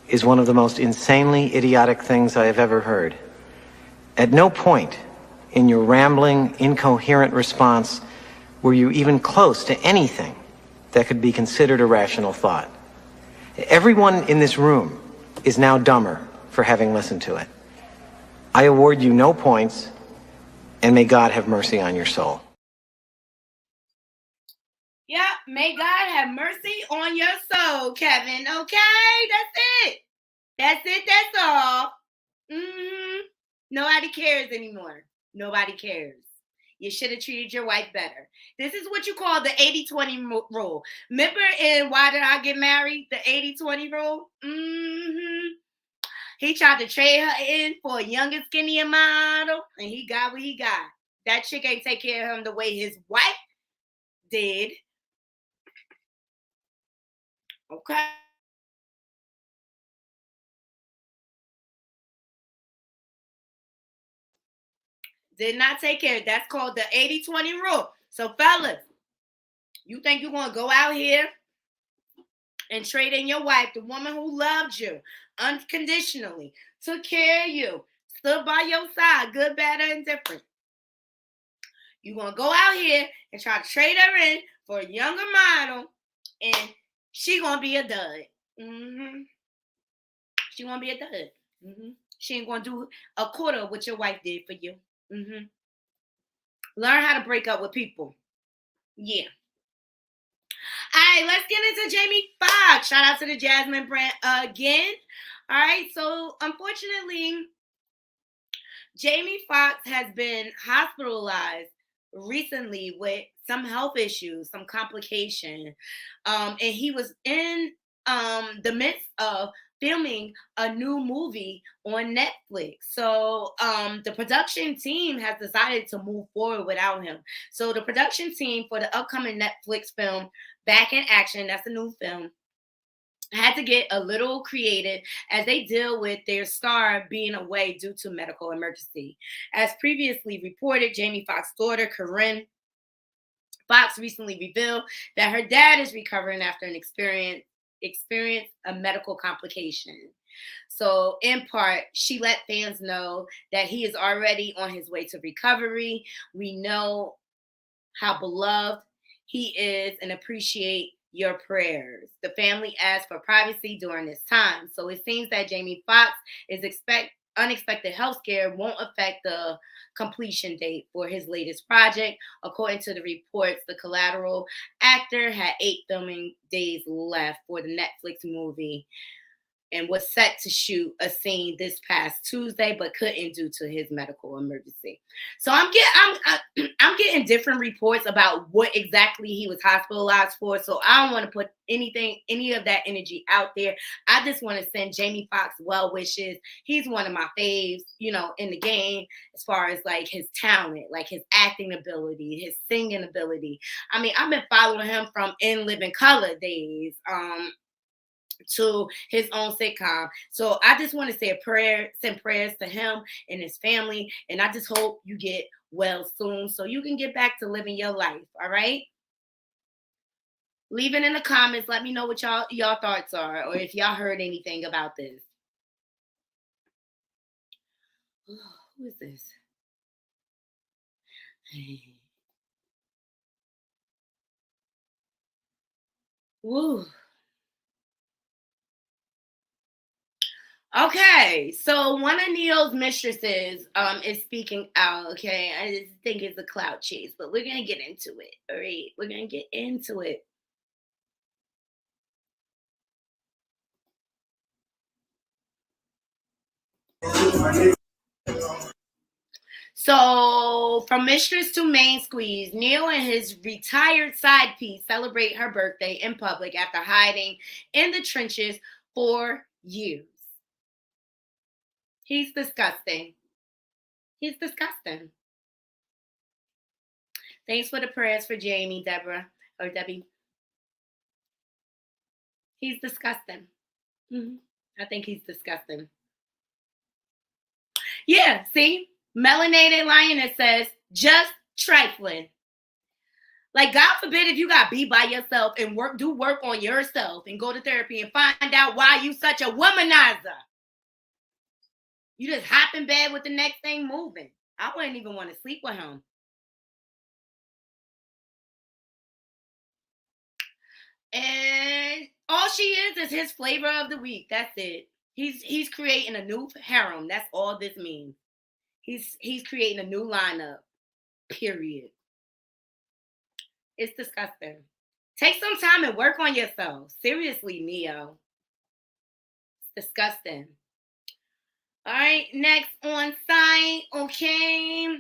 is one of the most insanely idiotic things I have ever heard. At no point in your rambling, incoherent response were you even close to anything that could be considered a rational thought. Everyone in this room is now dumber for having listened to it. I award you no points, and may God have mercy on your soul. Yeah, may God have mercy on your soul, Kevin. Okay, that's it. That's it, that's all. Mm-hmm. Nobody cares anymore. Nobody cares. You should have treated your wife better. This is what you call the 80-20 rule. Remember in Why Did I Get Married? The 80-20 rule? Mm-hmm. He tried to trade her in for a younger, skinnier model, and he got what he got. That chick ain't take care of him the way his wife did. Okay. Did not take care. That's called the 80-20 rule. So, fellas, you think you're going to go out here and trade in your wife, the woman who loved you unconditionally, took care of you, stood by your side, good, bad, or indifferent. You're going to go out here and try to trade her in for a younger model, and she going to be a dud. Mm-hmm. She going to be a dud. Mm-hmm. She ain't going to do a quarter of what your wife did for you. Mm-hmm. Learn how to break up with people. Yeah. All right, let's get into Jamie Foxx. Shout out to the Jasmine brand again. All right, so unfortunately, Jamie Foxx has been hospitalized recently with some health issues, some complication. And he was in the midst of filming a new movie on Netflix. So the production team has decided to move forward without him. So the production team for the upcoming Netflix film Back in Action, that's a new film, had to get a little creative as they deal with their star being away due to medical emergency. As previously reported, Jamie Foxx's daughter, Corinne Foxx, recently revealed that her dad is recovering after an experienced a medical complication. So in part, she let fans know that he is already on his way to recovery. We know how beloved he is and appreciate your prayers. The family asked for privacy during this time. So it seems that Jamie Foxx is unexpected health scare won't affect the completion date for his latest project. According to the reports, the Collateral actor had 8 filming days left for the Netflix movie and was set to shoot a scene this past Tuesday, but couldn't due to his medical emergency. So I'm getting different reports about what exactly he was hospitalized for. So I don't want to put any of that energy out there. I just want to send Jamie Foxx well wishes. He's one of my faves, in the game as far as like his talent, like his acting ability, his singing ability. I mean, I've been following him from In Living Color days. To his own sitcom. So I just want to say send prayers to him and his family. And I just hope you get well soon so you can get back to living your life. All right. Leave it in the comments. Let me know what y'all thoughts are, or if y'all heard anything about this. Oh, who is this? Hey. Woo. Okay, so one of Neyo's mistresses is speaking out. Okay, I just think it's a clout chase, but we're gonna get into it. All right, we're gonna get into it. So, from mistress to main squeeze, Neyo and his retired side piece celebrate her birthday in public after hiding in the trenches for years. He's disgusting. He's disgusting. Thanks for the prayers for Jamie, Deborah, or Debbie. He's disgusting. I think he's disgusting. Yeah, see? Melanated Lioness says, just trifling. Like, God forbid if you got beat by yourself and do work on yourself and go to therapy and find out why you such a womanizer. You just hop in bed with the next thing moving. I wouldn't even want to sleep with him. And all she is his flavor of the week. That's it. He's creating a new harem. That's all this means. He's creating a new lineup. Period. It's disgusting. Take some time and work on yourself. Seriously, Neyo. It's disgusting. All right, next on site. Okay.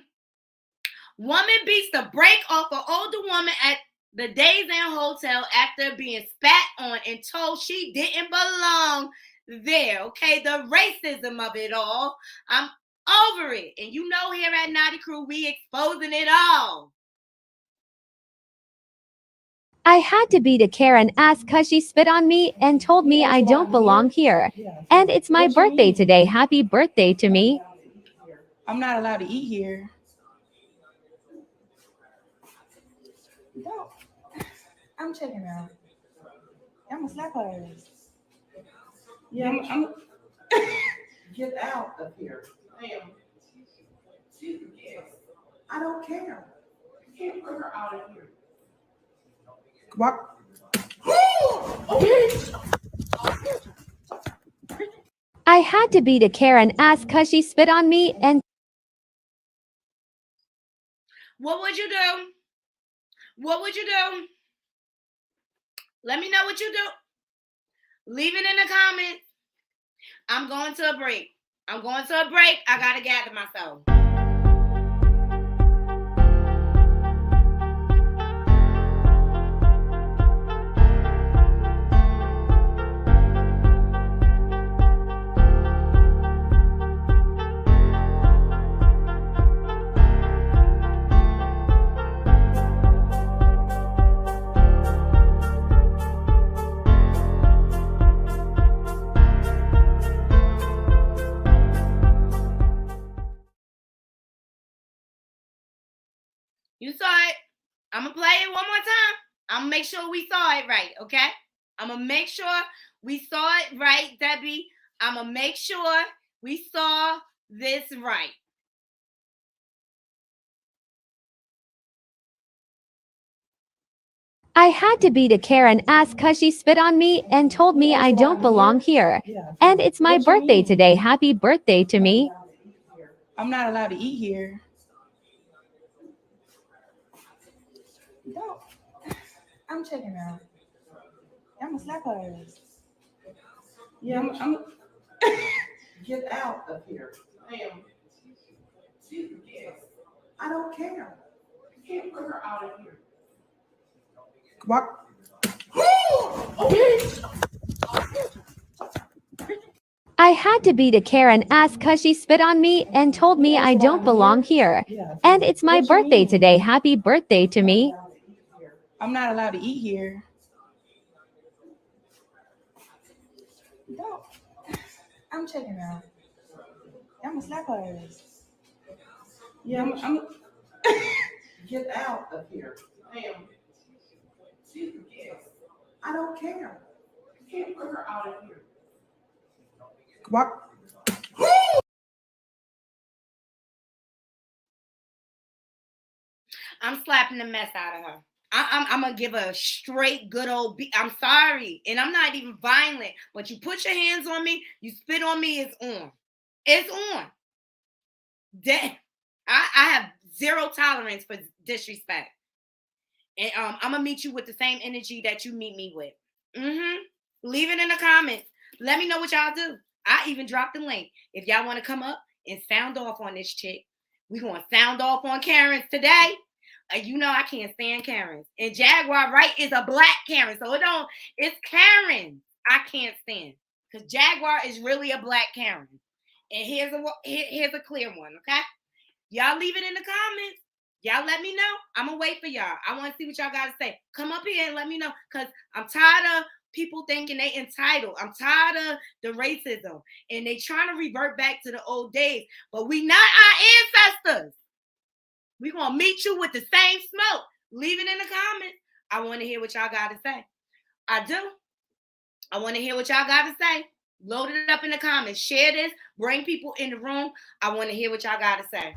Woman beats the brake off an older woman at the Days Inn Hotel after being spat on and told she didn't belong there. Okay, the racism of it all. I'm over it. And you know, here at Knotty Crew, we exposing it all. I had to beat a Karen ass cause she spit on me and told me I don't belong here. And it's my birthday today. Happy birthday to me. I'm not allowed to eat here. No. I'm checking out. I'm gonna slap her. Yeah, I'm get out of here. Ma'am. I don't care. You can't put her out of here. What? I had to beat a Karen ass cause she spit on me and what would you do? What would you do? Let me know what you do. Leave it in the comments. I'm going to a break. I gotta gather myself. You saw it. I'm going to play it one more time. I'm going to make sure we saw it right, okay? I'm going to make sure we saw it right, Debbie. I'm going to make sure we saw this right. I had to beat a Karen ass cause she spit on me and told me I don't belong here. And it's my birthday today. Happy birthday to me. I'm not allowed to eat here. No. I'm checking out. I'm gonna slap her. Yeah, I'm get out of here. Ma'am. I don't care. You can't put her out of here. What? I had to beat a Karen ass cause she spit on me and told me I don't belong here. And it's my birthday today. Happy birthday to me. I'm not allowed to eat here. No. I'm checking out. I'm gonna slap her. Yeah, I'm get out of here. Ma'am. I don't care. You can't put her out of here. What? I'm slapping the mess out of her. I'm gonna give her a straight good old beat. I'm sorry, and I'm not even violent, but you put your hands on me, you spit on me, it's on. It's on. I have zero tolerance for disrespect. And I'm gonna meet you with the same energy that you meet me with. Leave it in the comments. Let me know what y'all do. I even dropped the link. If y'all want to come up and sound off on this chick, we're gonna sound off on Karen's today. You know I can't stand Karen's. And Jaguar Wright is a black Karen. So it's Karen I can't stand. Because Jaguar is really a black Karen. And here's a clear one, okay? Y'all leave it in the comments. Y'all let me know. I'm going to wait for y'all. I want to see what y'all got to say. Come up here and let me know. Because I'm tired of people thinking they entitled. I'm tired of the racism. And they trying to revert back to the old days. But we not our ancestors. We're going to meet you with the same smoke. Leave it in the comments. I want to hear what y'all got to say. I do. I want to hear what y'all got to say. Load it up in the comments. Share this. Bring people in the room. I want to hear what y'all got to say.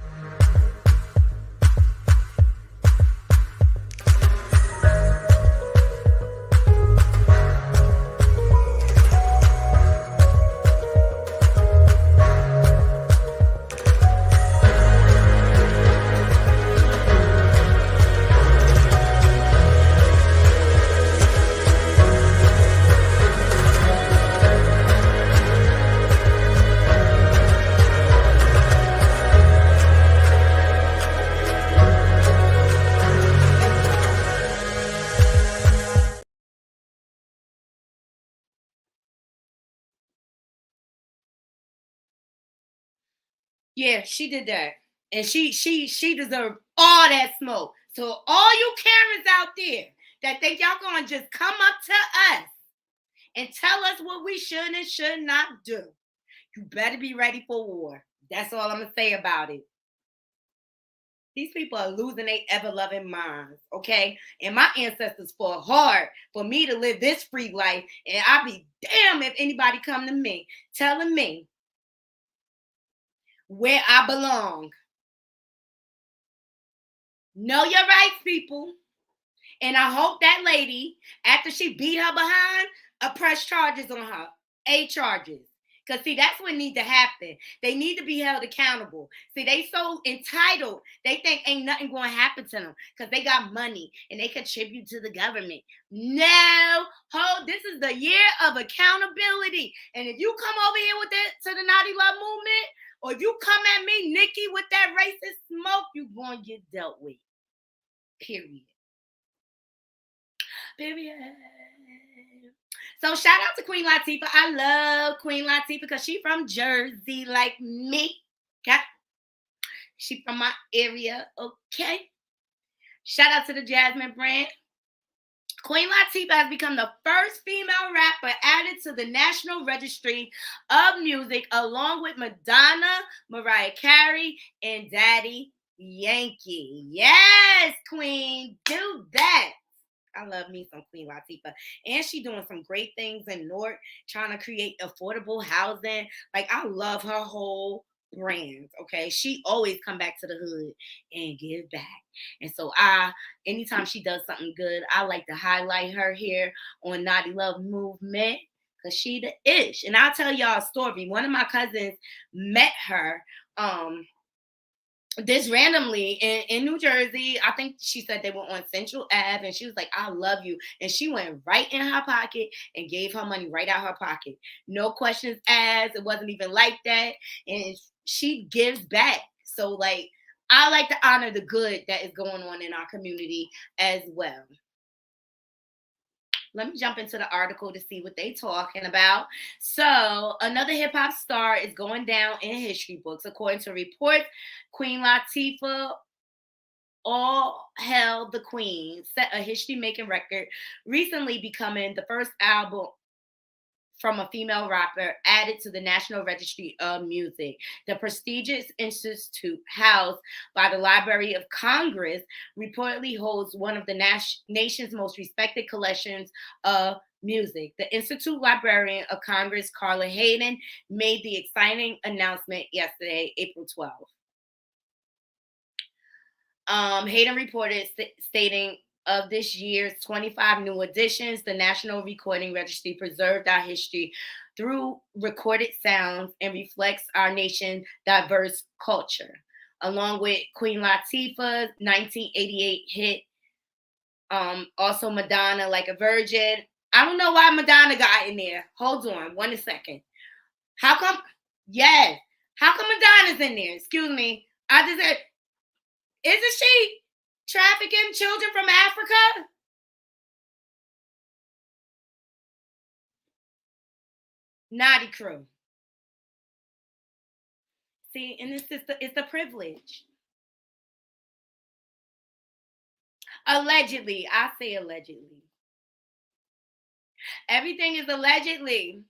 Yeah, she did that. And she deserved all that smoke. So all you Karens out there that think y'all gonna just come up to us and tell us what we should and should not do, you better be ready for war. That's all I'm gonna say about it. These people are losing their ever-loving minds, okay? And my ancestors fought hard for me to live this free life, and I'll be damn if anybody come to me telling me where I belong. Know your rights, people. And I hope that lady, after she beat her behind, press charges on her. 8 charges. Because, see, that's what needs to happen. They need to be held accountable. See, they so entitled, they think ain't nothing going to happen to them because they got money and they contribute to the government. No. This is the year of accountability. And if you come over here with that to the Naughty Love movement, or if you come at me, Nikki, with that racist smoke, you're going to get dealt with. Period. So shout out to Queen Latifah. I love Queen Latifah because she from Jersey like me. Okay. She from my area. Okay. Shout out to the Jasmine brand. Queen Latifah has become the first female rapper added to the National Registry of Music, along with Madonna, Mariah Carey, and Daddy Yankee. Yes, Queen, do that. I love me some Queen Latifah. And she doing some great things in North, trying to create affordable housing. Like, I love her whole brand, okay? She always come back to the hood and give back. And so anytime she does something good, I like to highlight her here on Naughty Love Movement because she the ish. And I'll tell y'all a story. One of my cousins met her this randomly in New Jersey. I think she said they were on Central Ave, and she was like, I love you. And she went right in her pocket and gave her money right out her pocket. No questions asked. It wasn't even like that. And she gives back. So, like, I like to honor the good that is going on in our community as well. Let me jump into the article to see what they're talking about. So, another hip-hop star is going down in history books. According to reports, Queen Latifah, All Hail the Queen, set a history-making record, recently becoming the first from a female rapper added to the National Registry of Music. The prestigious institute housed by the Library of Congress reportedly holds one of the nation's most respected collections of music. The Institute Librarian of Congress, Carla Hayden, made the exciting announcement yesterday, April 12th. Hayden reported stating, of this year's 25 new editions, the National Recording Registry preserved our history through recorded sounds and reflects our nation's diverse culture. Along with Queen Latifah's 1988 hit, also Madonna, Like a Virgin. I don't know why Madonna got in there. Hold on 1 second. How come? Yes. How come Madonna's in there? Excuse me. I just said, isn't she trafficking children from Africa? Naughty crew. See, and it's a privilege. Allegedly. I say allegedly. Everything is allegedly.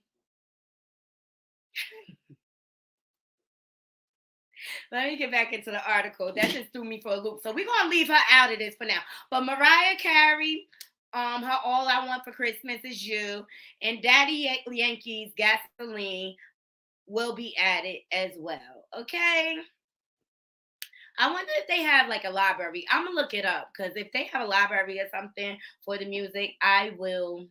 Let me get back into the article. That just threw me for a loop. So we're going to leave her out of this for now. But Mariah Carey, her All I Want for Christmas Is You, and Daddy Yankee's Gasoline will be added as well. Okay? I wonder if they have like a library. I'm going to look it up, because if they have a library or something for the music, I will.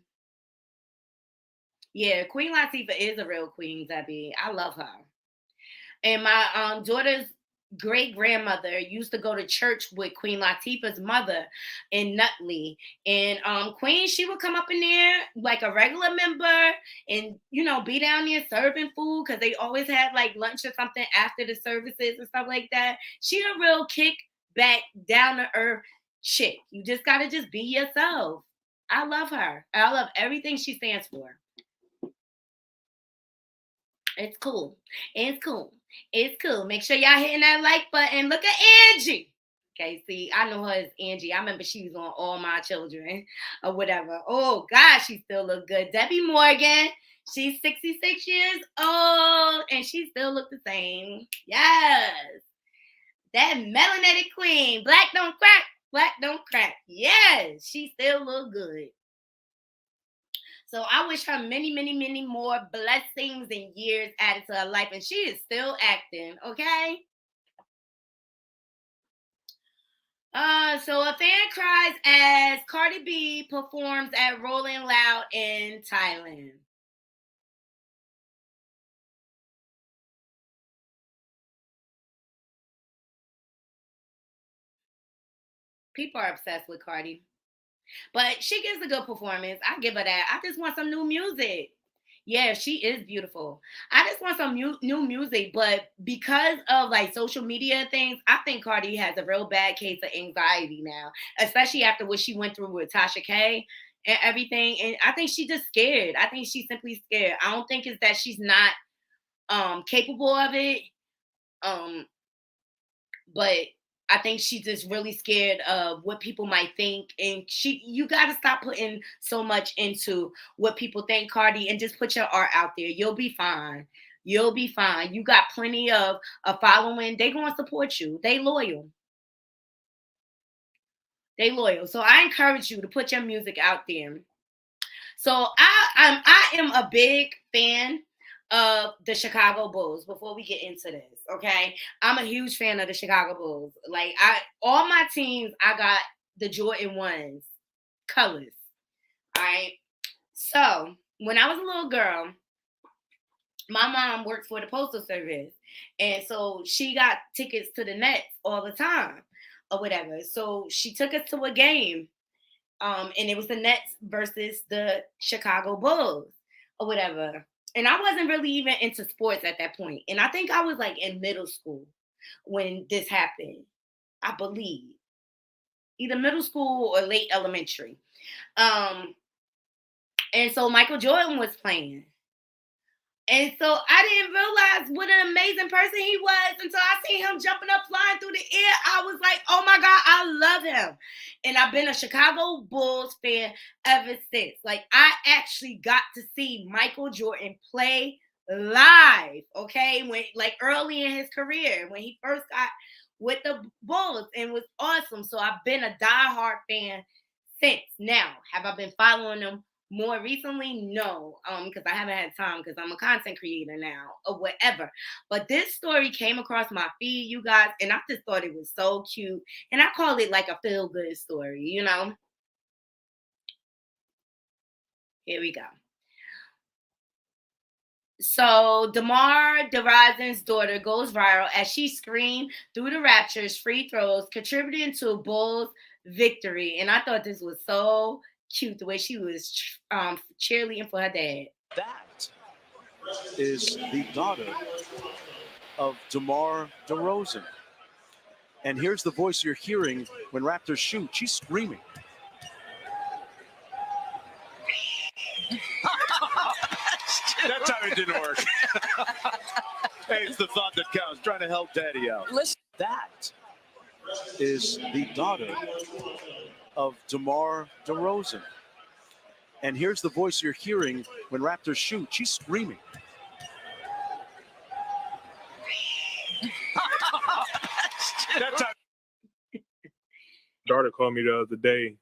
Yeah, Queen Latifah is a real queen, Debbie. I love her. And my daughter's great-grandmother used to go to church with Queen Latifah's mother in Nutley. And Queen, she would come up in there like a regular member and, you know, be down there serving food, because they always had like lunch or something after the services and stuff like that. She a real kick-back, down-to-earth chick. You just got to just be yourself. I love her. I love everything she stands for. It's cool. It's cool. It's cool. Make sure y'all hitting that like button. Look at Angie. Okay, see, I know her as Angie. I remember she was on All My Children or whatever. Oh, God, she still look good. Debbie Morgan, she's 66 years old, and she still look the same. Yes. That melanated queen. Black don't crack. Black don't crack. Yes, she still look good. So I wish her many, many, many more blessings and years added to her life. And she is still acting, okay? So a fan cries as Cardi B performs at Rolling Loud in Thailand. People are obsessed with Cardi. But she gives a good performance. I give her that. I just want some new music. Yeah, she is beautiful. I just want some new music, but because of like social media things, I think Cardi has a real bad case of anxiety now, especially after what she went through with Tasha K and everything. And I think she's just scared. I think she's simply scared. I don't think it's that she's not capable of it. But I think she's just really scared of what people might think. And you got to stop putting so much into what people think, Cardi, and just put your art out there. You'll be fine. You'll be fine. You got plenty of a following. They going to support you. They loyal. They loyal. So I encourage you to put your music out there. So I am a big fan of the Chicago Bulls. Before we get into this, okay, I'm a huge fan of the Chicago Bulls. Like all my teams, I got the Jordan 1s colors. All right. So when I was a little girl, my mom worked for the Postal Service, and so she got tickets to the Nets all the time or whatever. So she took us to a game, and it was the Nets versus the Chicago Bulls or whatever. And I wasn't really even into sports at that point. And I think I was like in middle school when this happened, I believe. Either middle school or late elementary. And so Michael Jordan was playing. And so I didn't realize what an amazing person he was until I seen him jumping up, flying through the air. I was like, oh my God, I love him. And I've been a Chicago Bulls fan ever since. Like, I actually got to see Michael Jordan play live, okay? When, like, early in his career, when he first got with the Bulls, and was awesome. So I've been a diehard fan since. Now, have I been following him more recently? No, because I haven't had time because I'm a content creator now or whatever. But this story came across my feed, you guys, and I just thought it was so cute. And I call it like a feel-good story, you know? Here we go. So DeMar DeRozan's daughter goes viral as she screamed through the Raptors' free throws, contributing to a Bulls victory. And I thought this was so cute, the way she was cheerleading for her dad. That is the daughter of DeMar DeRozan. And here's the voice you're hearing when Raptors shoot. She's screaming. That time it didn't work. Hey, it's the thought that counts. Trying to help daddy out. Listen, that is the daughter of DeMar DeRozan. And here's the voice you're hearing when Raptors shoot. She's screaming. That time. Daughter called me the other day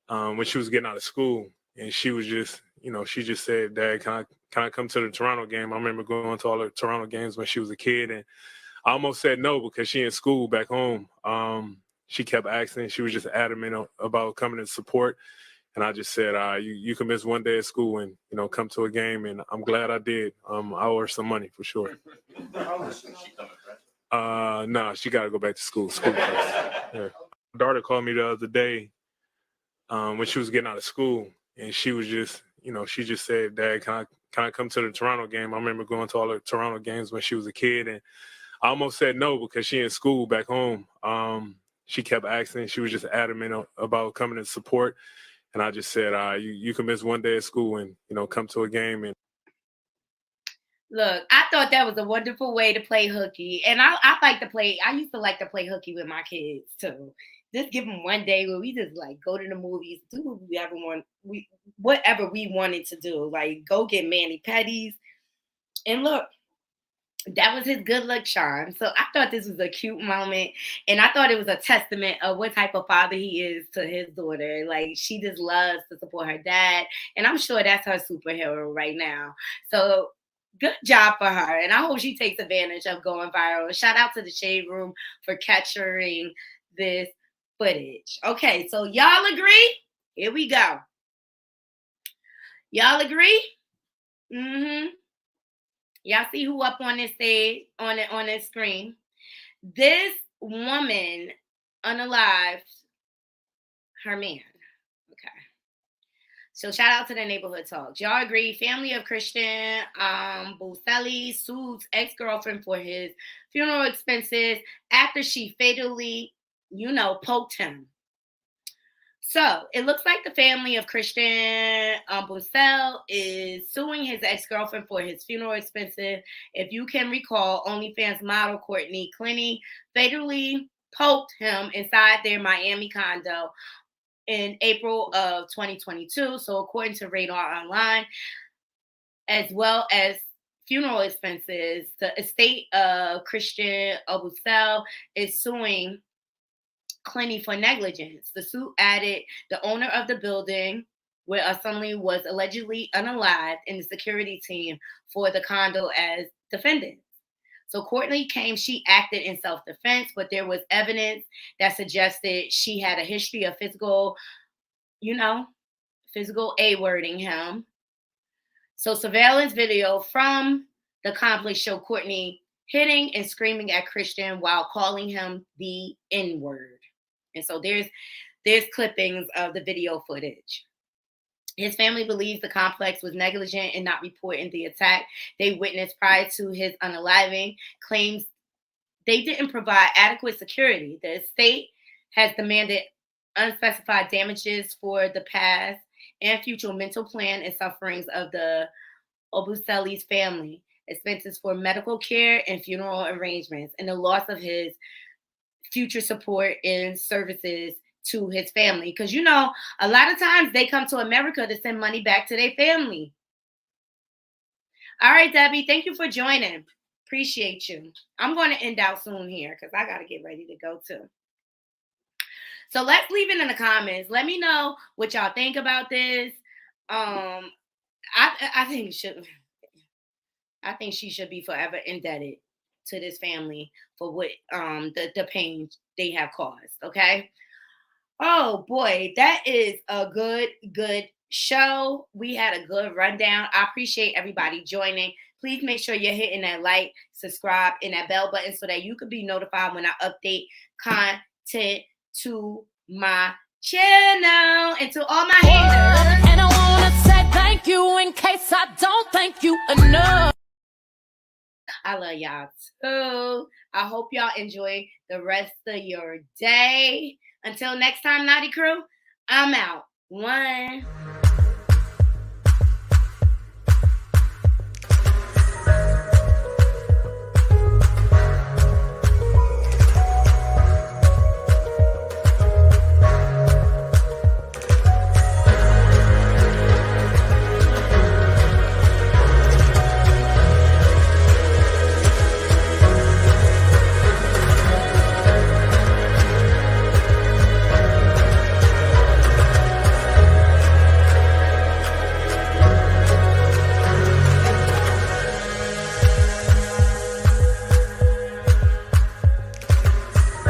when she was getting out of school, and she was just, you know, she just said, "Dad, can I come to the Toronto game?" I remember going to all the Toronto games when she was a kid, and I almost said no because she in school back home. She kept asking. She was just adamant about coming to support, and I just said, you can miss one day at school and, you know, come to a game, and I'm glad I did. I owe her some money for sure. No, she got to go back to school. School first. Yeah. Daughter called me the other day when she was getting out of school, and she was just, you know, she just said, "Dad, can I come to the Toronto game?" I remember going to all the Toronto games when she was a kid, and I almost said no because she in school back home. She kept asking. She was just adamant about coming to support, and I just said, you can miss one day at school and, you know, come to a game. And look, I thought that was a wonderful way to play hooky. And I like to play, I used to like to play hooky with my kids too. Just give them one day where we just like go to the movies, do whatever we wanted to do. Like go get mani-pedis. And look, that was his good luck charm. So I thought this was a cute moment. And I thought it was a testament of what type of father he is to his daughter. Like she just loves to support her dad. And I'm sure that's her superhero right now. So good job for her. And I hope she takes advantage of going viral. Shout out to the Shade Room for capturing this footage. Okay, so y'all agree? Here we go. Y'all agree? Mm-hmm. Y'all see who up on this stage, on this screen? This woman unalived her man. Okay. So shout out to the neighborhood talks. Y'all agree? Family of Christian Boselli sues ex-girlfriend for his funeral expenses after she fatally, poked him. So it looks like the family of Christian Boussel is suing his ex-girlfriend for his funeral expenses. If you can recall, OnlyFans model Courtney Clinty fatally poked him inside their Miami condo in April of 2022. So according to Radar Online, as well as funeral expenses, the estate of Christian Boussel is suing Clinty for negligence. The suit added the owner of the building where Assembly was allegedly unalived and the security team for the condo as defendants. So Courtney claimed she acted in self-defense, but there was evidence that suggested she had a history of physical A-wording him. So surveillance video from the complex showed Courtney hitting and screaming at Christian while calling him the N-word. And so there's clippings of the video footage. His family believes the complex was negligent in not reporting the attack they witnessed prior to his unaliving, claims they didn't provide adequate security. The estate has demanded unspecified damages for the past and future mental plan and sufferings of the Obuselli's family, expenses for medical care and funeral arrangements, and the loss of his future support and services to his family. Because, you know, a lot of times they come to America to send money back to their family. All right, Debbie, thank you for joining. Appreciate you. I'm going to end out soon here because I got to get ready to go too. So let's leave it in the comments. Let me know what y'all think about this. I think she should be forever indebted to this family for what the pain they have caused. Okay. Oh boy, that is a good show. We had a good rundown. I appreciate everybody joining. Please make sure you're hitting that like, subscribe, and that bell button so that you can be notified when I update content to my channel. And to all my haters. And I wanna say thank you in case I don't thank you enough. I love y'all too. I hope y'all enjoy the rest of your day. Until next time, Naughty Crew, I'm out. 1.